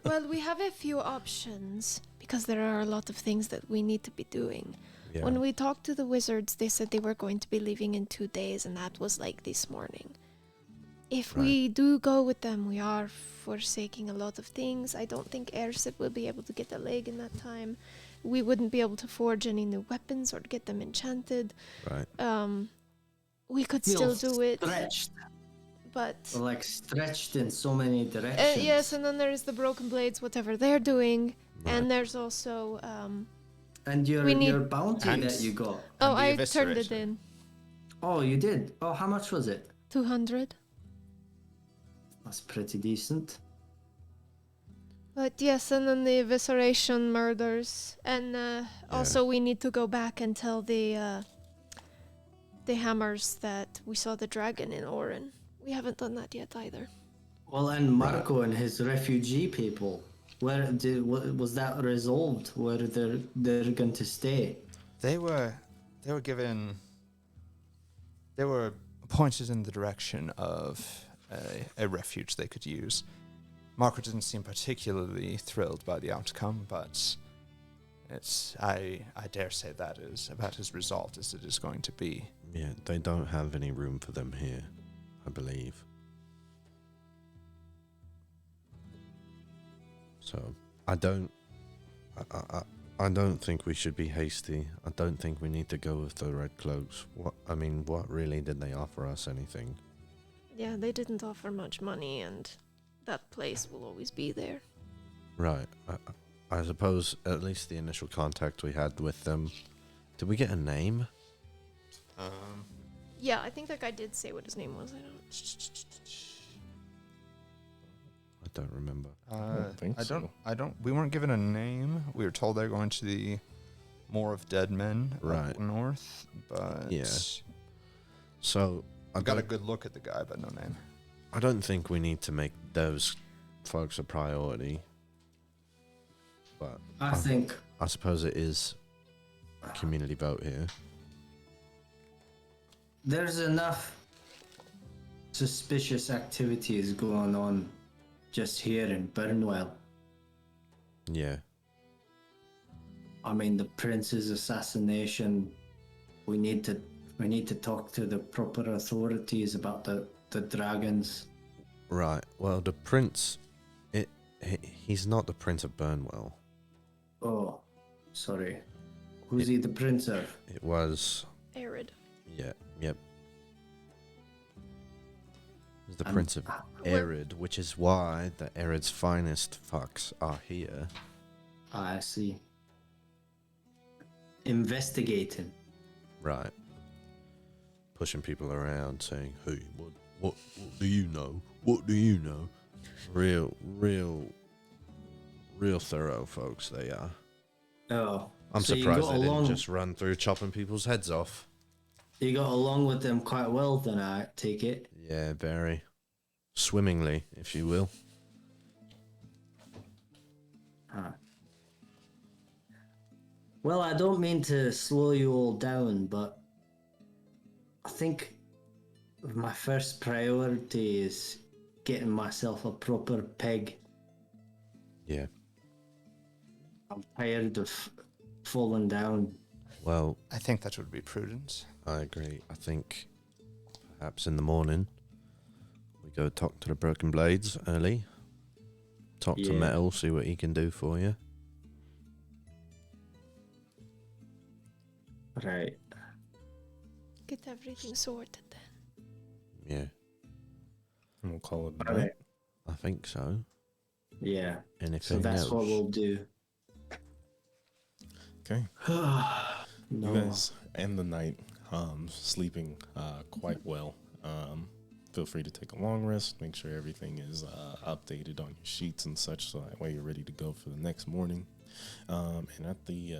[SPEAKER 5] Well, we have a few options because there are a lot of things that we need to be doing.
[SPEAKER 2] Yeah.
[SPEAKER 5] When we talked to the wizards, they said they were going to be leaving in 2 days, and that was like this morning. If we do go with them, we are forsaking a lot of things. I don't think Erset will be able to get a leg in that time. We wouldn't be able to forge any new weapons or get them enchanted.
[SPEAKER 2] Right.
[SPEAKER 5] We could
[SPEAKER 3] Feel
[SPEAKER 5] still do it,
[SPEAKER 3] Stretched,
[SPEAKER 5] but
[SPEAKER 3] like stretched in so many directions.
[SPEAKER 5] yes, and then there's the broken blades, whatever they're doing,
[SPEAKER 2] Right.
[SPEAKER 5] and there's also
[SPEAKER 3] And your
[SPEAKER 5] we need-
[SPEAKER 3] your bounty
[SPEAKER 6] And-
[SPEAKER 3] that you got.
[SPEAKER 5] oh,
[SPEAKER 6] the
[SPEAKER 5] I turned it
[SPEAKER 6] evisceration.
[SPEAKER 5] in.
[SPEAKER 3] Oh, you did. Oh, how much was it?
[SPEAKER 5] 200.
[SPEAKER 3] That's pretty decent.
[SPEAKER 5] But yes, and then the evisceration murders, and also we need to go back and tell the hammers that we saw the dragon in Orin. We haven't done that yet either.
[SPEAKER 3] Well, and Marco and his refugee people. Was that resolved? Where they're going to stay?
[SPEAKER 4] They were given. They were pointed in the direction of a refuge they could use. Marco didn't seem particularly thrilled by the outcome, but I dare say that is about as resolved as it is going to be.
[SPEAKER 2] Yeah, they don't have any room for them here, I believe. So I don't think we should be hasty. I don't think we need to go with the red cloaks. What really did they offer us? Anything?
[SPEAKER 5] Yeah, they didn't offer much money, and that place will always be there.
[SPEAKER 2] Right. I suppose at least the initial contact we had with them. Did we get a name?
[SPEAKER 5] Yeah, I think that guy did say what his name was.
[SPEAKER 2] I don't remember.
[SPEAKER 4] I don't. We weren't given a name. We were told they're going to the Moor of Dead Men
[SPEAKER 2] Right.
[SPEAKER 4] up north, but
[SPEAKER 2] Yeah. So
[SPEAKER 4] I got a good look at the guy, but no name.
[SPEAKER 2] I don't think we need to make those folks a priority. But
[SPEAKER 3] I think
[SPEAKER 2] I suppose it is a community vote here.
[SPEAKER 3] there's enough suspicious activities going on just here in Burnwell.
[SPEAKER 2] Yeah.
[SPEAKER 3] I mean, the prince's assassination. We need to talk to the proper authorities about the dragons.
[SPEAKER 2] Right. Well, the prince, he's not the Prince of Burnwell.
[SPEAKER 3] Oh, sorry. Who's he the prince of?
[SPEAKER 2] It was,
[SPEAKER 5] Arid.
[SPEAKER 2] yep. It was the
[SPEAKER 3] And-
[SPEAKER 2] Prince of Arid, which is why the Arid's finest fucks are here.
[SPEAKER 3] I see. Investigating.
[SPEAKER 2] Right. Pushing people around, saying, "Hey, what do you know? What do you know?" Real thorough folks they are.
[SPEAKER 3] Oh,
[SPEAKER 2] I'm
[SPEAKER 3] so you
[SPEAKER 2] surprised
[SPEAKER 3] got
[SPEAKER 2] they didn't
[SPEAKER 3] along-
[SPEAKER 2] just run through chopping people's heads off.
[SPEAKER 3] You got along with them quite well, then I take it.
[SPEAKER 2] Yeah, very swimmingly, if you will.
[SPEAKER 3] Huh. Well, I don't mean to slow you all down, but I think my first priority is getting myself a proper peg.
[SPEAKER 2] Yeah.
[SPEAKER 3] I'm tired of falling down.
[SPEAKER 2] Well,
[SPEAKER 4] I think that would be prudent.
[SPEAKER 2] I agree. I think perhaps in the morning we Go talk to the Broken Blades early. Talk to
[SPEAKER 3] Yeah.
[SPEAKER 2] Metal, see what he can do for you.
[SPEAKER 3] Right.
[SPEAKER 5] Get everything sorted then.
[SPEAKER 2] Yeah,
[SPEAKER 1] And we'll call it a
[SPEAKER 3] All
[SPEAKER 1] night.
[SPEAKER 3] right.
[SPEAKER 2] I think so.
[SPEAKER 3] Yeah.
[SPEAKER 2] Anything
[SPEAKER 3] So that's
[SPEAKER 2] else?
[SPEAKER 3] what we'll do.
[SPEAKER 1] Okay.
[SPEAKER 3] No.
[SPEAKER 1] You guys end the night sleeping quite well. Feel free to take a long rest. Make sure everything is updated on your sheets and such, so that way you're ready to go for the next morning. And at the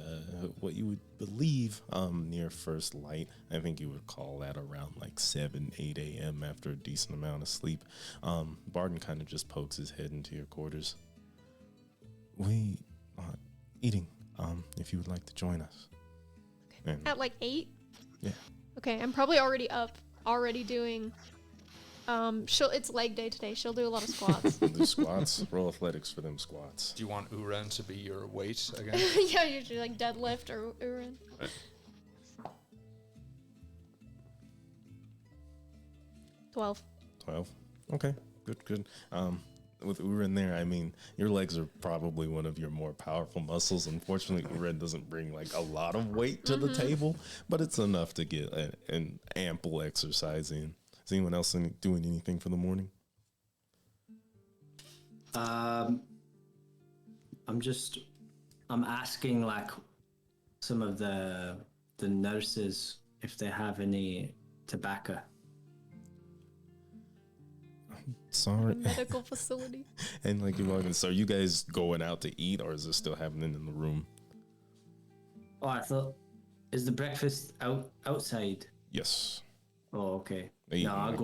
[SPEAKER 1] what you would believe near first light, I think you would call that around like 7, 8 a.m. after a decent amount of sleep. Barden kind of just pokes his head into your quarters. We are eating. If you would like to join us. And
[SPEAKER 5] At like 8?
[SPEAKER 1] Yeah.
[SPEAKER 5] Okay, I'm probably already up, already doing. It's leg day today. She'll do a lot of squats.
[SPEAKER 1] do squats. Roll athletics for them squats.
[SPEAKER 4] Do you want Uren to be your weight again?
[SPEAKER 5] Yeah, usually like deadlift or Urin.
[SPEAKER 4] Right.
[SPEAKER 5] 12.
[SPEAKER 1] 12. Okay, good. With Uren there, I mean, your legs are probably one of your more powerful muscles. Unfortunately, Uren doesn't bring like a lot of weight to the table, but it's enough to get an ample exercise in. Is anyone else doing anything for the morning?
[SPEAKER 3] I'm asking like some of the nurses if they have any tobacco.
[SPEAKER 1] Sorry.
[SPEAKER 5] Medical facility.
[SPEAKER 1] And like, so are you guys going out to eat, or is this still happening in the room?
[SPEAKER 3] Oh, I thought, is the breakfast outside?
[SPEAKER 1] Yes.
[SPEAKER 3] Oh, okay.
[SPEAKER 1] They
[SPEAKER 3] No,
[SPEAKER 1] eating,
[SPEAKER 3] I'll
[SPEAKER 1] right?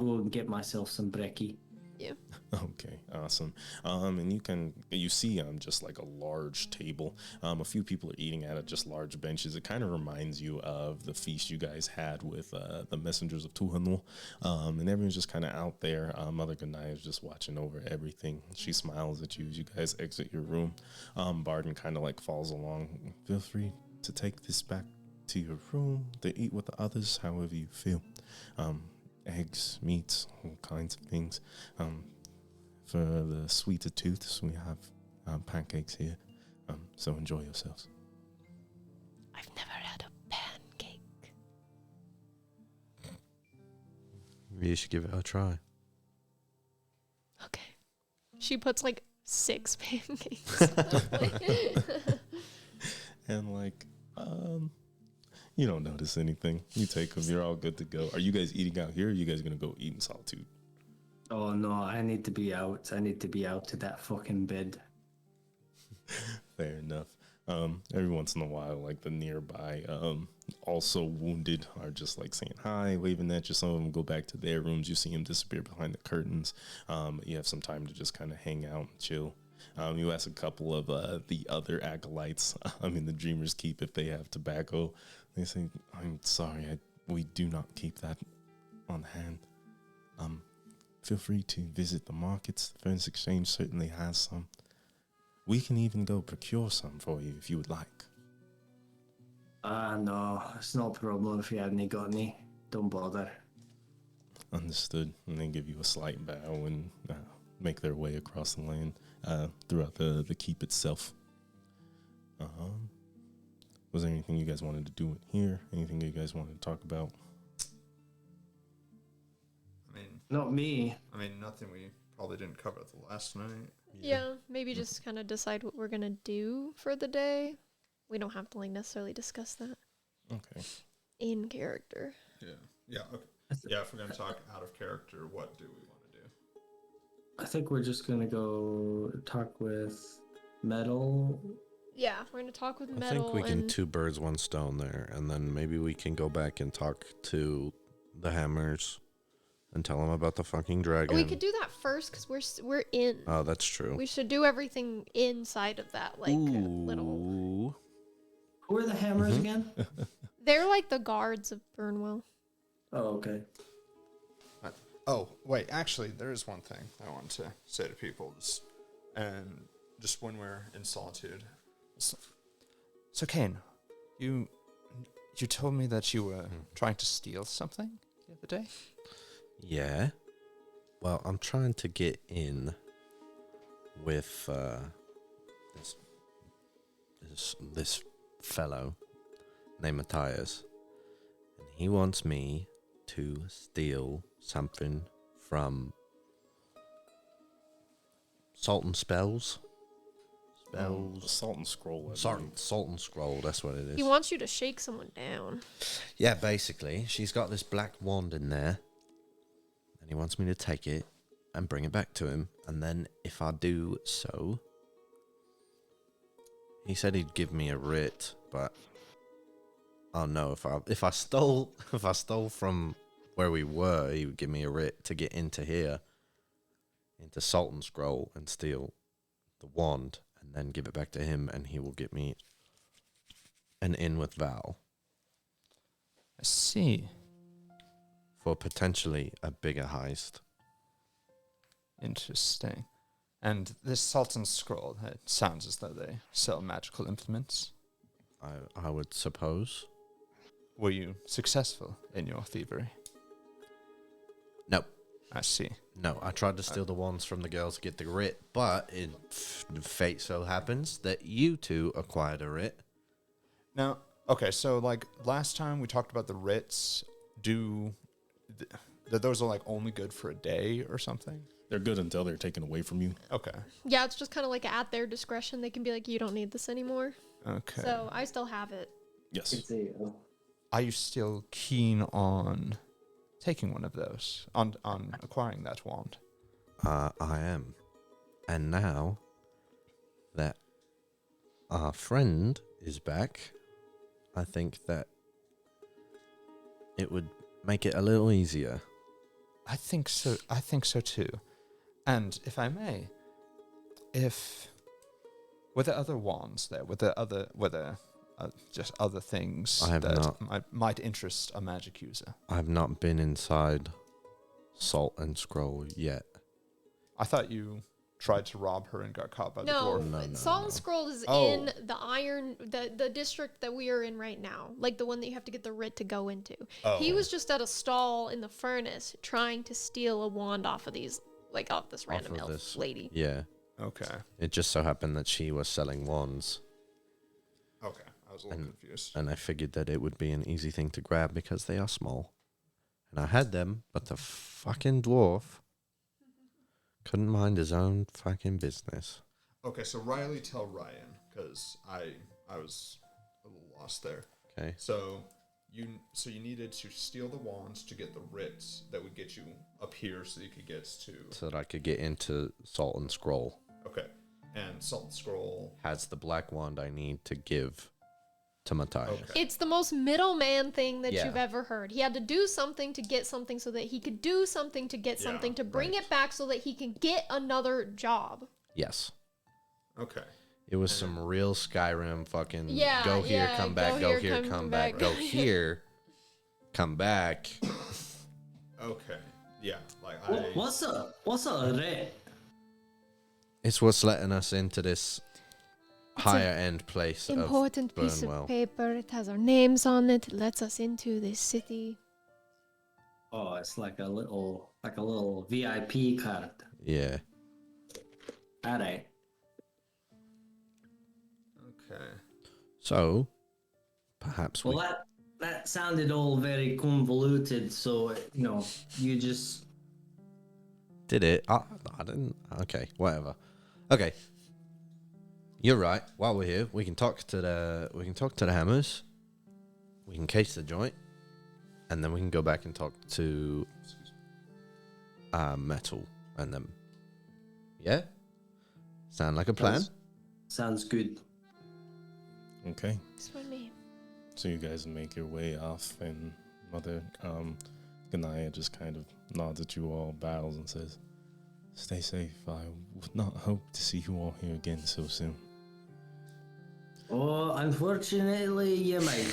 [SPEAKER 3] go and get myself some brekkie.
[SPEAKER 5] Yeah.
[SPEAKER 1] Okay, awesome. And you see just like a large table. A few people are eating at it, just large benches. It kind of reminds you of the feast you guys had with the messengers of Tuhanul. And everyone's just kind of out there. Mother Ganai is just watching over everything. She smiles at you as you guys exit your room. Barden kind of like falls along. Feel free to take this back to your room to eat with the others, however you feel. Eggs, meats, all kinds of things. For the sweeter tooths, we have pancakes here. So enjoy yourselves.
[SPEAKER 5] I've never had a pancake.
[SPEAKER 2] You should give it a try.
[SPEAKER 5] Okay. She puts like 6 pancakes.
[SPEAKER 1] And like, you don't notice anything. You take them. You're all good to go. Are you guys eating out here? Or are you guys gonna go eat in solitude?
[SPEAKER 3] Oh no, I need to be out. I need to be out to that fucking bed.
[SPEAKER 1] Fair enough. Every once in a while, like the nearby, also wounded are just like saying hi, waving at you. Some of them go back to their rooms. You see them disappear behind the curtains. You have some time to just kind of hang out and chill. You ask a couple of the other acolytes, in the Dreamer's Keep, if they have tobacco. They say, "I'm sorry, we do not keep that on hand. Feel free to visit the markets. The Furnace Exchange certainly has some. We can even go procure some for you if you would like."
[SPEAKER 3] No, it's not a problem if you haven't got any. Don't bother.
[SPEAKER 1] Understood. And they give you a slight bow and make their way across the land throughout the keep itself. Was there anything you guys wanted to do in here? Anything you guys wanted to talk about?
[SPEAKER 3] Not me.
[SPEAKER 4] Nothing we probably didn't cover the last night.
[SPEAKER 5] Yeah, maybe just kind of decide what we're going to do for the day. We don't have to like necessarily discuss that
[SPEAKER 1] Okay.
[SPEAKER 5] in character.
[SPEAKER 4] Yeah. Okay. Yeah, if we're gonna talk out of character, what do we want to do?
[SPEAKER 3] I think we're just gonna go talk with Metal.
[SPEAKER 5] Yeah, we're going to talk with
[SPEAKER 2] I
[SPEAKER 5] Metal.
[SPEAKER 2] think we can
[SPEAKER 5] and
[SPEAKER 2] two birds, one stone there, and then maybe we can go back and talk to the Hammers and tell them about the fucking dragon.
[SPEAKER 5] We could do that first because we're in.
[SPEAKER 2] Oh, that's true.
[SPEAKER 5] We should do everything inside of that little.
[SPEAKER 2] Ooh.
[SPEAKER 3] Who are the Hammers again?
[SPEAKER 5] They're like the guards of Burnwell.
[SPEAKER 3] Oh, okay.
[SPEAKER 4] Oh, wait, actually, there is one thing I want to say to people, just when we're in solitude. So, Kane, you told me that you were trying to steal something the other day?
[SPEAKER 2] Yeah. Well, I'm trying to get in with this fellow named Matthias, and he wants me to steal something from Salt and Spells.
[SPEAKER 1] Salt and Scroll.
[SPEAKER 2] Salt and Scroll, that's what it is.
[SPEAKER 5] He wants you to shake someone down.
[SPEAKER 2] Yeah, basically. She's got this black wand in there, and he wants me to take it and bring it back to him. And then if I do so, he said he'd give me a writ, but oh no, if I stole from where we were, he would give me a writ to get into here, into Salt and Scroll, and steal the wand, and then give it back to him, and he will get me an in with Val
[SPEAKER 6] I see.
[SPEAKER 2] for potentially a bigger heist.
[SPEAKER 6] Interesting. And this Salt and Scroll, it sounds as though they sell magical implements.
[SPEAKER 2] I would suppose.
[SPEAKER 6] Were you successful in your thievery?
[SPEAKER 2] No.
[SPEAKER 6] I see.
[SPEAKER 2] No, I tried to steal the wands from the girls to get the writ, but fate so happens that you two acquired a writ.
[SPEAKER 4] Now, okay, so like last time we talked about the writs. Those are like only good for a day or something?
[SPEAKER 1] They're good until they're taken away from you.
[SPEAKER 4] Okay.
[SPEAKER 5] Yeah, it's just kind of like at their discretion. They can be like, you don't need this anymore.
[SPEAKER 4] Okay.
[SPEAKER 5] So I still have it.
[SPEAKER 1] Yes.
[SPEAKER 6] Are you still keen on taking one of those? On acquiring that wand?
[SPEAKER 2] I am. And now that our friend is back, I think that it would make it a little easier.
[SPEAKER 6] I think so. I think so too. And if I may, were there other wands there? Were there just other things
[SPEAKER 2] I have
[SPEAKER 6] that
[SPEAKER 2] not.
[SPEAKER 6] might interest a magic user?
[SPEAKER 2] I've not been inside Salt and Scroll yet.
[SPEAKER 4] I thought you tried to rob her and got caught by the
[SPEAKER 5] No,
[SPEAKER 4] dwarf.
[SPEAKER 2] No,
[SPEAKER 5] Salt
[SPEAKER 2] no.
[SPEAKER 5] and Scroll is
[SPEAKER 4] Oh.
[SPEAKER 5] in the iron, the district that we are in right now, like the one that you have to get the writ to go into. He was just at a stall in the furnace trying to steal a wand off of these, like off this random
[SPEAKER 2] of
[SPEAKER 5] elf
[SPEAKER 2] this.
[SPEAKER 5] lady.
[SPEAKER 2] Yeah.
[SPEAKER 4] Okay.
[SPEAKER 2] It just so happened that she was selling wands,
[SPEAKER 4] Okay. I was a little confused.
[SPEAKER 2] and I figured that it would be an easy thing to grab because they are small. And I had them, but the fucking dwarf couldn't mind his own fucking business.
[SPEAKER 4] Okay, so Riley, tell Ryan, because I was a little lost there.
[SPEAKER 2] Okay.
[SPEAKER 4] So you needed to steal the wands to get the writs that would get you up here, so you could get to.
[SPEAKER 2] So that I could get into Salt and Scroll.
[SPEAKER 4] Okay, and Salt and Scroll.
[SPEAKER 2] Has the black wand I need to give to Matthias.
[SPEAKER 4] Okay.
[SPEAKER 5] It's the most middleman thing that
[SPEAKER 2] Yeah.
[SPEAKER 5] you've ever heard. He had to do something to get something so that he could do something to get
[SPEAKER 4] Yeah,
[SPEAKER 5] something to bring
[SPEAKER 2] right.
[SPEAKER 5] it back so that he can get another job.
[SPEAKER 2] Yes.
[SPEAKER 4] Okay.
[SPEAKER 2] It was some real Skyrim fucking
[SPEAKER 5] Yeah,
[SPEAKER 2] go here,
[SPEAKER 5] yeah,
[SPEAKER 2] come back,
[SPEAKER 5] go
[SPEAKER 2] go
[SPEAKER 5] here,
[SPEAKER 2] here,
[SPEAKER 5] come
[SPEAKER 2] come
[SPEAKER 5] back.
[SPEAKER 2] back, go here, come back.
[SPEAKER 4] Okay. Yeah. Like
[SPEAKER 3] What's a writ?
[SPEAKER 2] It's what's letting us into this higher end place
[SPEAKER 5] Important
[SPEAKER 2] of
[SPEAKER 5] piece
[SPEAKER 2] Burnwell.
[SPEAKER 5] of paper. It has our names on it. It lets us into this city.
[SPEAKER 3] Oh, it's like a little VIP card.
[SPEAKER 2] Yeah.
[SPEAKER 3] All right.
[SPEAKER 4] Okay.
[SPEAKER 2] So, perhaps
[SPEAKER 3] Well, that sounded all very convoluted. So you just
[SPEAKER 2] did it. I didn't. Okay, whatever. Okay. You're right. While we're here, we can talk to the hammers. We can case the joint, and then we can go back and talk to Metal and them. Yeah? Sound like a plan?
[SPEAKER 3] sounds good.
[SPEAKER 1] Okay.
[SPEAKER 5] This for me.
[SPEAKER 1] So you guys make your way off, and Mother Ganaya just kind of nods at you all, bows, and says, "Stay safe. I would not hope to see you all here again so soon."
[SPEAKER 3] Oh, unfortunately, you might.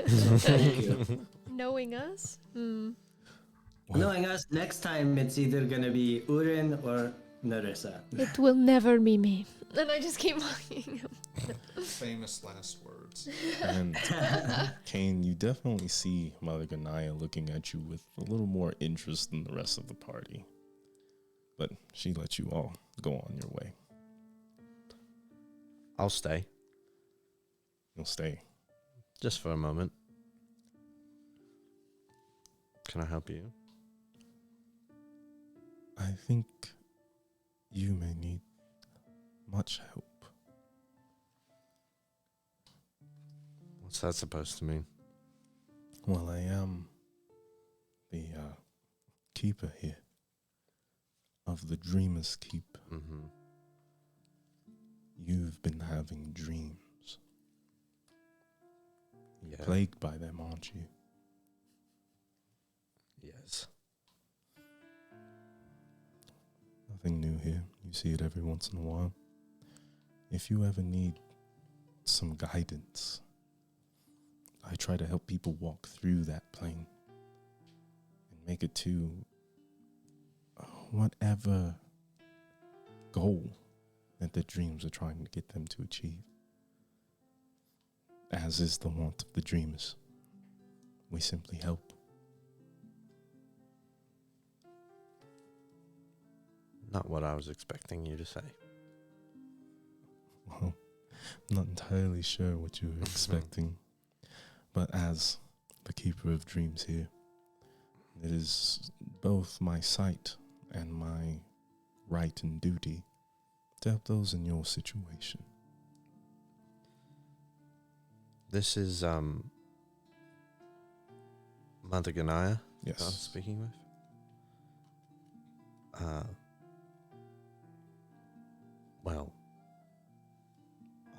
[SPEAKER 3] So thank you.
[SPEAKER 5] Knowing us?
[SPEAKER 3] Knowing us, next time it's either gonna be Urin or Narissa.
[SPEAKER 5] It will never be me. And I just keep walking.
[SPEAKER 4] Famous last words.
[SPEAKER 1] And Kane, you definitely see Mother Ganaya looking at you with a little more interest than the rest of the party. But she lets you all go on your way.
[SPEAKER 2] I'll stay.
[SPEAKER 1] You'll stay.
[SPEAKER 2] Just for a moment. Can I help you?
[SPEAKER 1] I think you may need much help.
[SPEAKER 2] What's that supposed to mean?
[SPEAKER 1] Well, I am the keeper here of the Dreamer's Keep.
[SPEAKER 2] Mm-hmm.
[SPEAKER 1] You've been having dreams.
[SPEAKER 2] Yeah.
[SPEAKER 1] Plagued by them, aren't you?
[SPEAKER 2] Yes.
[SPEAKER 1] Nothing new here. You see it every once in a while. If you ever need some guidance, I try to help people walk through that plane and make it to whatever goal that their dreams are trying to get them to achieve. As is the wont of the dreamers, we simply help.
[SPEAKER 2] Not what I was expecting you to say.
[SPEAKER 1] Well, I'm not entirely sure what you were expecting, but as the keeper of dreams here, it is both my sight and my right and duty to help those in your situation.
[SPEAKER 2] This is Mother Ganaya
[SPEAKER 1] Yes.
[SPEAKER 2] I'm speaking with. Well,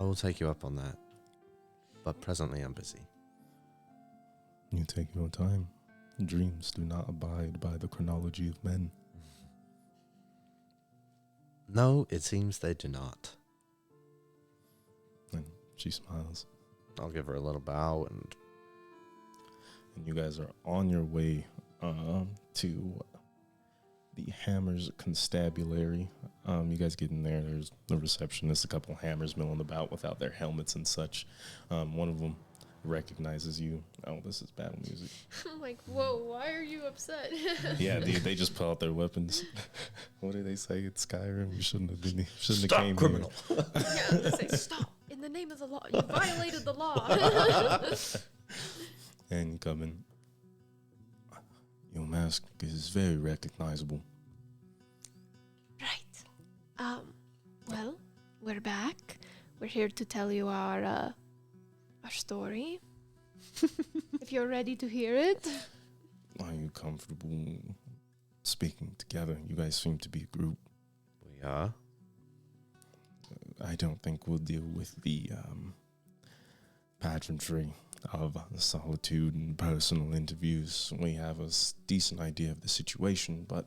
[SPEAKER 2] I will take you up on that, but presently I'm busy.
[SPEAKER 1] You take your time. Dreams do not abide by the chronology of men.
[SPEAKER 2] No, it seems they do not.
[SPEAKER 1] And she smiles.
[SPEAKER 2] I'll give her a little bow and
[SPEAKER 1] And you guys are on your way to the Hammers Constabulary. You guys get in there. There's the receptionist, a couple hammers milling about without their helmets and such. One of them recognizes you. Oh, this is battle music.
[SPEAKER 5] I'm like, whoa, why are you upset?
[SPEAKER 1] Yeah, they just pull out their weapons. What do they say? It's Skyrim. You shouldn't have been. Shouldn't
[SPEAKER 2] Stop,
[SPEAKER 1] have came
[SPEAKER 2] criminal.
[SPEAKER 5] Yeah, they say, stop. In the name of the law. You violated the law.
[SPEAKER 1] Here. And you come in. Your mask is very recognizable.
[SPEAKER 5] Right. Well, we're back. We're here to tell you our story. If you're ready to hear it.
[SPEAKER 1] Are you comfortable speaking together? You guys seem to be a group.
[SPEAKER 2] we are.
[SPEAKER 1] I don't think we'll deal with the pageantry of solitude and personal interviews. We have a decent idea of the situation, but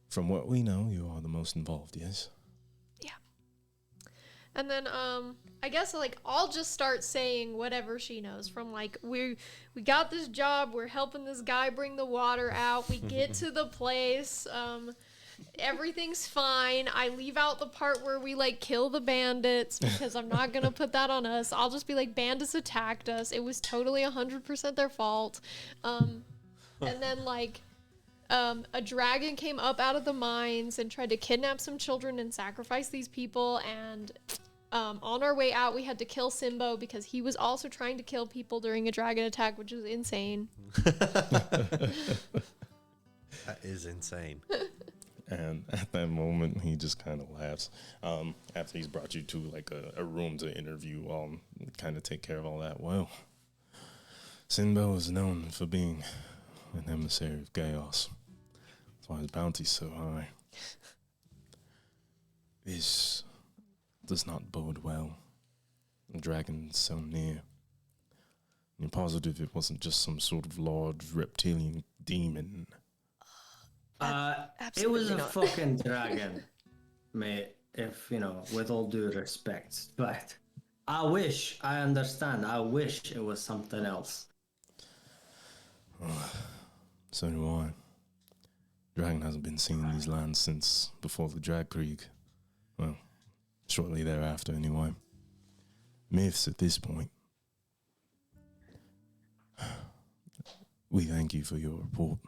[SPEAKER 1] from what we know, you are the most involved, yes?
[SPEAKER 5] Yeah. And then I guess like I'll just start saying whatever she knows from like we got this job, we're helping this guy bring the water out, we get to the place, everything's fine. I leave out the part where we like kill the bandits because I'm not gonna put that on us. I'll just be like, bandits attacked us. It was totally 100% their fault. And then like a dragon came up out of the mines and tried to kidnap some children and sacrifice these people. And on our way out, we had to kill Simbo because he was also trying to kill people during a dragon attack, which is insane.
[SPEAKER 2] That is insane.
[SPEAKER 1] And at that moment, he just kind of laughs. After he's brought you to like a room to interview, kind of take care of all that. Well, Sinbo is known for being an emissary of chaos. That's why his bounty's so high. This does not bode well. The dragon's so near. You're positive it wasn't just some sort of large reptilian demon?
[SPEAKER 3] It was
[SPEAKER 5] Absolutely
[SPEAKER 3] a
[SPEAKER 5] not.
[SPEAKER 3] fucking dragon, mate, if, with all due respect. But I understand, I wish it was something else.
[SPEAKER 1] So do I. Dragon hasn't been seen in these lands since before the Dragkrieg. Well, shortly thereafter, anyway. Myths at this point. We thank you for your report.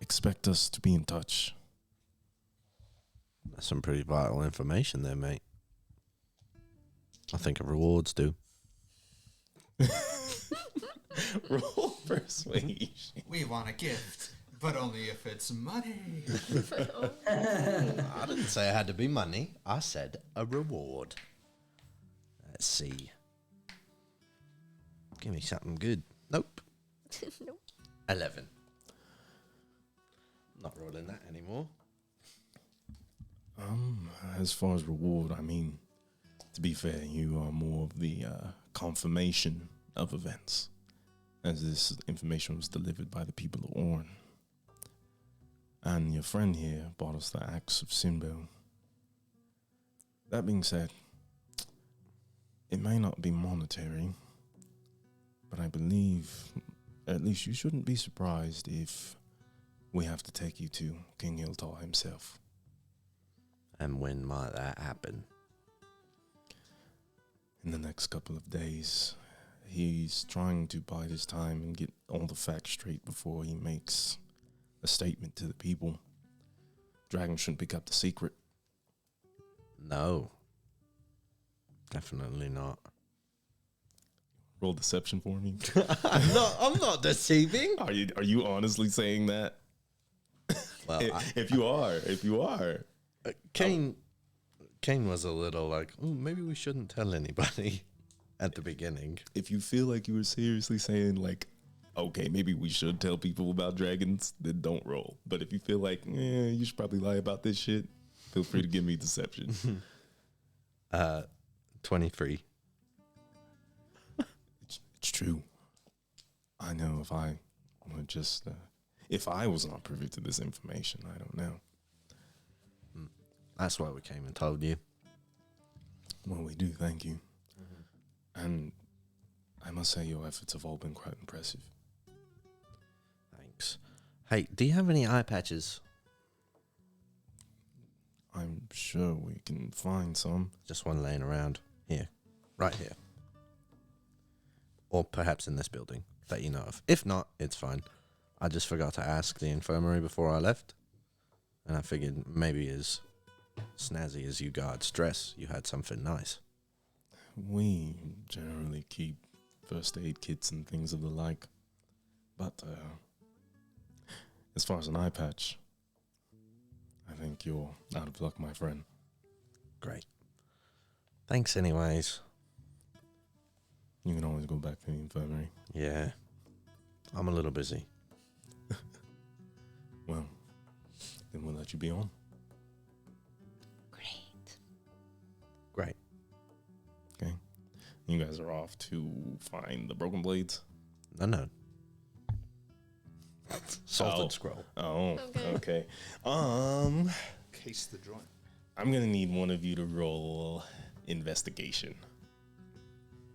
[SPEAKER 1] Expect us to be in touch.
[SPEAKER 2] That's some pretty vital information there, mate. I think of rewards do.
[SPEAKER 1] Roll persuasion.
[SPEAKER 7] We want a gift, but only if it's money.
[SPEAKER 2] I didn't say it had to be money. I said a reward. Let's see. Give me something good. Nope.
[SPEAKER 5] Nope.
[SPEAKER 2] 11. Not rolling that anymore.
[SPEAKER 1] As far as reward, I mean, to be fair, you are more of the confirmation of events, as this information was delivered by the people of Orn. And your friend here brought us the axe of Sinbo. That being said, it may not be monetary, but I believe at least you shouldn't be surprised if we have to take you to King Hiltar himself.
[SPEAKER 2] And when might that happen?
[SPEAKER 1] In the next couple of days. He's trying to bide his time and get all the facts straight before he makes a statement to the people. Dragons shouldn't be kept a secret.
[SPEAKER 2] No. Definitely not.
[SPEAKER 1] Roll deception for me.
[SPEAKER 2] I'm not deceiving.
[SPEAKER 1] Are you honestly saying that?
[SPEAKER 2] Well,
[SPEAKER 1] If you are.
[SPEAKER 2] Kane was a little like, maybe we shouldn't tell anybody at the beginning.
[SPEAKER 1] If you feel like you were seriously saying like, okay, maybe we should tell people about dragons, then don't roll. But if you feel like, you should probably lie about this shit, feel free to give me deception.
[SPEAKER 2] 23.
[SPEAKER 1] It's true. I know if I would just, if I was not privy to this information, I don't know.
[SPEAKER 2] That's why we came and told you.
[SPEAKER 1] Well, we do, thank you. And I must say your efforts have all been quite impressive.
[SPEAKER 2] Thanks. Hey, do you have any eye patches?
[SPEAKER 1] I'm sure we can find some.
[SPEAKER 2] Just one laying around. Here. Right here. Or perhaps in this building that you know of. If not, it's fine. I just forgot to ask the infirmary before I left. And I figured maybe as snazzy as you guards dress, you had something nice.
[SPEAKER 1] We generally keep first aid kits and things of the like. But as far as an eye patch, I think you're out of luck, my friend.
[SPEAKER 2] Great. Thanks anyways.
[SPEAKER 1] You can always go back to the infirmary.
[SPEAKER 2] Yeah. I'm a little busy.
[SPEAKER 1] Well, then we'll let you be on.
[SPEAKER 2] Great.
[SPEAKER 1] Okay. You guys are off to find the broken blades?
[SPEAKER 2] No. Salted scroll.
[SPEAKER 1] Oh,
[SPEAKER 5] Okay.
[SPEAKER 1] okay.
[SPEAKER 4] Case the joint.
[SPEAKER 1] I'm going to need one of you to roll investigation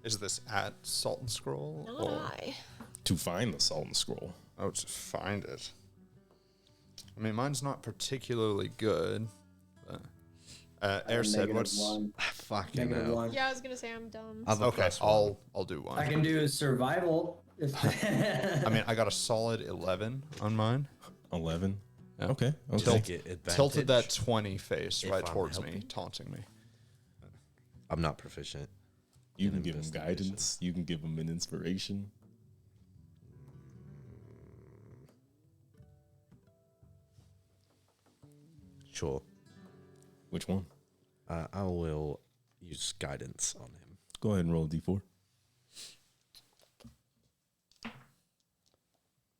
[SPEAKER 4] Is this at Salt and Scroll?
[SPEAKER 5] Not
[SPEAKER 4] or
[SPEAKER 5] I.
[SPEAKER 1] to find the Salt and Scroll.
[SPEAKER 4] Oh, to find it. I mean, mine's not particularly good. But, Air said, "What's
[SPEAKER 2] Fucking
[SPEAKER 3] Negative
[SPEAKER 2] hell.
[SPEAKER 3] one.
[SPEAKER 5] Yeah, I was gonna say I'm done.
[SPEAKER 2] Other
[SPEAKER 4] okay?"
[SPEAKER 2] plus one.
[SPEAKER 4] I'll do one.
[SPEAKER 3] I can do survival.
[SPEAKER 4] I mean, I got a solid 11 on mine.
[SPEAKER 1] 11.
[SPEAKER 4] Yeah.
[SPEAKER 1] Okay. Okay.
[SPEAKER 2] Take it advantage.
[SPEAKER 4] Tilted that 20 face
[SPEAKER 2] If
[SPEAKER 4] right
[SPEAKER 2] I'm
[SPEAKER 4] towards me,
[SPEAKER 2] helping.
[SPEAKER 4] taunting me.
[SPEAKER 2] I'm not proficient.
[SPEAKER 1] You
[SPEAKER 2] in
[SPEAKER 1] can give him
[SPEAKER 2] investigation.
[SPEAKER 1] guidance. You can give him an inspiration.
[SPEAKER 2] Sure.
[SPEAKER 1] Which one?
[SPEAKER 2] I will use guidance on him.
[SPEAKER 1] Go ahead and roll a d4.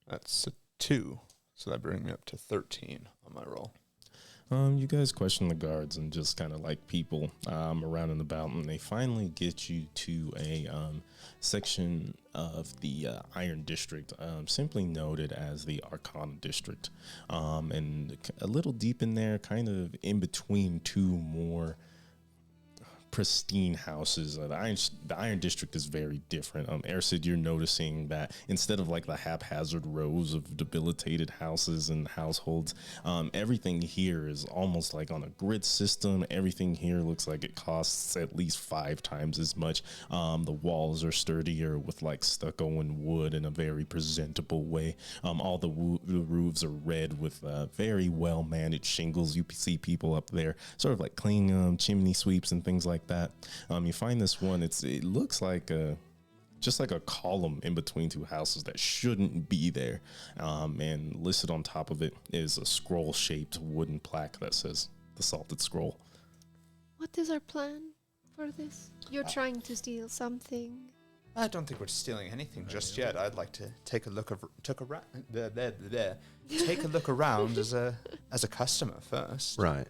[SPEAKER 4] That's a 2. So that brings me up to 13 on my roll.
[SPEAKER 1] You guys question the guards and just kind of like people around and about, and they finally get you to a section of the Iron District, simply noted as the Arcana District, and a little deep in there, kind of in between two more pristine houses. The Iron District is very different. Ersid, you're noticing that instead of like the haphazard rows of debilitated houses and households, everything here is almost like on a grid system. Everything here looks like it costs at least 5 times as much. The walls are sturdier with like stucco and wood in a very presentable way. All the roofs are red with very well managed shingles. You see people up there sort of like cleaning chimney sweeps and things like that. You find this one, it looks like just like a column in between 2 houses that shouldn't be there. And listed on top of it is a scroll shaped wooden plaque that says the Salted Scroll.
[SPEAKER 5] What is our plan for this? You're trying to steal something.
[SPEAKER 6] I don't think we're stealing anything just yet. I'd like to take a look around as a customer first.
[SPEAKER 2] Right.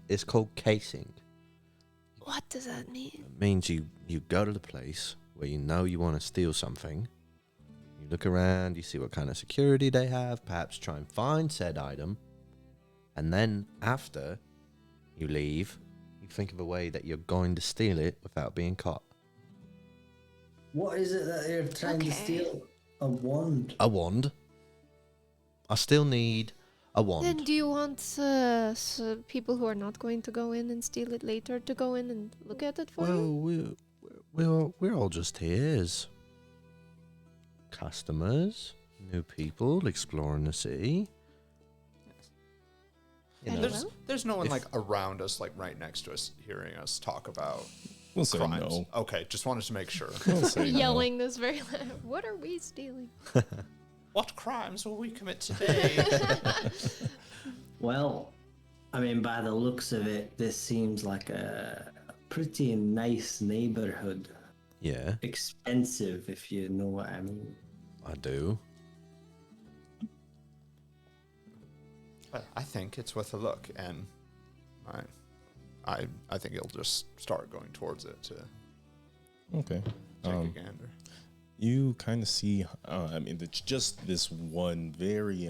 [SPEAKER 2] It's called casing.
[SPEAKER 5] What does that mean?
[SPEAKER 2] It means you go to the place where you know you want to steal something. You look around, you see what kind of security they have, perhaps try and find said item. And then after you leave, you think of a way that you're going to steal it without being caught.
[SPEAKER 3] What is it that you're trying to steal? A wand?
[SPEAKER 2] A wand. I still need a wand.
[SPEAKER 5] Then do you want people who are not going to go in and steal it later to go in and look at it for you?
[SPEAKER 2] Well, we're all just here as customers, new people exploring the city. You know,
[SPEAKER 5] Very well.
[SPEAKER 4] There's no one like around us, like right next to us, hearing us talk about
[SPEAKER 1] We'll say
[SPEAKER 4] crimes.
[SPEAKER 1] no.
[SPEAKER 4] Okay, just wanted to make sure.
[SPEAKER 1] We'll say no.
[SPEAKER 5] Yelling this very loud. What are we stealing?
[SPEAKER 6] What crimes will we commit today?
[SPEAKER 3] Well, I mean, by the looks of it, this seems like a pretty nice neighborhood.
[SPEAKER 2] Yeah,
[SPEAKER 3] Expensive, if you know what I mean.
[SPEAKER 2] I do.
[SPEAKER 4] I think it's worth a look, and I think it'll just start going towards it to
[SPEAKER 1] Okay.
[SPEAKER 4] take a gander.
[SPEAKER 1] You kind of see, it's just this one very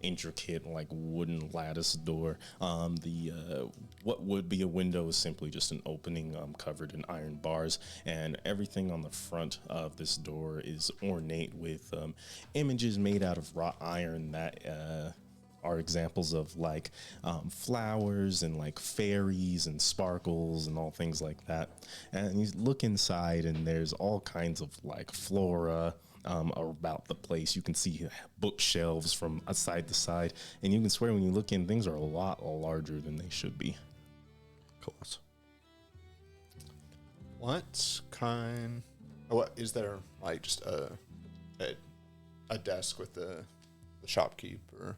[SPEAKER 1] intricate, like wooden lattice door. What would be a window is simply just an opening covered in iron bars, and everything on the front of this door is ornate with images made out of wrought iron that are examples of like flowers and like fairies and sparkles and all things like that. And you look inside and there's all kinds of like flora about the place. You can see bookshelves from side to side, and you can swear when you look in, things are a lot larger than they should be.
[SPEAKER 2] Of course.
[SPEAKER 4] What kind? What is there? Like just a desk with the shopkeeper?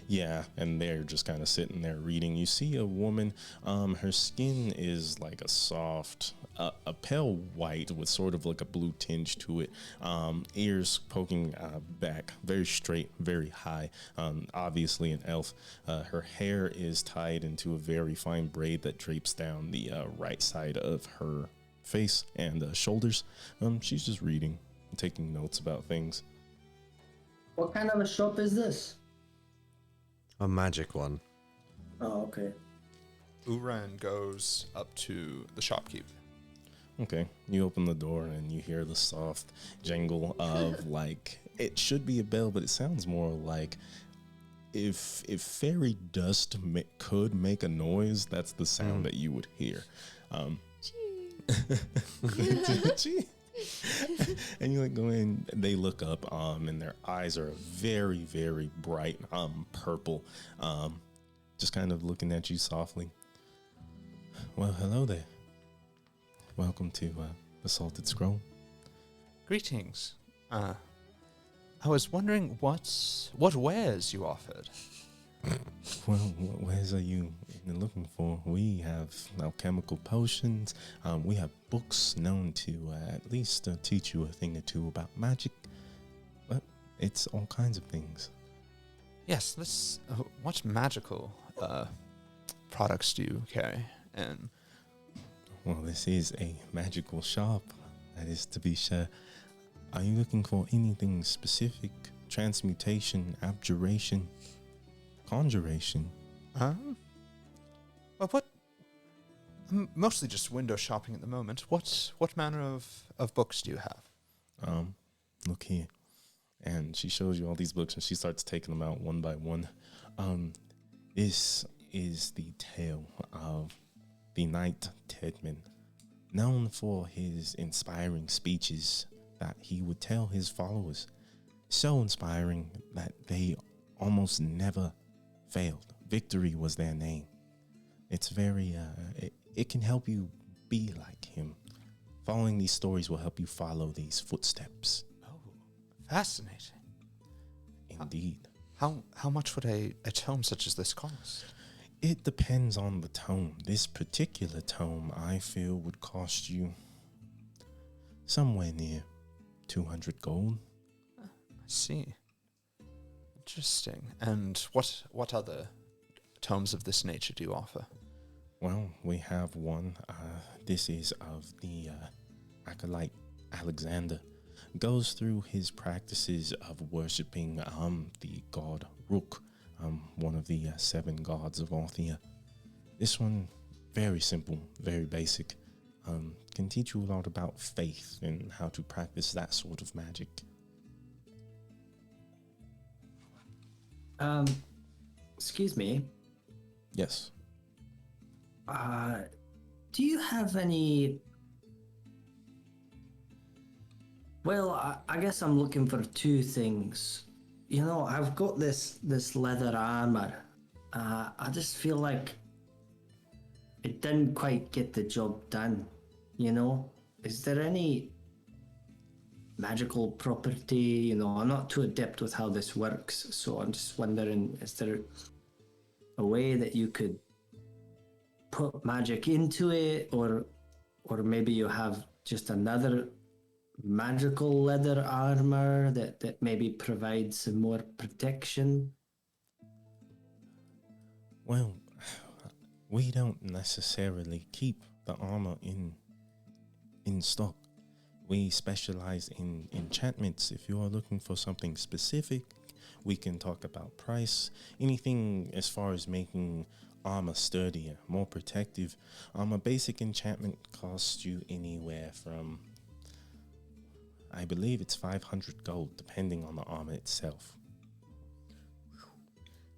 [SPEAKER 1] Yeah, and they're just kind of sitting there reading. You see a woman, her skin is like a soft, a pale white with sort of like a blue tinge to it. Ears poking back, very straight, very high. Obviously an elf. Her hair is tied into a very fine braid that drapes down the right side of her face and shoulders. She's just reading, taking notes about things.
[SPEAKER 3] What kind of a shop is this?
[SPEAKER 2] A magic one.
[SPEAKER 3] Oh, okay.
[SPEAKER 4] Uran goes up to the shopkeep.
[SPEAKER 1] Okay, you open the door and you hear the soft jangle of like, it should be a bell, but it sounds more like if fairy dust could make a noise, that's the sound that you would hear. Gee. And you like go in, they look up, and their eyes are very, very bright, purple, just kind of looking at you softly. Well, hello there. Welcome to the Salted Scroll.
[SPEAKER 6] Greetings. I was wondering what wares you offered.
[SPEAKER 1] Well, what wares are you looking for? We have alchemical potions. We have books known to at least teach you a thing or two about magic. But it's all kinds of things.
[SPEAKER 6] Yes, let's. What magical products do you carry? And
[SPEAKER 1] Well, this is a magical shop. That is to be sure. Are you looking for anything specific? Transmutation, abjuration, conjuration?
[SPEAKER 6] well, what?
[SPEAKER 4] mostly just window shopping at the moment. What manner of books do you have?
[SPEAKER 1] Look here. And she shows you all these books and she starts taking them out one by one. This is the tale of the Knight Tedman, known for his inspiring speeches that he would tell his followers. So inspiring that they almost never failed. Victory was their name. It's very, it can help you be like him. Following these stories will help you follow these footsteps.
[SPEAKER 4] Oh, fascinating.
[SPEAKER 1] Indeed.
[SPEAKER 4] How much would a tome such as this cost?
[SPEAKER 1] It depends on the tome. This particular tome, I feel, would cost you somewhere near 200 gold.
[SPEAKER 4] I see. Interesting. And what other tomes of this nature do you offer?
[SPEAKER 1] Well, we have one. This is of the acolyte Alexander. Goes through his practices of worshipping the god Rook, one of the 7 gods of Orthia. This one, very simple, very basic. Can teach you a lot about faith and how to practice that sort of magic.
[SPEAKER 3] Excuse me.
[SPEAKER 1] Yes.
[SPEAKER 3] Do you have any? Well, I guess I'm looking for 2 things. You know, I've got this leather armor. I just feel like it didn't quite get the job done. You know, is there any magical property? You know, I'm not too adept with how this works, so I'm just wondering, is there a way that you could put magic into it, or maybe you have just another magical leather armor that maybe provides some more protection?
[SPEAKER 1] Well, we don't necessarily keep the armor in stock. We specialize in enchantments. If you are looking for something specific, we can talk about price. Anything as far as making armor sturdier, more protective. A basic enchantment costs you anywhere from, I believe it's 500 gold, depending on the armor itself.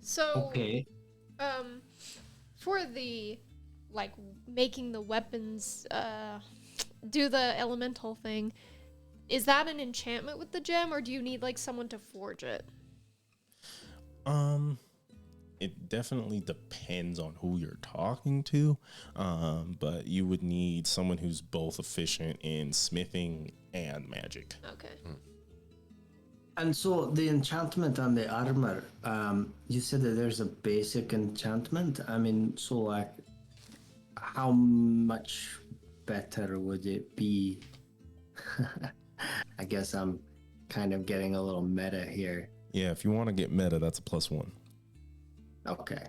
[SPEAKER 5] So,
[SPEAKER 3] Okay.
[SPEAKER 5] For the, like, making the weapons, do the elemental thing, is that an enchantment with the gem, or do you need, like, someone to forge it?
[SPEAKER 1] It definitely depends on who you're talking to, but you would need someone who's both efficient in smithing and magic.
[SPEAKER 5] Okay.
[SPEAKER 3] And so the enchantment on the armor, you said that there's a basic enchantment. I mean, so like, how much better would it be? I guess I'm kind of getting a little meta here.
[SPEAKER 1] Yeah, if you want to get meta, that's a +1.
[SPEAKER 3] Okay.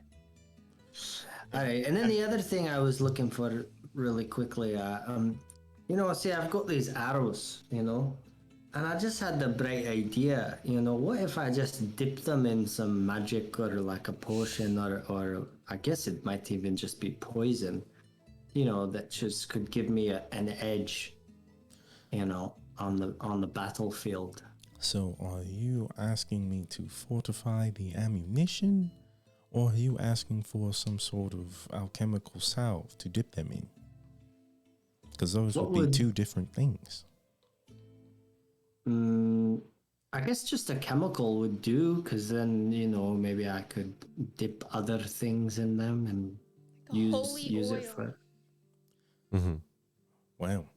[SPEAKER 3] All right. And then the other thing I was looking for really quickly, you know, see, I've got these arrows, you know, and I just had the bright idea, you know, what if I just dip them in some magic or like a potion, or I guess it might even just be poison, you know, that just could give me an edge, you know, on the battlefield.
[SPEAKER 1] So are you asking me to fortify the ammunition, or are you asking for some sort of alchemical salve to dip them in? Because those
[SPEAKER 3] What
[SPEAKER 1] would be
[SPEAKER 3] would-
[SPEAKER 1] 2 different things.
[SPEAKER 3] I guess just a chemical would do, because then, you know, maybe I could dip other things in them and
[SPEAKER 5] Holy
[SPEAKER 3] use it
[SPEAKER 5] oil.
[SPEAKER 3] for.
[SPEAKER 2] Mm-hmm.
[SPEAKER 1] Well,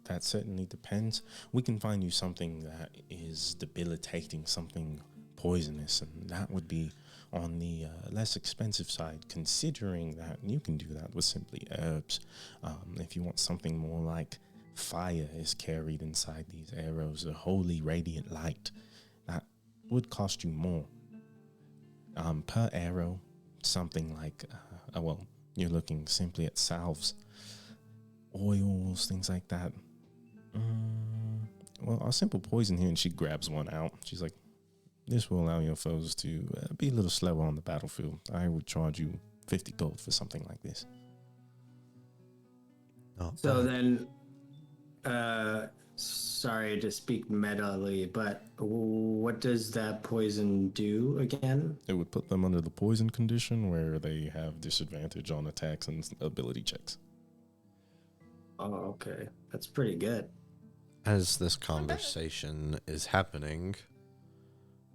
[SPEAKER 1] that certainly depends. We can find you something that is debilitating, something poisonous, and that would be on the less expensive side, considering that you can do that with simply herbs. If you want something more like fire is carried inside these arrows, a holy radiant light, that would cost you more. Per arrow, something like, well, you're looking simply at salves, oils, things like that. Well, a simple poison here, and she grabs one out. She's like, this will allow your foes to be a little slower on the battlefield. I would charge you 50 gold for something like this.
[SPEAKER 2] Oh,
[SPEAKER 3] So then, sorry to speak metally, but what does that poison do again?
[SPEAKER 1] It would put them under the poison condition where they have disadvantage on attacks and ability checks.
[SPEAKER 3] Oh, okay. That's pretty good.
[SPEAKER 2] as this conversation is happening,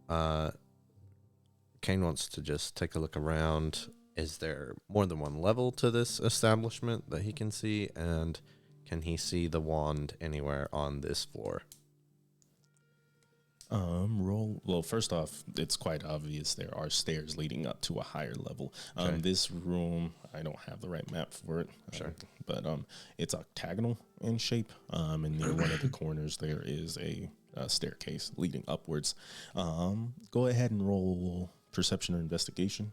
[SPEAKER 2] Kane wants to just take a look around. Is there more than one level to this establishment that he can see? And can he see the wand anywhere on this floor?
[SPEAKER 1] Roll. Well, first off, it's quite obvious there are stairs leading up to a higher level.
[SPEAKER 2] Okay.
[SPEAKER 1] This room, I don't have the right map for it.
[SPEAKER 2] Sure.
[SPEAKER 1] But it's octagonal in shape. And near one of the corners, there is a staircase leading upwards. Go ahead and roll perception or investigation.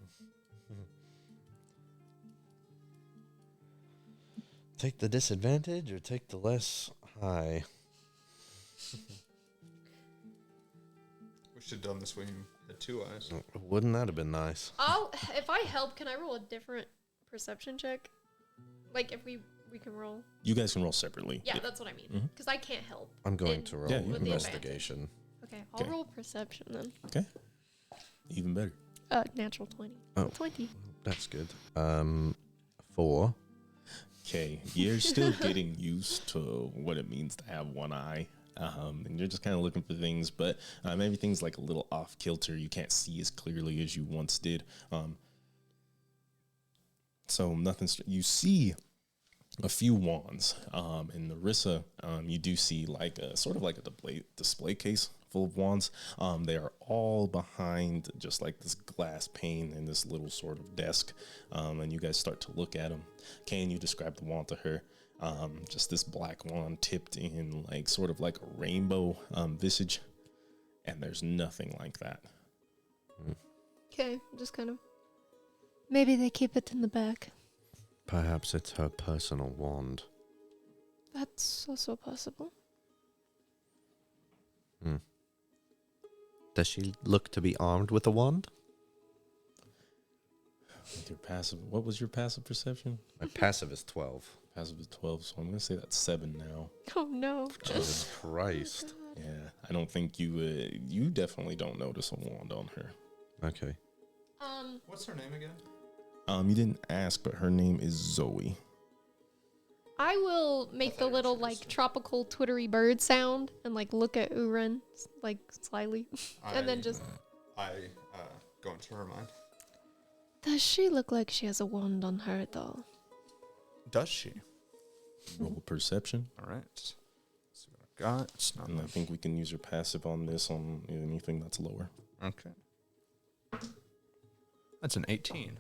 [SPEAKER 2] Take the disadvantage or take the less high?
[SPEAKER 4] We should have done this when you had 2 eyes.
[SPEAKER 2] Wouldn't that have been nice?
[SPEAKER 5] If I help, can I roll a different perception check? Like if we can roll.
[SPEAKER 1] You guys can roll separately.
[SPEAKER 5] Yeah, that's what I mean.
[SPEAKER 1] Mhm.
[SPEAKER 5] Because I can't help.
[SPEAKER 2] I'm going
[SPEAKER 5] in-
[SPEAKER 2] to roll
[SPEAKER 1] Yeah, you
[SPEAKER 5] with the
[SPEAKER 2] investigation.
[SPEAKER 5] Okay, I'll
[SPEAKER 1] Okay.
[SPEAKER 5] roll perception then.
[SPEAKER 1] Okay. Even better.
[SPEAKER 5] Natural 20.
[SPEAKER 2] Oh.
[SPEAKER 5] 20.
[SPEAKER 2] That's good. 4.
[SPEAKER 1] Okay, you're still getting used to what it means to have one eye. And you're just kind of looking for things, but everything's like a little off kilter. You can't see as clearly as you once did. So nothing's. You see a few wands. In Narissa, you do see like a sort of like a display case full of wands. They are all behind just like this glass pane and this little sort of desk. And you guys start to look at them. Can you describe the wand to her? Just this black wand tipped in like sort of like a rainbow visage, and there's nothing like that.
[SPEAKER 5] Okay, just kind of. Maybe they keep it in the back.
[SPEAKER 2] Perhaps it's her personal wand.
[SPEAKER 5] That's also possible.
[SPEAKER 2] Does she look to be armed with a wand?
[SPEAKER 1] With your passive, what was your passive perception?
[SPEAKER 2] My passive is 12.
[SPEAKER 1] Passive is 12, so I'm gonna say that's 7 now.
[SPEAKER 5] Oh no.
[SPEAKER 2] Jesus Christ.
[SPEAKER 1] Yeah, I don't think you definitely don't notice a wand on her.
[SPEAKER 2] Okay.
[SPEAKER 4] What's her name again?
[SPEAKER 1] You didn't ask, but her name is Zoe.
[SPEAKER 5] I will make the little like tropical twittery bird sound and like look at Uren like slyly, and then just.
[SPEAKER 4] I go into her mind.
[SPEAKER 5] Does she look like she has a wand on her though?
[SPEAKER 4] Does she?
[SPEAKER 1] Roll perception,
[SPEAKER 4] All right. Let's see what I got. It's not
[SPEAKER 1] and I
[SPEAKER 4] enough.
[SPEAKER 1] think we can use your passive on this on anything that's lower.
[SPEAKER 4] Okay. That's an 18.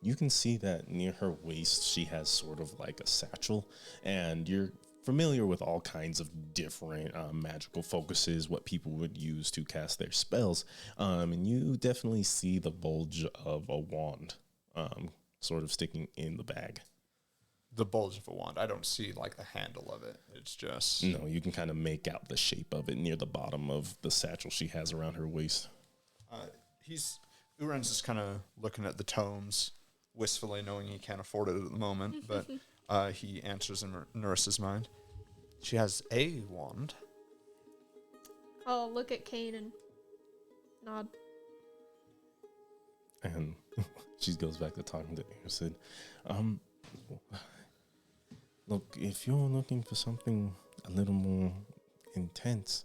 [SPEAKER 1] You can see that near her waist she has sort of like a satchel, and you're familiar with all kinds of different magical focuses, what people would use to cast their spells. And you definitely see the bulge of a wand, sort of sticking in the bag.
[SPEAKER 4] The bulge of a wand. I don't see like the handle of it. It's just.
[SPEAKER 1] No, you can kind of make out the shape of it near the bottom of the satchel she has around her waist.
[SPEAKER 4] Uren's just kind of looking at the tomes wistfully, knowing he can't afford it at the moment, but he answers in Narissa's mind. She has a wand.
[SPEAKER 5] I'll look at Kane and nod.
[SPEAKER 1] And she goes back to talking to Sid. Look, if you're looking for something a little more intense,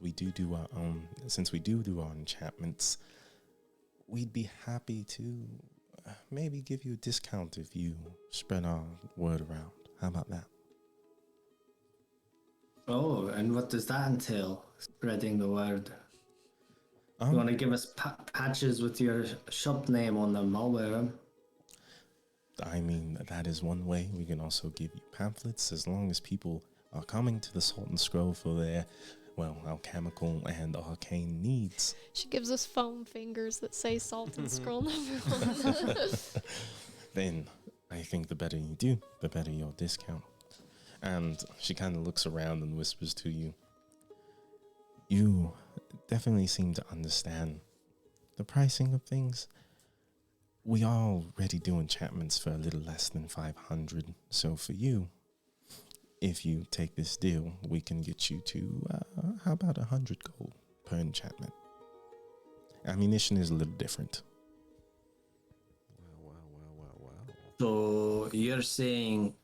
[SPEAKER 1] we do our own. Since we do our enchantments, we'd be happy to maybe give you a discount if you spread our word around. How about that?
[SPEAKER 3] Oh, and what does that entail? Spreading the word. You want to give us patches with your shop name on them? I'll wear them.
[SPEAKER 1] I mean, that is one way. We can also give you pamphlets as long as people are coming to the Salt and Scroll for their, well, alchemical and arcane needs.
[SPEAKER 5] She gives us foam fingers that say salt and scroll number 1.
[SPEAKER 1] Then I think the better you do, the better your discount. And she kind of looks around and whispers to you, you definitely seem to understand the pricing of things. we already do enchantments for a little less than 500. So for you, if you take this deal, we can get you to, how about 100 gold per enchantment? Ammunition is a little different.
[SPEAKER 2] Wow.
[SPEAKER 3] So you're saying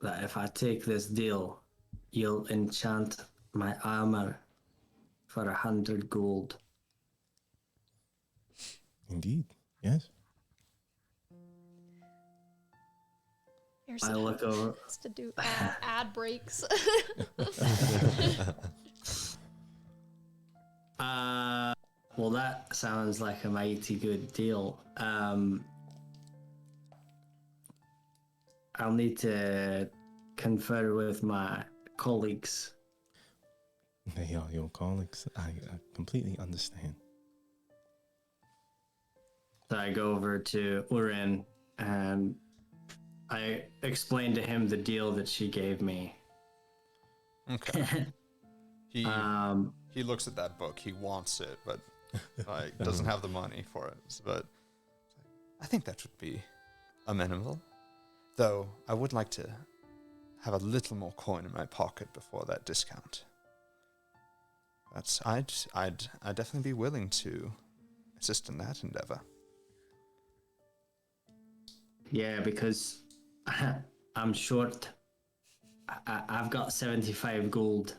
[SPEAKER 3] that if I take this deal, you'll enchant my armor for 100 gold.
[SPEAKER 1] Indeed, yes.
[SPEAKER 3] I look over.
[SPEAKER 5] Has to do ad breaks.
[SPEAKER 3] Well, that sounds like a mighty good deal. I'll need to confer with my colleagues.
[SPEAKER 1] They are your colleagues. I completely understand.
[SPEAKER 3] So I go over to Urin and I explain to him the deal that she gave me.
[SPEAKER 4] Okay. He
[SPEAKER 3] Um,
[SPEAKER 4] looks at that book. He wants it, but like doesn't have the money for it. But I think that would be amenable. Though I would like to have a little more coin in my pocket before that discount. That's I'd definitely be willing to assist in that endeavor.
[SPEAKER 3] yeah, because I'm short. I've got 75 gold.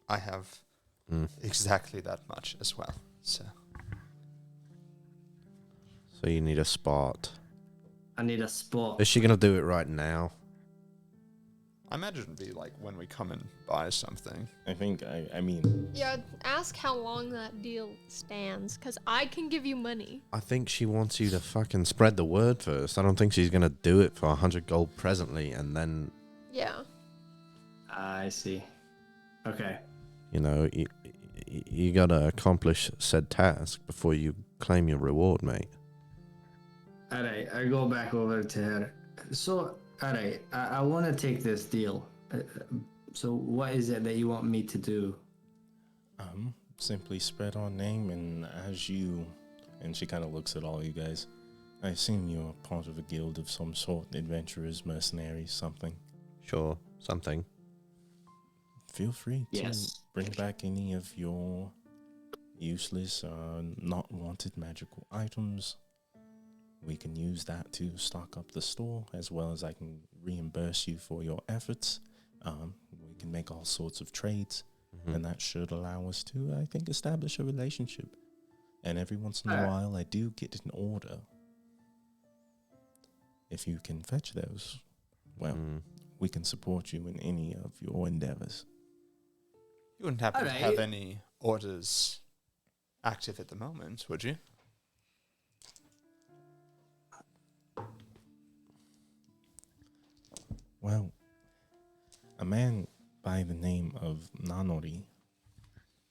[SPEAKER 4] I have exactly that much as well. So
[SPEAKER 2] you need a spot.
[SPEAKER 3] I need a spot.
[SPEAKER 2] Is she gonna do it right now?
[SPEAKER 4] I imagine it'd be like when we come and buy something.
[SPEAKER 1] I think, I mean,
[SPEAKER 5] Yeah, ask how long that deal stands, because I can give you money.
[SPEAKER 2] I think she wants you to fucking spread the word first. I don't think she's gonna do it for 100 gold presently, and then,
[SPEAKER 5] Yeah.
[SPEAKER 3] I see. Okay.
[SPEAKER 2] you know, you gotta accomplish said task before you claim your reward, mate.
[SPEAKER 3] Alright, I go back over to her. So, alright, I want to take this deal. So, what is it that you want me to do?
[SPEAKER 1] simply spread our name, and as you, and she kind of looks at all you guys, I assume you're part of a guild of some sort, adventurers, mercenaries, something.
[SPEAKER 2] Sure, something.
[SPEAKER 1] Feel free to
[SPEAKER 3] Yes.
[SPEAKER 1] bring back any of your useless, not wanted magical items. We can use that to stock up the store, as well as I can reimburse you for your efforts. We can make all sorts of trades, and that should allow us to, I think, establish a relationship. And every once in a while, I do get an order. If you can fetch those, well, we can support you in any of your endeavors.
[SPEAKER 4] You wouldn't happen to
[SPEAKER 3] Alright.
[SPEAKER 4] have any orders active at the moment, would you?
[SPEAKER 1] Well, a man by the name of Nanori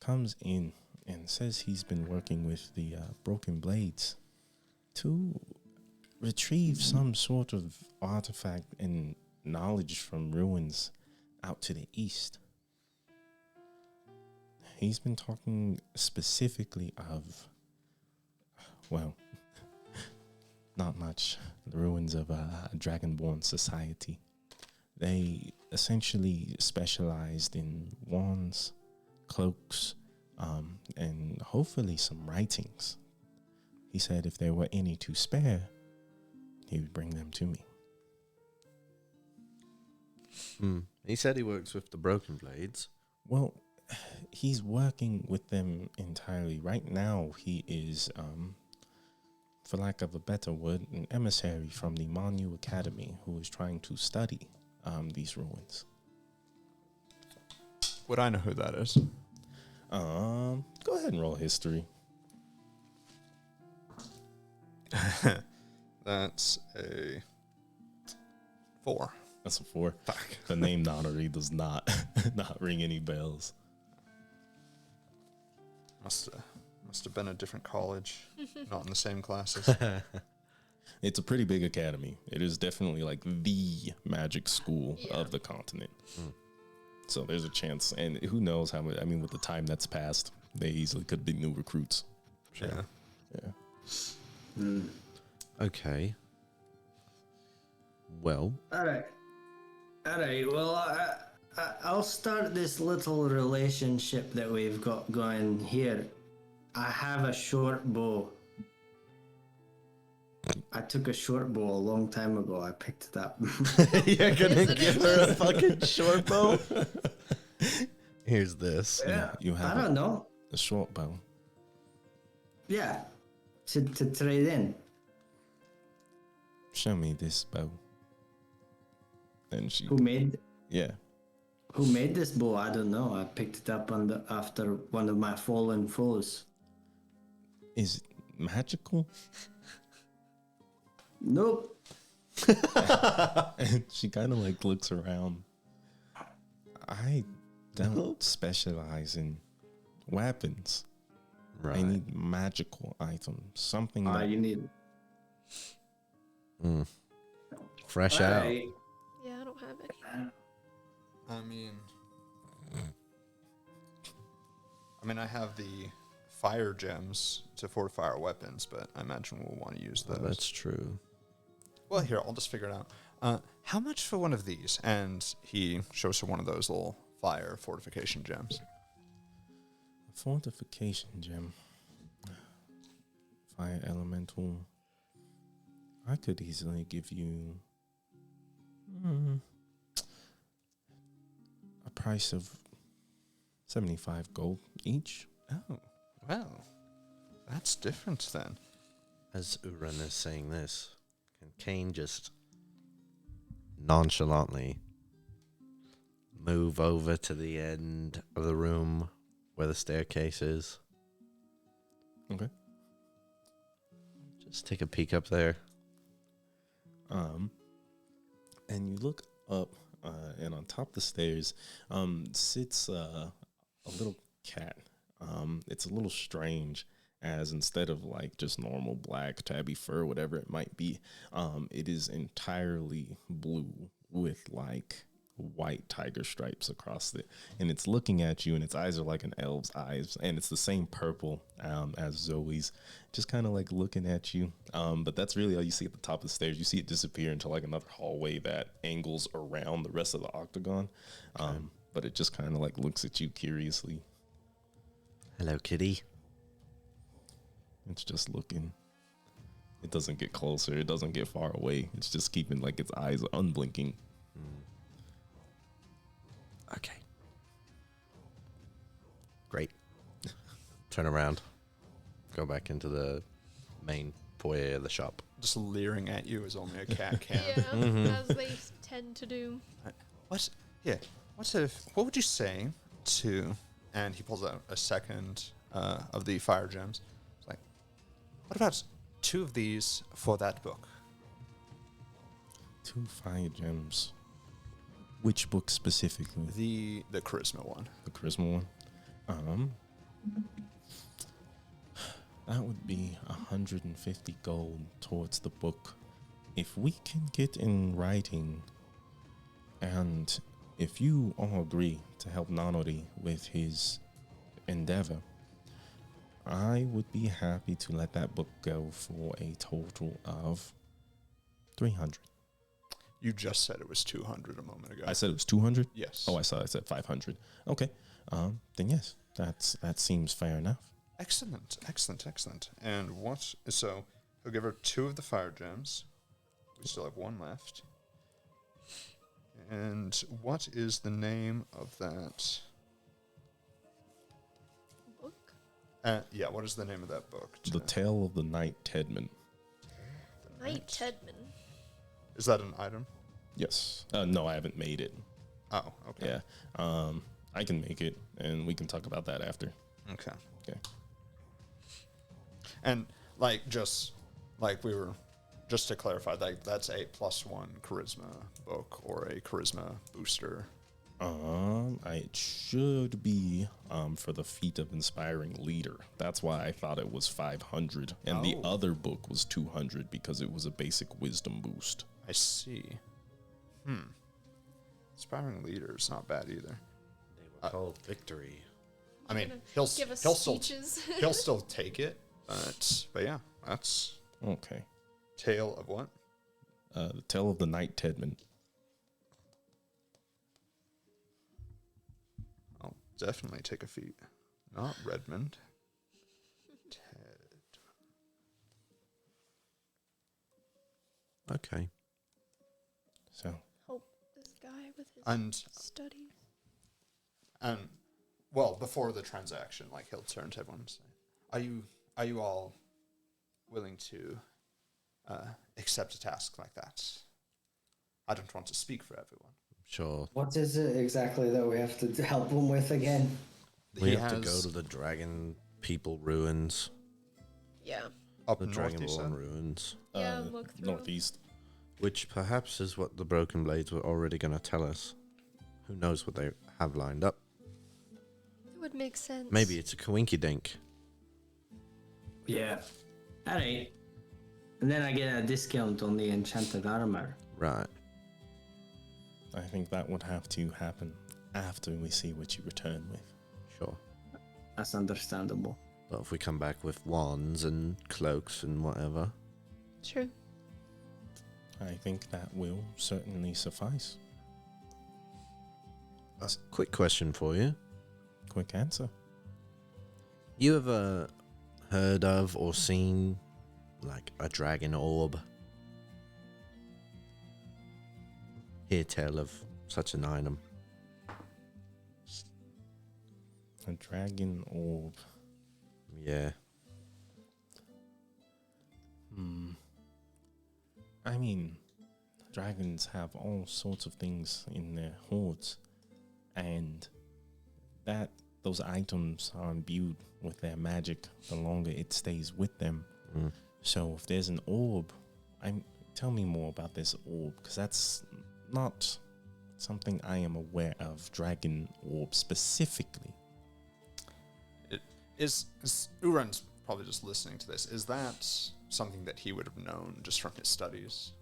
[SPEAKER 1] comes in and says he's been working with the Broken Blades to retrieve some sort of artifact and knowledge from ruins out to the east. He's been talking specifically of, well, not much, the ruins of a Dragonborn society. They essentially specialized in wands, cloaks, and hopefully some writings. He said if there were any to spare, he would bring them to me.
[SPEAKER 2] He said he works with the Broken Blades.
[SPEAKER 1] Well, he's working with them entirely. Right now, he is, for lack of a better word, an emissary from the Manu Academy who is trying to study these ruins.
[SPEAKER 4] Would I know who that is?
[SPEAKER 1] Go ahead and roll history.
[SPEAKER 4] That's a 4.
[SPEAKER 1] That's a 4. The name Nanori does not ring any bells.
[SPEAKER 4] Must have been a different college, not in the same classes.
[SPEAKER 1] It's a pretty big academy. It is definitely like the magic school of the continent. So there's a chance, and who knows how much, I mean, with the time that's passed, they easily could be new recruits.
[SPEAKER 4] Yeah.
[SPEAKER 1] Yeah.
[SPEAKER 2] Okay. Well,
[SPEAKER 3] All right. Well, I'll start this little relationship that we've got going here. I have a short bow. I took a short bow a long time ago. I picked it up.
[SPEAKER 2] you're gonna
[SPEAKER 5] Isn't it
[SPEAKER 2] give her a
[SPEAKER 5] just-
[SPEAKER 2] fucking short bow? Here's this.
[SPEAKER 3] Yeah,
[SPEAKER 1] You
[SPEAKER 3] I
[SPEAKER 1] have
[SPEAKER 3] don't know.
[SPEAKER 1] a short bow.
[SPEAKER 3] Yeah, to trade in.
[SPEAKER 1] Show me this bow. And she,
[SPEAKER 3] Who made this bow? I don't know. I picked it up after one of my fallen foes.
[SPEAKER 1] is it magical?
[SPEAKER 3] Nope.
[SPEAKER 1] And she kind of like looks around. I don't specialize in weapons.
[SPEAKER 2] Right.
[SPEAKER 1] I need magical items. Something that
[SPEAKER 3] You need.
[SPEAKER 2] Fresh out.
[SPEAKER 3] Alright.
[SPEAKER 5] Yeah, I don't have any.
[SPEAKER 4] I mean, I have the fire gems to fortify our weapons, but I imagine we'll want to use those.
[SPEAKER 2] That's true.
[SPEAKER 4] Well, here, I'll just figure it out. How much for one of these? And he shows her one of those little fire fortification gems.
[SPEAKER 1] fortification gem. Fire elemental. I could easily give you a price of 75 gold each.
[SPEAKER 4] Oh, well, that's different then.
[SPEAKER 2] As Uran is saying this, can Kane just nonchalantly move over to the end of the room where the staircase is?
[SPEAKER 1] Okay.
[SPEAKER 2] Just take a peek up there.
[SPEAKER 1] And you look up, and on top of the stairs sits a little cat. It's a little strange, as instead of like just normal black tabby fur, whatever it might be, it is entirely blue with like white tiger stripes across it, and it's looking at you, and its eyes are like an elf's eyes, and it's the same purple as Zoe's, just kind of like looking at you. But that's really all you see at the top of the stairs. You see it disappear into like another hallway that angles around the rest of the octagon. But it just kind of like looks at you curiously.
[SPEAKER 2] Hello, kitty.
[SPEAKER 1] It's just looking. It doesn't get closer. It doesn't get far away. It's just keeping like its eyes unblinking.
[SPEAKER 2] Okay. Great. Turn around. Go back into the main foyer of the shop.
[SPEAKER 4] Just leering at you as only a cat can.
[SPEAKER 5] Yeah, as they tend to do.
[SPEAKER 4] What would you say to, and he pulls out a second of the fire gems. It's like, what about 2 of these for that book?
[SPEAKER 1] 2 fire gems. Which book specifically?
[SPEAKER 4] The charisma one.
[SPEAKER 1] The charisma one. That would be 150 gold towards the book. If we can get in writing, and if you all agree to help Nanori with his endeavor, I would be happy to let that book go for a total of 300.
[SPEAKER 4] You just said it was 200 a moment ago.
[SPEAKER 1] I said it was 200?
[SPEAKER 4] Yes.
[SPEAKER 1] Oh, I said 500. Okay. Then yes, that seems fair enough.
[SPEAKER 4] Excellent. And so he'll give her 2 of the fire gems. We still have 1 left. And what is the name of that?
[SPEAKER 5] Book?
[SPEAKER 4] Yeah, what is the name of that book?
[SPEAKER 1] The Tale of the Knight Tedman.
[SPEAKER 5] Knight Tedman.
[SPEAKER 4] Is that an item?
[SPEAKER 1] Yes. No, I haven't made it.
[SPEAKER 4] Oh, okay.
[SPEAKER 1] Yeah. I can make it, and we can talk about that after.
[SPEAKER 4] Okay.
[SPEAKER 1] Okay.
[SPEAKER 4] And just to clarify, that's a +1 charisma book or a charisma booster.
[SPEAKER 1] It should be for the feat of inspiring leader. That's why I thought it was 500, and the
[SPEAKER 4] Oh.
[SPEAKER 1] other book was 200 because it was a basic wisdom boost.
[SPEAKER 4] I see. Inspiring leader is not bad either.
[SPEAKER 2] They were called victory.
[SPEAKER 4] I mean,
[SPEAKER 5] Gonna
[SPEAKER 4] he'll
[SPEAKER 5] give us
[SPEAKER 4] still
[SPEAKER 5] speeches.
[SPEAKER 4] he'll still take it, but yeah, that's
[SPEAKER 1] Okay.
[SPEAKER 4] Tale of what?
[SPEAKER 1] The Tale of the Night Tedman.
[SPEAKER 4] I'll definitely take a feat. Not Redmond.
[SPEAKER 2] Okay.
[SPEAKER 1] So
[SPEAKER 5] Hope this guy with his
[SPEAKER 4] And
[SPEAKER 5] studies.
[SPEAKER 4] well, before the transaction, like he'll turn to everyone and say, "Are you all willing to accept a task like that? I don't want to speak for everyone."
[SPEAKER 2] Sure.
[SPEAKER 3] What is it exactly that we have to help him with again?
[SPEAKER 2] We
[SPEAKER 4] He
[SPEAKER 2] have to go
[SPEAKER 4] has
[SPEAKER 2] to the dragon people ruins.
[SPEAKER 5] Yeah.
[SPEAKER 4] up
[SPEAKER 2] The
[SPEAKER 4] north. He said.
[SPEAKER 2] Dragonborn ruins.
[SPEAKER 5] Yeah, look through 'em.
[SPEAKER 1] northeast.
[SPEAKER 2] Which perhaps is what the Broken Blades were already going to tell us. Who knows what they have lined up?
[SPEAKER 5] It would make sense.
[SPEAKER 2] Maybe it's a coinky dink.
[SPEAKER 3] Yeah. Alright. And then I get a discount on the enchanted armor.
[SPEAKER 2] Right.
[SPEAKER 1] I think that would have to happen after we see what you return with.
[SPEAKER 2] Sure.
[SPEAKER 3] That's understandable.
[SPEAKER 2] But if we come back with wands and cloaks and whatever.
[SPEAKER 5] True.
[SPEAKER 1] I think that will certainly suffice.
[SPEAKER 2] Quick question for you.
[SPEAKER 1] Quick answer.
[SPEAKER 2] You ever heard of or seen like a dragon orb? Hear tell of such an item.
[SPEAKER 1] A dragon orb.
[SPEAKER 2] Yeah.
[SPEAKER 1] I mean, dragons have all sorts of things in their hoards, and those items are imbued with their magic the longer it stays with them. So if there's an orb, tell me more about this orb, because that's not something I am aware of. Dragon orb specifically.
[SPEAKER 4] Is Uran's probably just listening to this. Is that something that he would have known just from his studies,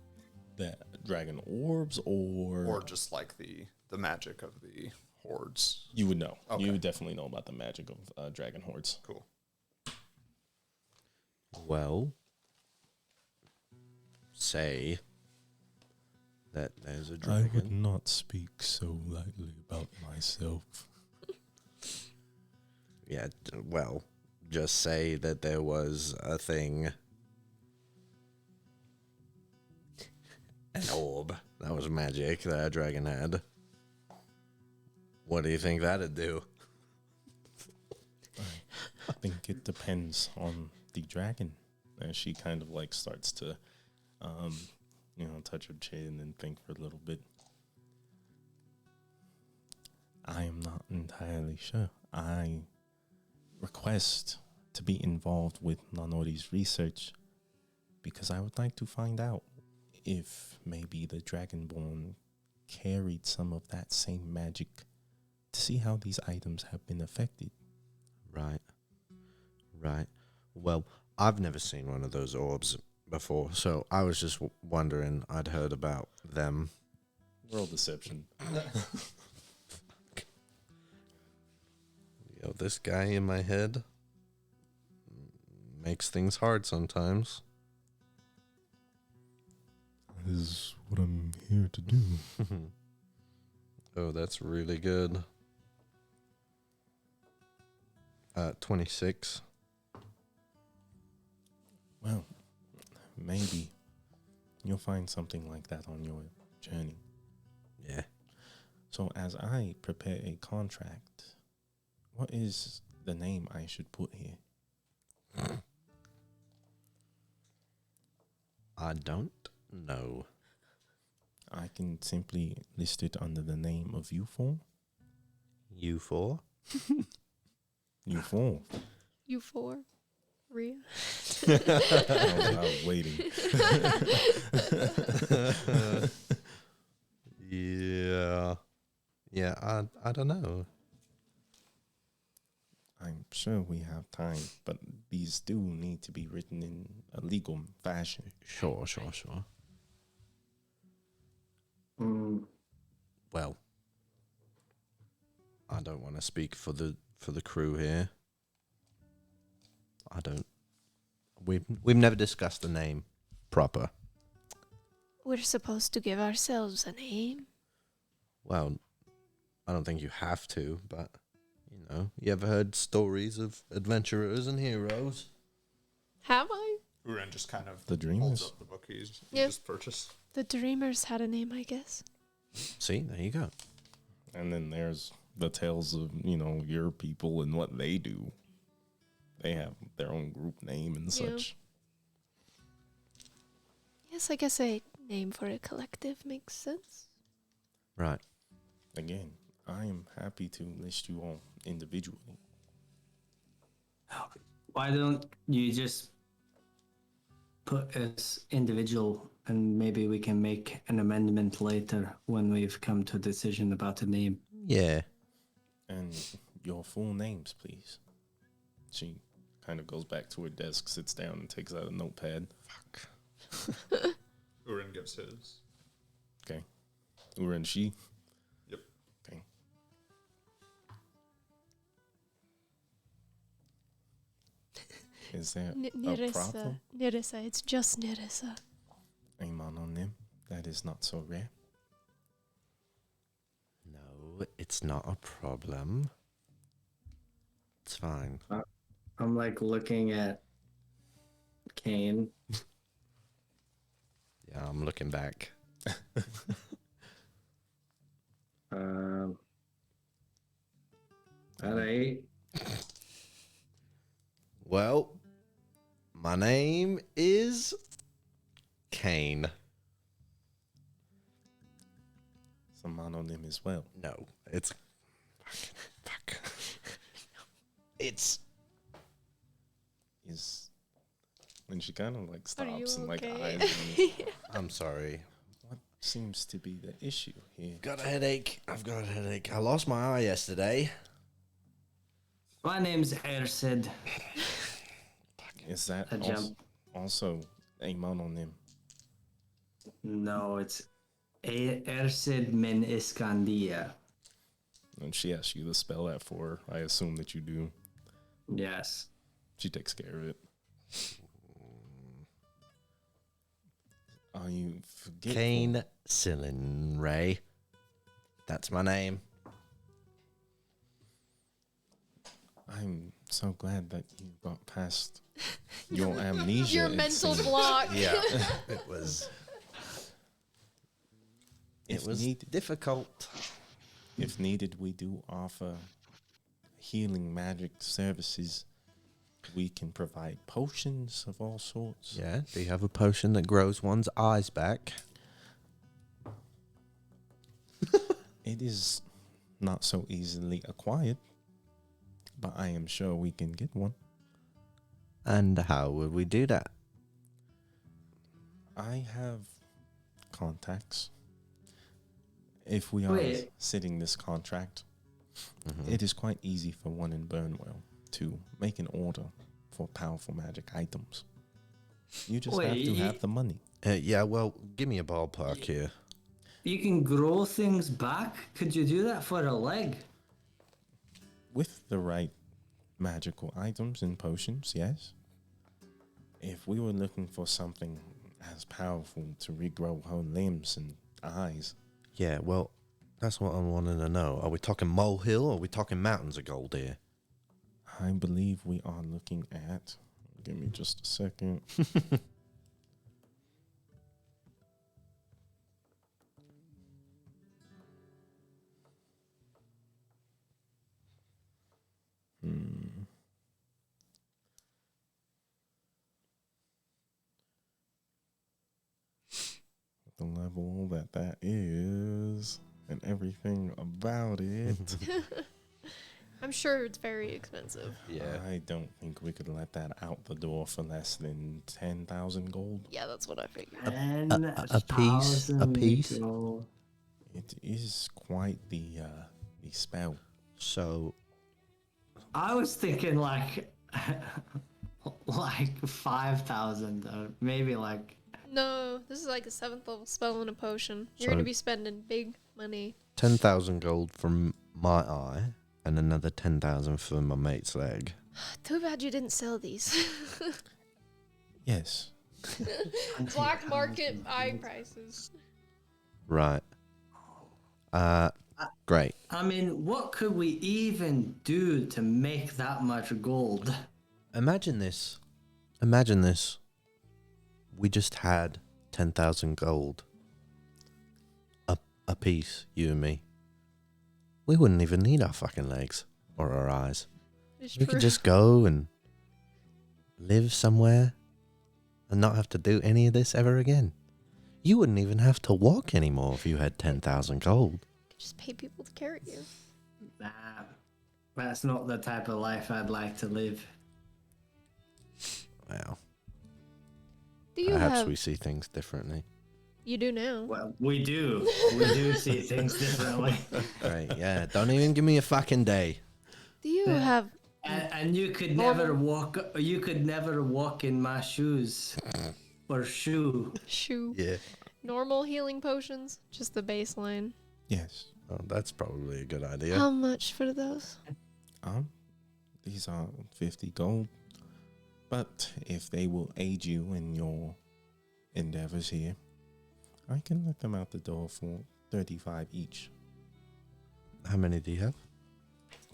[SPEAKER 1] The dragon orbs,
[SPEAKER 4] or just like the magic of the hordes?
[SPEAKER 1] you would know.
[SPEAKER 4] Okay.
[SPEAKER 1] You would definitely know about the magic of dragon hordes.
[SPEAKER 4] Cool.
[SPEAKER 2] Well, say that there's a dragon.
[SPEAKER 1] not speak so lightly about myself.
[SPEAKER 2] Yeah, well, just say that there was a thing. An orb. That was magic that a dragon had. What do you think that'd do?
[SPEAKER 1] I think it depends on the dragon. And she kind of like starts to, touch her chin and think for a little bit. I am not entirely sure. I request to be involved with Nanori's research because I would like to find out if maybe the Dragonborn carried some of that same magic to see how these items have been affected.
[SPEAKER 2] Right. Well, I've never seen one of those orbs before, so I was just wondering. I'd heard about them.
[SPEAKER 1] Roll deception.
[SPEAKER 2] Yo, this guy in my head makes things hard sometimes.
[SPEAKER 1] This is what I'm here to do.
[SPEAKER 2] Oh, that's really good. 26.
[SPEAKER 1] Well, maybe you'll find something like that on your journey.
[SPEAKER 2] Yeah.
[SPEAKER 1] So as I prepare a contract, what is the name I should put here?
[SPEAKER 2] I don't know.
[SPEAKER 1] I can simply list it under the name of U4.
[SPEAKER 2] You four?
[SPEAKER 1] U4.
[SPEAKER 5] You four? Rhea?
[SPEAKER 1] I was waiting.
[SPEAKER 2] Yeah, I don't know.
[SPEAKER 1] I'm sure we have time, but these do need to be written in a legal fashion.
[SPEAKER 2] Sure. Well, I don't want to speak for the crew here. I don't. We've never discussed the name proper?
[SPEAKER 5] We're supposed to give ourselves a name.
[SPEAKER 2] Well, I don't think you have to, but, you know, you ever heard stories of adventurers and heroes?
[SPEAKER 5] Have I?
[SPEAKER 4] Uren just kind of
[SPEAKER 1] The
[SPEAKER 4] holds
[SPEAKER 1] Dreamers.
[SPEAKER 4] up the book he
[SPEAKER 5] Yeah.
[SPEAKER 4] just purchased.
[SPEAKER 5] The Dreamers had a name, I guess.
[SPEAKER 2] See, there you go.
[SPEAKER 1] And then there's the tales of, you know, your people and what they do. They have their own group name and
[SPEAKER 5] Yeah.
[SPEAKER 1] such.
[SPEAKER 5] Yes, I guess a name for a collective makes sense.
[SPEAKER 2] Right.
[SPEAKER 1] Again, I am happy to list you all individually.
[SPEAKER 3] Why don't you just put us individual and maybe we can make an amendment later when we've come to a decision about a name.
[SPEAKER 2] Yeah.
[SPEAKER 1] And your full names, please. She kind of goes back to her desk, sits down, and takes out a notepad.
[SPEAKER 4] Uren gives his.
[SPEAKER 1] Okay. Uren, she.
[SPEAKER 4] Yep.
[SPEAKER 1] Okay. Is there a problem?
[SPEAKER 5] Nerissa, it's just Nerissa.
[SPEAKER 1] A mononym? That is not so rare.
[SPEAKER 2] No, it's not a problem. It's fine.
[SPEAKER 3] I'm like looking at Kane.
[SPEAKER 2] Yeah, I'm looking back.
[SPEAKER 3] All right.
[SPEAKER 2] Well, my name is Kane.
[SPEAKER 1] It's a mononym as well.
[SPEAKER 2] No, it's fuck. It's
[SPEAKER 1] Is when she kind of like
[SPEAKER 5] Are you
[SPEAKER 1] stops and like
[SPEAKER 5] okay?
[SPEAKER 1] eyes me.
[SPEAKER 2] I'm sorry.
[SPEAKER 1] What seems to be the issue here?
[SPEAKER 2] Got a headache. I've got a headache. I lost my eye yesterday.
[SPEAKER 3] My name's Ersid.
[SPEAKER 1] Is that
[SPEAKER 3] A jump.
[SPEAKER 1] also a mononym?
[SPEAKER 3] No, it's Ersid min Iskandia.
[SPEAKER 1] And she asks you to spell that for her. I assume that you do.
[SPEAKER 3] Yes.
[SPEAKER 1] She takes care of it. Are you forgetful?
[SPEAKER 2] Kane Cylin Ray. That's my name.
[SPEAKER 1] I'm so glad that you got past your amnesia.
[SPEAKER 5] Your
[SPEAKER 1] it
[SPEAKER 5] mental
[SPEAKER 1] seems.
[SPEAKER 5] block.
[SPEAKER 2] Yeah, it was. It
[SPEAKER 1] If
[SPEAKER 2] was
[SPEAKER 1] need-
[SPEAKER 2] difficult.
[SPEAKER 1] If needed, we do offer healing magic services. We can provide potions of all sorts.
[SPEAKER 2] Yeah. Do you have a potion that grows one's eyes back?
[SPEAKER 1] It is not so easily acquired, but I am sure we can get one.
[SPEAKER 2] And how would we do that?
[SPEAKER 1] I have contacts. If we are
[SPEAKER 3] Wait.
[SPEAKER 1] sitting this contract,
[SPEAKER 2] Mhm.
[SPEAKER 1] it is quite easy for one in Burnwell to make an order for powerful magic items. You just have
[SPEAKER 3] Wait,
[SPEAKER 1] to
[SPEAKER 3] you-
[SPEAKER 1] have the money.
[SPEAKER 2] Yeah, well, give me a ballpark here.
[SPEAKER 3] You can grow things back? Could you do that for a leg?
[SPEAKER 1] With the right magical items and potions, yes. If we were looking for something as powerful to regrow whole limbs and eyes,
[SPEAKER 2] Yeah, well, that's what I'm wanting to know. Are we talking molehill or are we talking mountains of gold here?
[SPEAKER 1] I believe we are looking at. Give me just a second. The level that is and everything about it.
[SPEAKER 5] I'm sure it's very expensive.
[SPEAKER 2] Yeah.
[SPEAKER 1] I don't think we could let that out the door for less than 10,000 gold.
[SPEAKER 5] Yeah, that's what I figured.
[SPEAKER 2] a piece, a
[SPEAKER 3] 10,000
[SPEAKER 2] piece.
[SPEAKER 3] gold.
[SPEAKER 1] It is quite the spell.
[SPEAKER 2] So,
[SPEAKER 3] I was thinking like like 5,000 or maybe like
[SPEAKER 5] No, this is like a 7th level spell and a potion. You're
[SPEAKER 2] So-
[SPEAKER 5] gonna be spending big money.
[SPEAKER 2] 10,000 gold from my eye and another 10,000 for my mate's leg.
[SPEAKER 5] Too bad you didn't sell these.
[SPEAKER 1] Yes,
[SPEAKER 5] Black market eye prices.
[SPEAKER 2] Right. Great.
[SPEAKER 3] I mean, what could we even do to make that much gold?
[SPEAKER 2] Imagine this. Imagine this. We just had 10,000 gold. A piece, you and me. We wouldn't even need our fucking legs or our eyes.
[SPEAKER 5] It's
[SPEAKER 2] We
[SPEAKER 5] true.
[SPEAKER 2] could just go and live somewhere and not have to do any of this ever again. You wouldn't even have to walk anymore if you had 10,000 gold.
[SPEAKER 5] Just pay people to carry you.
[SPEAKER 3] Nah, that's not the type of life I'd like to live.
[SPEAKER 2] Well,
[SPEAKER 5] Do you
[SPEAKER 2] perhaps
[SPEAKER 5] have?
[SPEAKER 2] we see things differently.
[SPEAKER 5] You do now.
[SPEAKER 3] Well, we do. We do see things differently.
[SPEAKER 2] Right, yeah. Don't even give me a fucking day.
[SPEAKER 5] Do you have?
[SPEAKER 3] And you could
[SPEAKER 5] Normal.
[SPEAKER 3] never walk. You could never walk in my shoes, or shoe.
[SPEAKER 5] Shoe.
[SPEAKER 2] Yeah.
[SPEAKER 5] Normal healing potions? Just the baseline.
[SPEAKER 1] Yes.
[SPEAKER 2] Oh, that's probably a good idea.
[SPEAKER 5] How much for those?
[SPEAKER 1] These are 50 gold. But if they will aid you in your endeavors here, I can let them out the door for 35 each.
[SPEAKER 2] How many do you have?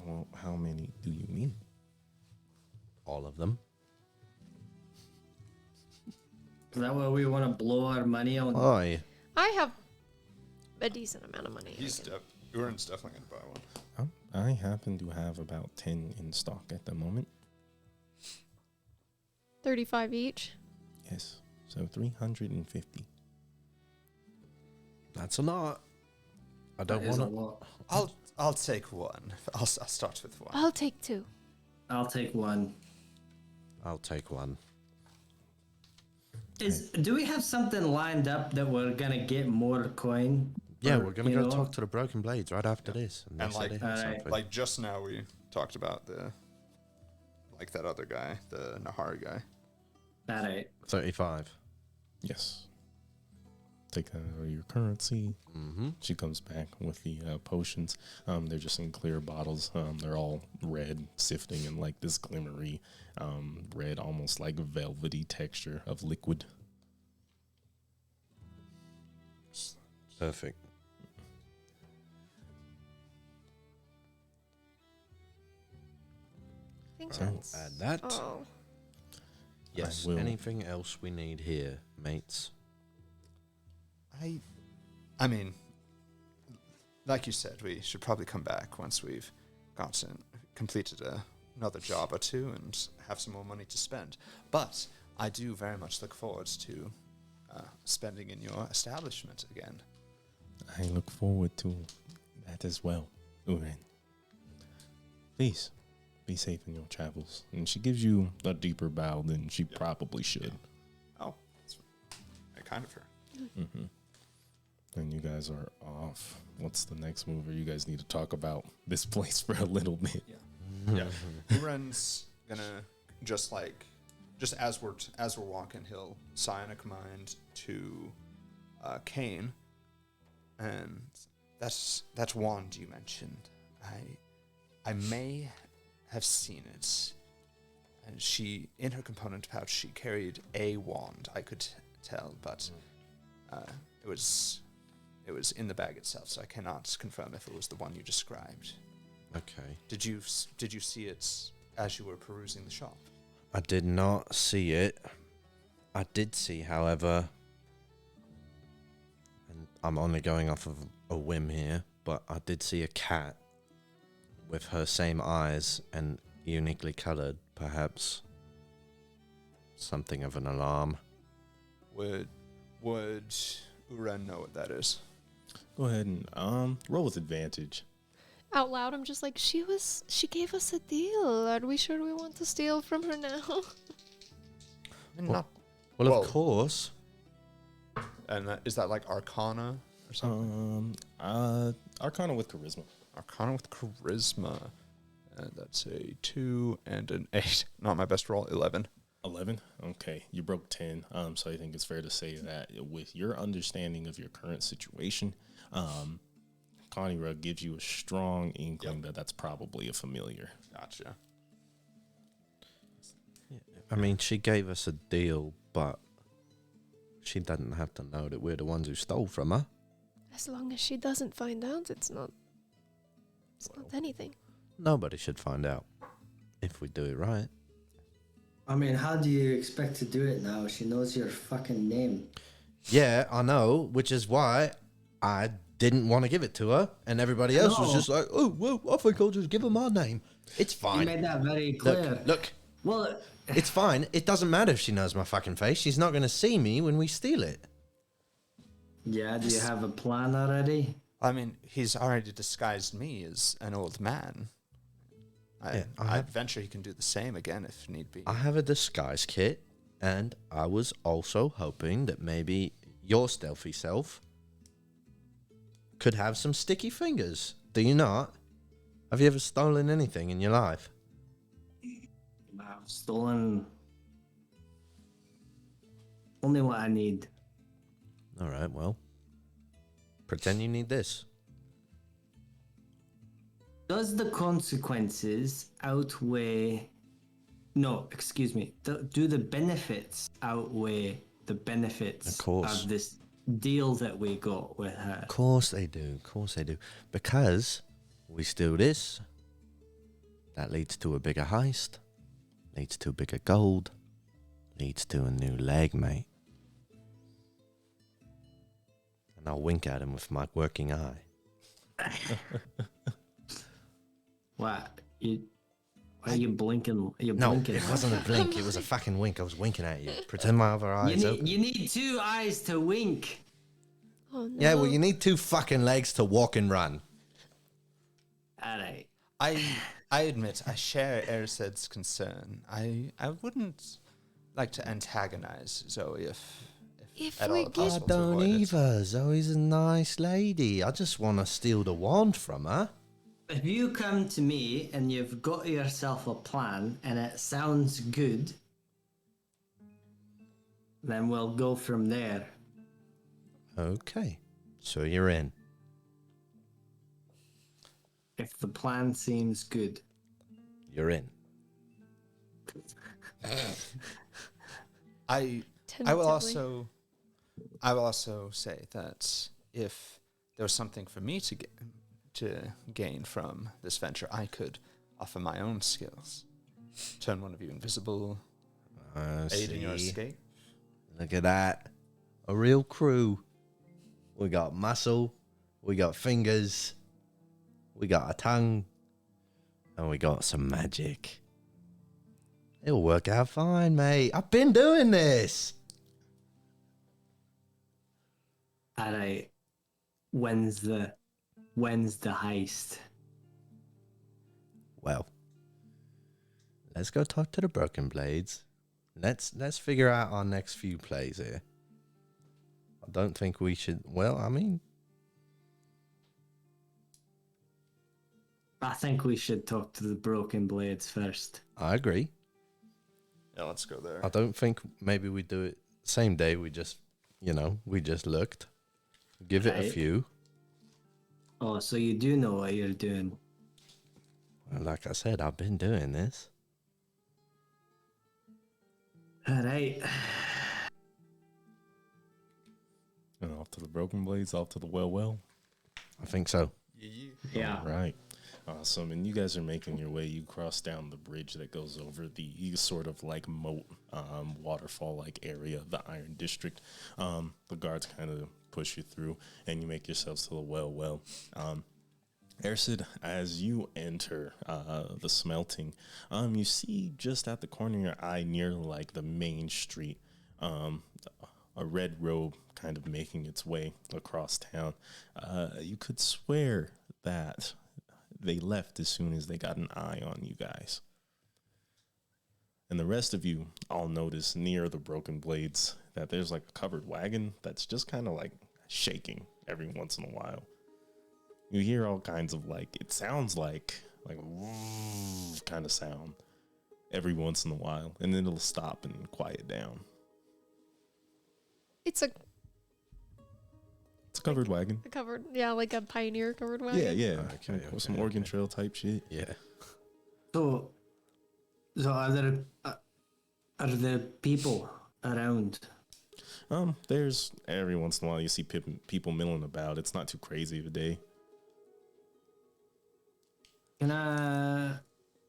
[SPEAKER 1] Well, how many do you need?
[SPEAKER 2] All of them.
[SPEAKER 3] Is that what we want to blow our money on?
[SPEAKER 2] Oi.
[SPEAKER 5] I have a decent amount of money.
[SPEAKER 4] Urin's definitely gonna buy one.
[SPEAKER 1] I happen to have about 10 in stock at the moment.
[SPEAKER 5] 35 each.
[SPEAKER 1] Yes. So 350.
[SPEAKER 2] That's a lot. I don't
[SPEAKER 3] That is a
[SPEAKER 2] want to.
[SPEAKER 3] lot.
[SPEAKER 4] I'll take one. I'll start with one.
[SPEAKER 5] I'll take 2.
[SPEAKER 3] I'll take one.
[SPEAKER 2] I'll take one.
[SPEAKER 3] Do we have something lined up that we're gonna get more coin?
[SPEAKER 2] Yeah,
[SPEAKER 3] Or,
[SPEAKER 2] we're going to
[SPEAKER 3] you
[SPEAKER 2] go
[SPEAKER 3] know?
[SPEAKER 2] talk to the Broken Blades right after this. And,
[SPEAKER 4] And
[SPEAKER 2] they said
[SPEAKER 4] like-
[SPEAKER 2] they have
[SPEAKER 3] Alright.
[SPEAKER 2] something.
[SPEAKER 4] Like just now we talked about that other guy, the Nahari guy.
[SPEAKER 3] All right.
[SPEAKER 2] 35.
[SPEAKER 1] Yes. Take that out of your currency.
[SPEAKER 2] Mm-hmm.
[SPEAKER 1] She comes back with the potions. They're just in clear bottles. They're all red, sifting in like this glimmery red, almost like velvety texture of liquid.
[SPEAKER 2] Perfect.
[SPEAKER 5] I think
[SPEAKER 2] So
[SPEAKER 5] that's.
[SPEAKER 2] add that.
[SPEAKER 5] Oh.
[SPEAKER 2] Yes.
[SPEAKER 1] will.
[SPEAKER 2] Anything else we need here, mates?
[SPEAKER 4] I mean, like you said, we should probably come back once we've completed another job or two and have some more money to spend. But I do very much look forward to spending in your establishment again.
[SPEAKER 1] I look forward to that as well, Uren. Please, be safe in your travels. And she gives you a deeper bow than she probably should.
[SPEAKER 4] Oh, that's very kind of her.
[SPEAKER 1] Mm-hmm. And you guys are off. What's the next move? Or you guys need to talk about this place for a little bit.
[SPEAKER 4] Yeah. Uren's gonna just as we're walking, he'll psionic mind to Kane, and that's wand you mentioned. I may have seen it, and she in her component pouch she carried a wand. I could tell, but it was in the bag itself, so I cannot confirm if it was the one you described.
[SPEAKER 2] Okay.
[SPEAKER 4] Did you see it as you were perusing the shop?
[SPEAKER 2] I did not see it. I did see, however, and I'm only going off of a whim here, but I did see a cat with her same eyes and uniquely coloured, perhaps something of an alarm.
[SPEAKER 4] Would Uren know what that is?
[SPEAKER 1] Go ahead and roll with advantage.
[SPEAKER 5] Out loud, I'm just like, she gave us a deal. Are we sure we want to steal from her now?
[SPEAKER 2] Well,
[SPEAKER 4] Well-
[SPEAKER 2] of course.
[SPEAKER 4] And is that like Arcana or something?
[SPEAKER 1] Arcana with charisma.
[SPEAKER 4] Arcana with Charisma. And that's a 2 and an 8. Not my best roll. 11.
[SPEAKER 1] 11. Okay, you broke 10. So I think it's fair to say that with your understanding of your current situation, Connie Rugg gives you a strong inkling that that's probably a familiar.
[SPEAKER 4] Gotcha.
[SPEAKER 2] I mean, she gave us a deal, but She doesn't have to know that we're the ones who stole from her.
[SPEAKER 5] As long as she doesn't find out, it's not anything.
[SPEAKER 2] Nobody should find out if we do it right.
[SPEAKER 3] I mean, how do you expect to do it now? She knows your fucking name.
[SPEAKER 2] Yeah, I know, which is why I didn't want to give it to her, and everybody else was
[SPEAKER 3] No.
[SPEAKER 2] just like, "Oh, well, I think I'll just give her my name. It's
[SPEAKER 3] You
[SPEAKER 2] fine.
[SPEAKER 3] made that very clear.
[SPEAKER 2] Look,
[SPEAKER 3] Well,
[SPEAKER 2] it's fine. It doesn't matter if she knows my fucking face. She's not going to see me when we steal it."
[SPEAKER 3] yeah, do you have a plan already?
[SPEAKER 4] I mean, he's already disguised me as an old man.
[SPEAKER 2] Yeah,
[SPEAKER 4] I venture he can do the same again if need be.
[SPEAKER 2] I have a disguise kit, and I was also hoping that maybe your stealthy self could have some sticky fingers. Do you not? Have you ever stolen anything in your life?
[SPEAKER 3] I've stolen only what I need.
[SPEAKER 2] All right, well, pretend you need this.
[SPEAKER 3] Does the consequences outweigh... No, excuse me. Do the benefits outweigh the benefits
[SPEAKER 2] Of course.
[SPEAKER 3] of this deal that we got with her?
[SPEAKER 2] Of course they do. Of course they do. Because we steal this, that leads to a bigger heist, leads to bigger gold, leads to a new leg, mate. And I'll wink at him with my working eye.
[SPEAKER 3] What? Why are you blinking? Are you
[SPEAKER 2] No,
[SPEAKER 3] blinking?
[SPEAKER 2] it wasn't a blink. It was a fucking wink. I was winking at you. Pretend my other eye's open.
[SPEAKER 3] You need two eyes to wink.
[SPEAKER 5] Oh no.
[SPEAKER 2] Yeah, well, you need two fucking legs to walk and run.
[SPEAKER 3] Alright.
[SPEAKER 4] I admit I share Ersed's concern. I wouldn't like to antagonize Zoe if
[SPEAKER 5] If
[SPEAKER 4] at
[SPEAKER 5] we
[SPEAKER 4] all
[SPEAKER 5] get-
[SPEAKER 4] possible
[SPEAKER 2] I
[SPEAKER 4] to
[SPEAKER 2] don't
[SPEAKER 4] avoid it.
[SPEAKER 2] either. Zoe's a nice lady. I just want to steal the wand from her.
[SPEAKER 3] If you come to me and you've got yourself a plan and it sounds good, then we'll go from there.
[SPEAKER 2] Okay, so you're in.
[SPEAKER 3] If the plan seems good.
[SPEAKER 2] You're in.
[SPEAKER 4] I
[SPEAKER 5] Tentatively.
[SPEAKER 4] will also say that if there was something for me to gain from this venture, I could offer my own skills. Turn one of you invisible, aid in your escape.
[SPEAKER 2] Look at that. A real crew. We got muscle, we got fingers, we got a tongue, and we got some magic. It'll work out fine, mate. I've been doing this.
[SPEAKER 3] Alright. When's the heist?
[SPEAKER 2] Well, let's go talk to the Broken Blades. Let's figure out our next few plays here. I don't think we should. Well, I mean,
[SPEAKER 3] I think we should talk to the Broken Blades first.
[SPEAKER 2] I agree.
[SPEAKER 4] Yeah, let's go there.
[SPEAKER 2] I don't think maybe we do it same day. We just looked. Give it a
[SPEAKER 3] Right.
[SPEAKER 2] few.
[SPEAKER 3] Oh, so you do know what you're doing.
[SPEAKER 2] Well, like I said, I've been doing this.
[SPEAKER 3] Alright.
[SPEAKER 1] And off to the Broken Blades, off to the well.
[SPEAKER 2] I think so.
[SPEAKER 3] Yeah.
[SPEAKER 1] Right. Awesome. And you guys are making your way. You cross down the bridge that goes over the sort of like moat, waterfall like area of the Iron District. The guards kind of push you through and you make yourselves to the well. Ersid, as you enter the smelting, you see just at the corner of your eye near like the main street, a red robe kind of making its way across town. You could swear that they left as soon as they got an eye on you guys. And the rest of you all notice near the Broken Blades that there's like a covered wagon that's just kind of like shaking every once in a while. You hear all kinds of like, it sounds like kind of sound every once in a while, and then it'll stop and quiet down.
[SPEAKER 5] It's a
[SPEAKER 1] Covered wagon.
[SPEAKER 5] covered, yeah, like a pioneer covered wagon.
[SPEAKER 1] Yeah.
[SPEAKER 2] Okay,
[SPEAKER 1] With some Oregon Trail type shit.
[SPEAKER 2] Yeah.
[SPEAKER 3] So are there people around?
[SPEAKER 1] There's every once in a while you see people milling about. It's not too crazy of a day.
[SPEAKER 3] Can I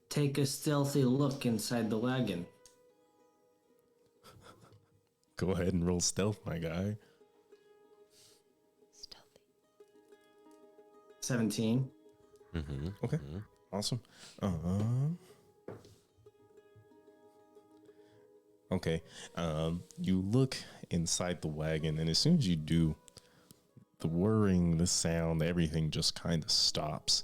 [SPEAKER 3] take a stealthy look inside the wagon?
[SPEAKER 1] Go ahead and roll stealth, my guy.
[SPEAKER 5] Stealthy.
[SPEAKER 3] 17.
[SPEAKER 2] Mm-hmm.
[SPEAKER 1] Okay. Awesome. Okay. You look inside the wagon, and as soon as you do, the whirring, the sound, everything just kind of stops.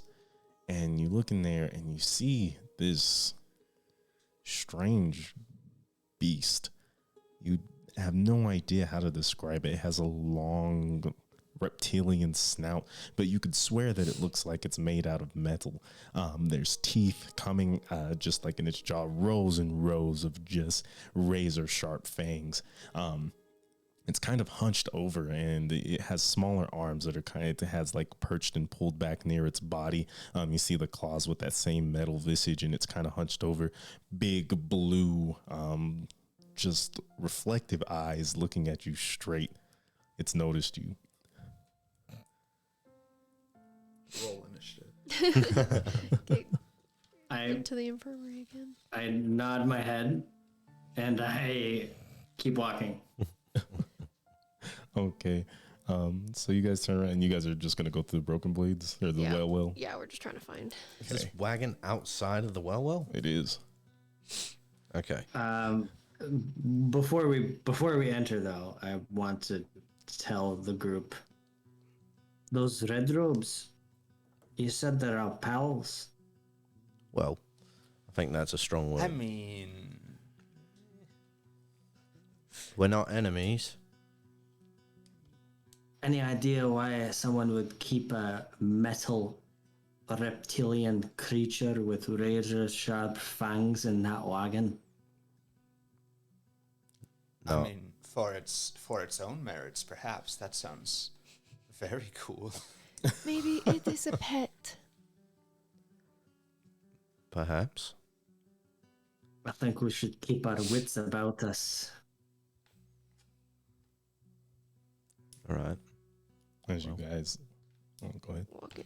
[SPEAKER 1] And you look in there, and you see this strange beast. You have no idea how to describe it. It has a long reptilian snout, but you could swear that it looks like it's made out of metal. There's teeth coming just like in its jaw, rows and rows of just razor sharp fangs. It's kind of hunched over, and it has smaller arms that are it has like perched and pulled back near its body. You see the claws with that same metal visage, and it's kind of hunched over. Big blue, just reflective eyes looking at you straight. It's noticed you.
[SPEAKER 4] Roll initiative.
[SPEAKER 3] I
[SPEAKER 5] Into the infirmary again.
[SPEAKER 3] I nod my head and I keep walking.
[SPEAKER 1] Okay. So you guys turn around and you guys are just going to go through the broken blades or the
[SPEAKER 5] Yeah.
[SPEAKER 1] well.
[SPEAKER 5] Yeah, we're just trying to find.
[SPEAKER 2] Is this wagon outside of the well?
[SPEAKER 1] It is.
[SPEAKER 2] Okay.
[SPEAKER 3] Before we enter though, I want to tell the group, those red robes, you said they're our pals.
[SPEAKER 2] Well, I think that's a strong word.
[SPEAKER 6] I mean,
[SPEAKER 2] We're not enemies.
[SPEAKER 3] Any idea why someone would keep a metal reptilian creature with razor sharp fangs in that wagon?
[SPEAKER 2] No.
[SPEAKER 6] I mean, for its own merits, perhaps that sounds very cool.
[SPEAKER 5] Maybe it is a pet.
[SPEAKER 2] Perhaps.
[SPEAKER 3] I think we should keep our wits about us.
[SPEAKER 2] All right.
[SPEAKER 1] As you guys, go ahead.
[SPEAKER 5] Walking.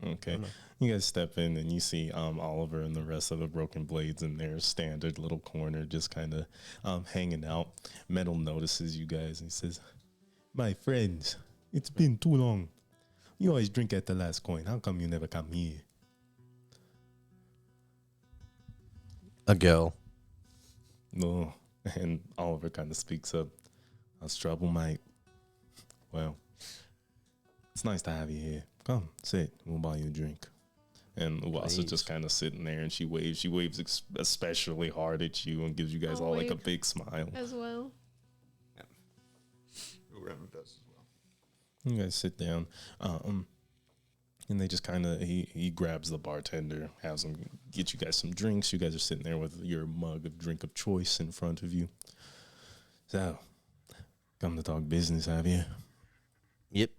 [SPEAKER 1] Okay. You guys step in and you see Oliver and the rest of the broken blades in their standard little corner just kind of hanging out. Metal notices you guys and he says, "My friends, it's been too long. You always drink at the last coin. How come you never come here?"
[SPEAKER 2] A girl.
[SPEAKER 1] No. And Oliver kind of speaks up. "How's trouble, mate? Well, it's nice to have you here. Come, sit. We'll buy you a drink." And Uwasa's
[SPEAKER 2] Please.
[SPEAKER 1] just kind of sitting there, and she waves. She waves especially hard at you and gives you guys
[SPEAKER 5] I'll
[SPEAKER 1] all like a
[SPEAKER 5] wave.
[SPEAKER 1] big smile.
[SPEAKER 5] As well.
[SPEAKER 4] Uram does as well.
[SPEAKER 1] You guys sit down, and they just kind of he grabs the bartender, has him get you guys some drinks. You guys are sitting there with your mug of drink of choice in front of you. So, come to talk business, have you?
[SPEAKER 2] Yep.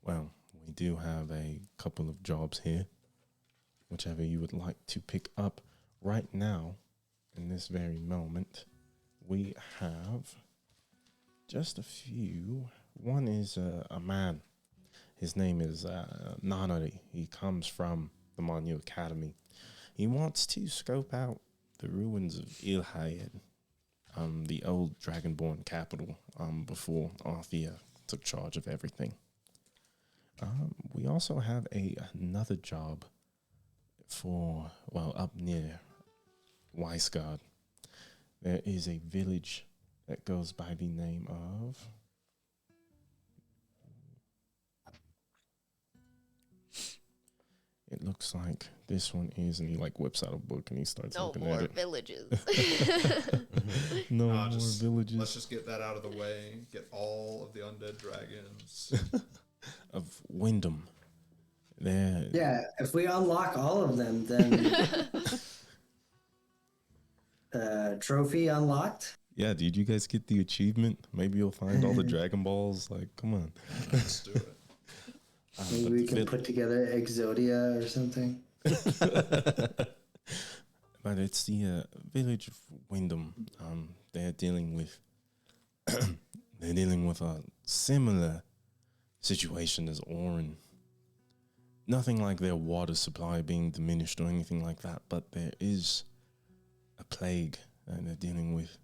[SPEAKER 1] Well, we do have a couple of jobs here. Whichever you would like to pick up right now, in this very moment, we have just a few. One is a man. His name is Nanari. He comes from the Manu Academy. He wants to scope out the ruins of Ilhayed, the old Dragonborn capital, before Arthia took charge of everything. We also have another job for, up near Weisgard. There is a village that goes by the name of... It looks like this one is, and he like whips out a book and he starts
[SPEAKER 5] No
[SPEAKER 1] looking
[SPEAKER 5] more
[SPEAKER 1] at it.
[SPEAKER 5] villages.
[SPEAKER 1] No more
[SPEAKER 4] Let's
[SPEAKER 1] villages
[SPEAKER 4] just get that out of the way. Get all of the undead dragons.
[SPEAKER 1] of Wyndham. There,
[SPEAKER 3] Yeah, if we unlock all of them, then trophy unlocked.
[SPEAKER 1] yeah. Did you guys get the achievement? Maybe you'll find all the Dragon Balls. Like, come on.
[SPEAKER 4] Let's do it.
[SPEAKER 3] Maybe
[SPEAKER 1] But
[SPEAKER 3] we
[SPEAKER 1] the
[SPEAKER 3] can put together Exodia or something.
[SPEAKER 1] But it's the village of Wyndham. They're dealing with they're dealing with a similar situation as Orin. Nothing like their water supply being diminished or anything like that, but there is a plague, and they're dealing with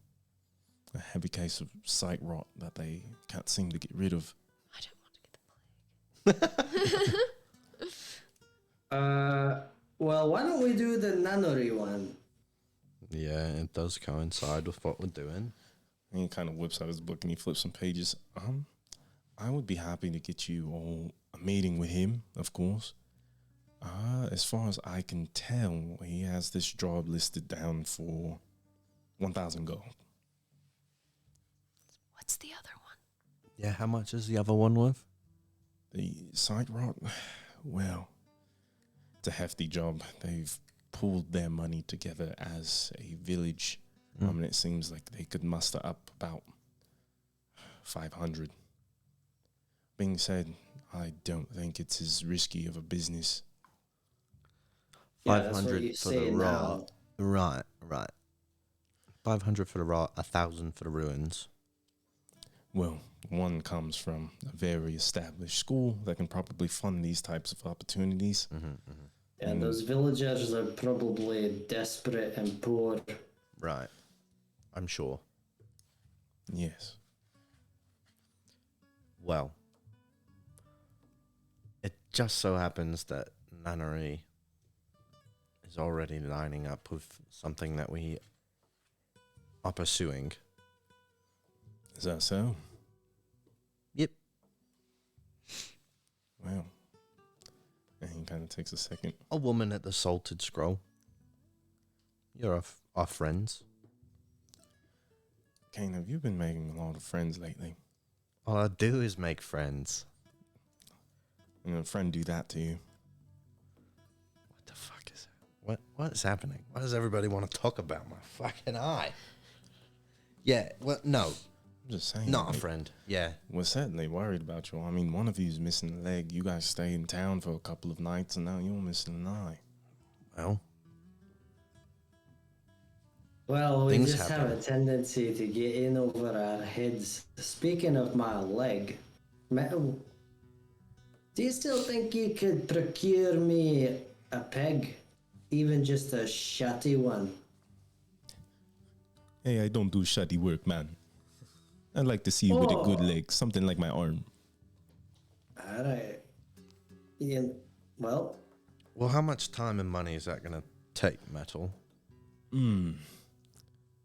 [SPEAKER 1] a heavy case of sight rot that they can't seem to get rid of.
[SPEAKER 5] I don't want to get the plague.
[SPEAKER 3] Well, why don't we do the nunnery one?
[SPEAKER 2] Yeah, it does coincide with what we're doing.
[SPEAKER 1] And he kind of whips out his book and he flips some pages. I would be happy to get you all a meeting with him, of course. As far as I can tell, he has this job listed down for 1,000 gold.
[SPEAKER 5] What's the other one?
[SPEAKER 2] Yeah, how much is the other one worth?
[SPEAKER 1] The sight rot, well, it's a hefty job. They've pulled their money together as a village. And it seems like they could muster up about 500. Being said, I don't think it's as risky of a business.
[SPEAKER 3] Yeah, that's what
[SPEAKER 2] 500
[SPEAKER 3] you
[SPEAKER 2] for
[SPEAKER 3] say
[SPEAKER 2] the
[SPEAKER 3] now.
[SPEAKER 2] rot. Right. 500 for the rot, 1,000 for the ruins.
[SPEAKER 1] Well, one comes from a very established school that can probably fund these types of opportunities.
[SPEAKER 3] Yeah, those villagers are probably desperate and poor.
[SPEAKER 2] Right. I'm sure.
[SPEAKER 1] Yes.
[SPEAKER 2] Well, it just so happens that Nunnery is already lining up with something that we are pursuing.
[SPEAKER 1] Is that so?
[SPEAKER 2] Yep.
[SPEAKER 1] Well, and he kind of takes a second.
[SPEAKER 2] A woman at the Salted Scroll. You're our friends.
[SPEAKER 1] Kane, have you been making a lot of friends lately?
[SPEAKER 2] All I do is make friends.
[SPEAKER 1] And a friend do that to you?
[SPEAKER 2] What the fuck is it? What is happening? Why does everybody want to talk about my fucking eye? Yeah, well, no.
[SPEAKER 1] I'm just saying.
[SPEAKER 2] Not a
[SPEAKER 1] like,
[SPEAKER 2] friend. Yeah.
[SPEAKER 1] We're certainly worried about you. I mean, one of you's missing a leg. You guys stayed in town for a couple of nights, and now you're missing an eye.
[SPEAKER 2] Well,
[SPEAKER 3] Well, we
[SPEAKER 2] Things
[SPEAKER 3] just
[SPEAKER 2] happen.
[SPEAKER 3] have a tendency to get in over our heads. Speaking of my leg, do you still think you could procure me a peg? Even just a shitty one?
[SPEAKER 1] Hey, I don't do shoddy work, man. I'd like to see you with a good leg, something like my arm.
[SPEAKER 3] Alright. Yeah, well,
[SPEAKER 2] how much time and money is that going to take, Metal?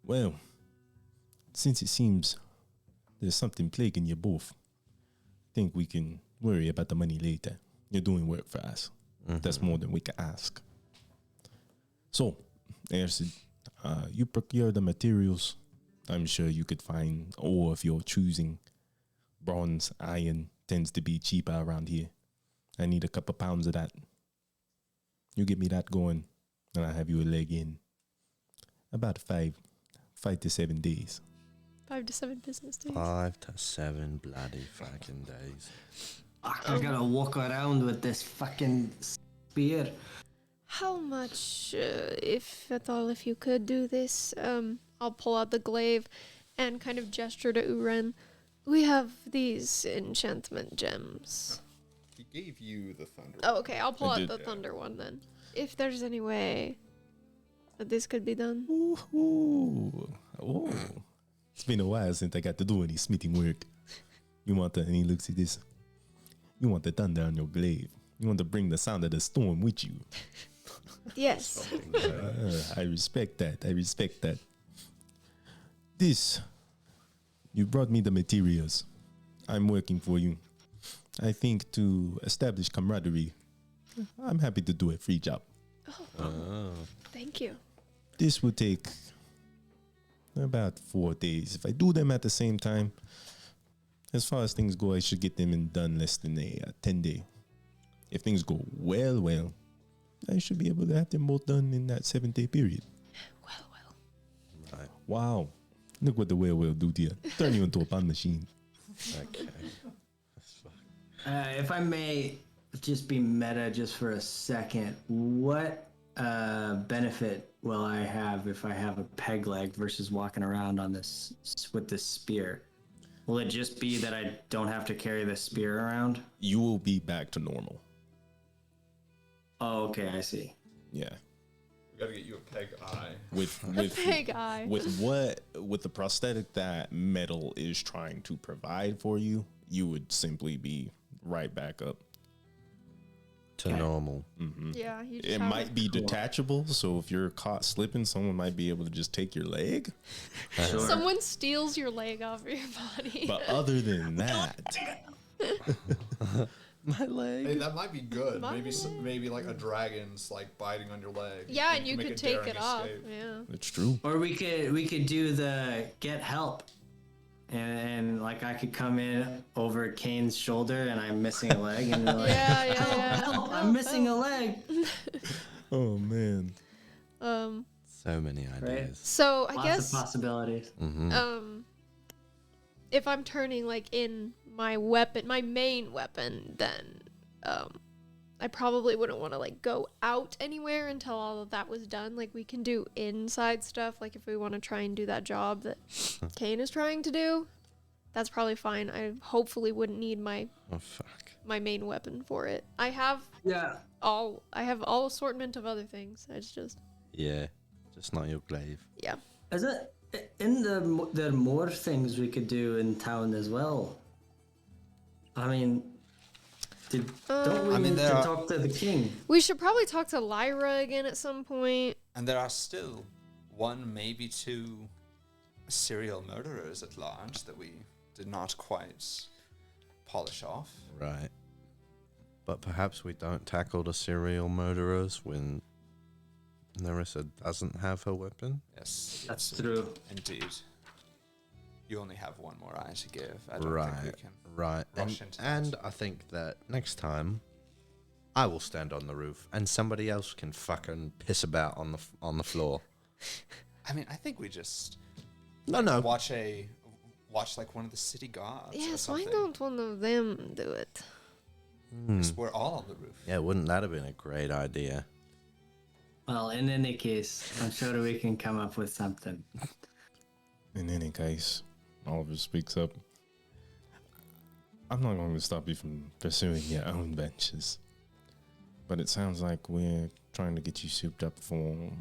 [SPEAKER 1] Well, since it seems there's something plaguing you both, I think we can worry about the money later. You're doing work for us. That's more than we can ask. So, Ersid, you procure the materials. I'm sure you could find ore of your choosing. Bronze, iron tends to be cheaper around here. I need a couple pounds of that. You get me that going, and I'll have you a leg in about 5 to 7 days.
[SPEAKER 5] 5 to 7 business days.
[SPEAKER 2] 5 to 7 bloody fucking days.
[SPEAKER 3] I gotta walk around with this fucking spear.
[SPEAKER 5] How much, if at all, if you could do this? I'll pull out the glaive and kind of gesture to Uren. We have these enchantment gems.
[SPEAKER 7] He gave you the thunder.
[SPEAKER 5] Oh, okay. I'll pull
[SPEAKER 1] I
[SPEAKER 5] out
[SPEAKER 1] did,
[SPEAKER 5] the
[SPEAKER 1] yeah.
[SPEAKER 5] thunder one then. If there's any way that this could be done.
[SPEAKER 1] Ooh. It's been a while since I got to do any smithing work. You want the, and he looks at this. You want the thunder on your glaive. You want to bring the sound of the storm with you.
[SPEAKER 5] Yes.
[SPEAKER 1] I respect that. This, you brought me the materials. I'm working for you. I think to establish camaraderie, I'm happy to do a free job.
[SPEAKER 5] Thank you.
[SPEAKER 1] This will take about 4 days. If I do them at the same time, as far as things go, I should get them done less than a 10-day. If things go well, I should be able to have them both done in that 7-day period.
[SPEAKER 5] Well.
[SPEAKER 2] Right.
[SPEAKER 1] Wow. Look what the whale will do to you. Turn you into a pan machine.
[SPEAKER 2] Okay.
[SPEAKER 3] If I may just be meta just for a second, what benefit will I have if I have a peg leg versus walking around on this with this spear? Will it just be that I don't have to carry the spear around?
[SPEAKER 1] You will be back to normal.
[SPEAKER 3] Oh, okay, I see.
[SPEAKER 1] Yeah.
[SPEAKER 4] We gotta get you a peg eye.
[SPEAKER 1] With
[SPEAKER 5] Big eye.
[SPEAKER 1] with the prosthetic that Metal is trying to provide for you, you would simply be right back up.
[SPEAKER 2] To
[SPEAKER 3] Okay.
[SPEAKER 2] normal.
[SPEAKER 5] Yeah, you just
[SPEAKER 1] It
[SPEAKER 5] have
[SPEAKER 1] might be detachable, so if you're caught slipping, someone might be able to just take your leg.
[SPEAKER 3] Sure.
[SPEAKER 5] someone steals your leg off your body.
[SPEAKER 1] But other than that,
[SPEAKER 2] My leg.
[SPEAKER 4] Hey, that might be good.
[SPEAKER 5] My
[SPEAKER 4] Maybe like a dragon's like biting on your leg.
[SPEAKER 5] yeah, and you
[SPEAKER 4] make
[SPEAKER 5] could
[SPEAKER 4] a
[SPEAKER 5] take
[SPEAKER 4] daring
[SPEAKER 5] it off.
[SPEAKER 4] escape.
[SPEAKER 5] Yeah.
[SPEAKER 1] it's true.
[SPEAKER 3] Or we could do the get help. And like I could come in over Kane's shoulder and I'm missing a leg and you're like,
[SPEAKER 5] Yeah, yeah,
[SPEAKER 3] help,
[SPEAKER 5] yeah.
[SPEAKER 3] help, I'm missing a leg.
[SPEAKER 1] Oh man.
[SPEAKER 2] So many ideas.
[SPEAKER 5] So I
[SPEAKER 3] Lots
[SPEAKER 5] guess
[SPEAKER 3] of possibilities.
[SPEAKER 5] if I'm turning like in my weapon, my main weapon, then I probably wouldn't want to like go out anywhere until all of that was done. Like we can do inside stuff, like if we want to try and do that job that Kane is trying to do, that's probably fine. I hopefully wouldn't need my
[SPEAKER 2] Oh fuck.
[SPEAKER 5] main weapon for it. I have
[SPEAKER 3] Yeah.
[SPEAKER 5] all assortment of other things. It's just
[SPEAKER 2] Yeah. Just not your glaive.
[SPEAKER 5] yeah.
[SPEAKER 3] Is it in there are more things we could do in town as well? I mean, don't we need to
[SPEAKER 6] there are-
[SPEAKER 3] talk to the king?
[SPEAKER 5] We should probably talk to Lyra again at some point.
[SPEAKER 6] And there are still one, maybe two serial murderers at large that we did not quite polish off.
[SPEAKER 2] Right. But perhaps we don't tackle the serial murderers when Nerissa doesn't have her weapon.
[SPEAKER 6] Yes,
[SPEAKER 3] That's
[SPEAKER 6] yes,
[SPEAKER 3] true.
[SPEAKER 6] Indeed. You only have one more eye to give. I don't think we
[SPEAKER 2] Right.
[SPEAKER 6] can.
[SPEAKER 2] Right.
[SPEAKER 6] rush into
[SPEAKER 2] And
[SPEAKER 6] that.
[SPEAKER 2] I think that next time I will stand on the roof and somebody else can fucking piss about on the floor.
[SPEAKER 6] I mean, I think we just
[SPEAKER 2] No.
[SPEAKER 6] watch like one of the city guards. or
[SPEAKER 5] Yes, why
[SPEAKER 6] something.
[SPEAKER 5] don't one of them do it?
[SPEAKER 6] 'Cause we're all on the roof.
[SPEAKER 2] Yeah, wouldn't that have been a great idea?
[SPEAKER 3] Well, in any case, I'm sure we can come up with something.
[SPEAKER 1] In any case, Oliver speaks up. I'm not going to stop you from pursuing your own ventures. But it sounds like we're trying to get you souped up for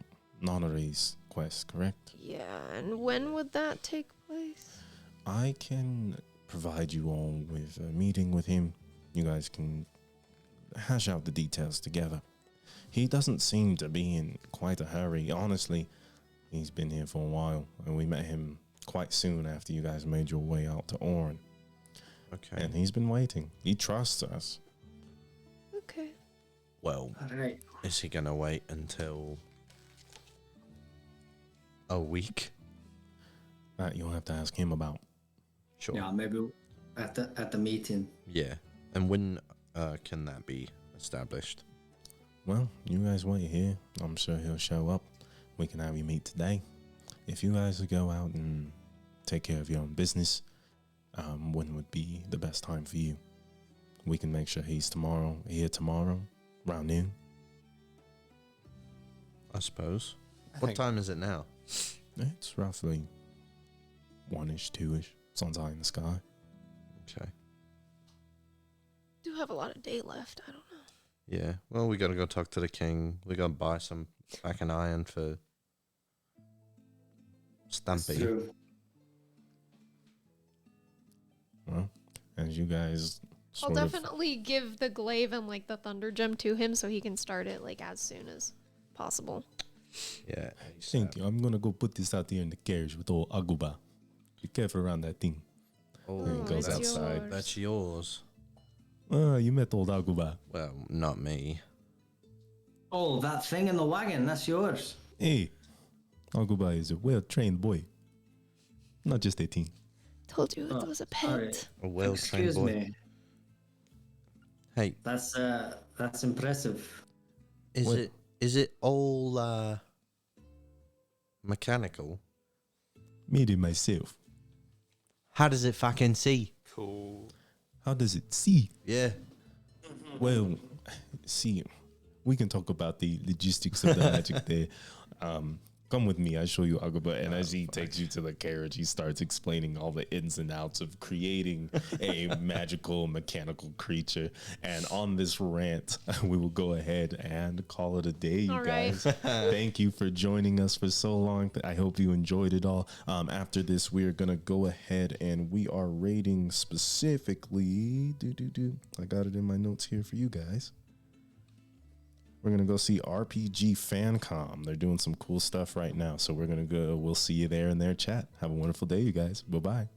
[SPEAKER 1] Nonary's quest, correct?
[SPEAKER 5] Yeah, and when would that take place?
[SPEAKER 1] I can provide you all with a meeting with him. You guys can hash out the details together. He doesn't seem to be in quite a hurry. Honestly, he's been here for a while, and we met him quite soon after you guys made your way out to Orin.
[SPEAKER 2] Okay.
[SPEAKER 1] And he's been waiting. He trusts us.
[SPEAKER 5] Okay.
[SPEAKER 2] Well,
[SPEAKER 3] All right.
[SPEAKER 2] is he gonna wait until a week?
[SPEAKER 1] That you'll have to ask him about.
[SPEAKER 2] Sure.
[SPEAKER 3] Yeah, maybe at the meeting.
[SPEAKER 2] Yeah. And when can that be established?
[SPEAKER 1] Well, you guys wait here. I'm sure he'll show up. We can have you meet today. If you guys would go out and take care of your own business, when would be the best time for you? We can make sure he's here tomorrow, around noon.
[SPEAKER 2] I suppose.
[SPEAKER 6] I
[SPEAKER 2] What
[SPEAKER 6] think-
[SPEAKER 2] time is it now?
[SPEAKER 1] It's roughly 1-ish, 2-ish. Sun's high in the sky.
[SPEAKER 2] Okay.
[SPEAKER 5] Do have a lot of day left. I don't know.
[SPEAKER 2] Yeah. Well, we gotta go talk to the king. We gotta buy some fucking iron for Stampy.
[SPEAKER 3] True.
[SPEAKER 1] Well, as you guys
[SPEAKER 5] I'll
[SPEAKER 1] sort of...
[SPEAKER 5] definitely give the glaive and like the thunder gem to him so he can start it like as soon as possible.
[SPEAKER 2] Yeah.
[SPEAKER 1] Thank you. I'm going to go put this out there in the carriage with old Aguba. Be careful around that thing.
[SPEAKER 2] Oh,
[SPEAKER 1] And it goes
[SPEAKER 5] it's
[SPEAKER 1] outside.
[SPEAKER 5] yours.
[SPEAKER 2] that's yours.
[SPEAKER 1] You met old Aguba.
[SPEAKER 2] Well, not me.
[SPEAKER 3] Oh, that thing in the wagon, that's yours.
[SPEAKER 1] Hey, Aguba is a well-trained boy. Not just a teen.
[SPEAKER 5] Told you it
[SPEAKER 3] Oh,
[SPEAKER 5] was a pet.
[SPEAKER 3] sorry.
[SPEAKER 2] A well-trained
[SPEAKER 3] Excuse
[SPEAKER 2] boy.
[SPEAKER 3] me.
[SPEAKER 2] Hey,
[SPEAKER 3] That's impressive.
[SPEAKER 2] is it all mechanical?
[SPEAKER 1] Made it myself.
[SPEAKER 2] How does it fucking see?
[SPEAKER 6] Cool.
[SPEAKER 1] How does it see?
[SPEAKER 2] Yeah.
[SPEAKER 1] come with me. I show you Agaba. And as he takes you to the carriage, he starts explaining all the ins and outs of creating a magical mechanical creature. And on this rant, we will go ahead and call it a day, you
[SPEAKER 5] All right.
[SPEAKER 1] guys. Thank you for joining us for so long. I hope you enjoyed it all. After this, we are going to go ahead and we are rating specifically. I got it in my notes here for you guys. We're going to go see RPG Fancom. They're doing some cool stuff right now. So we'll see you there in their chat. Have a wonderful day, you guys. Bye-bye.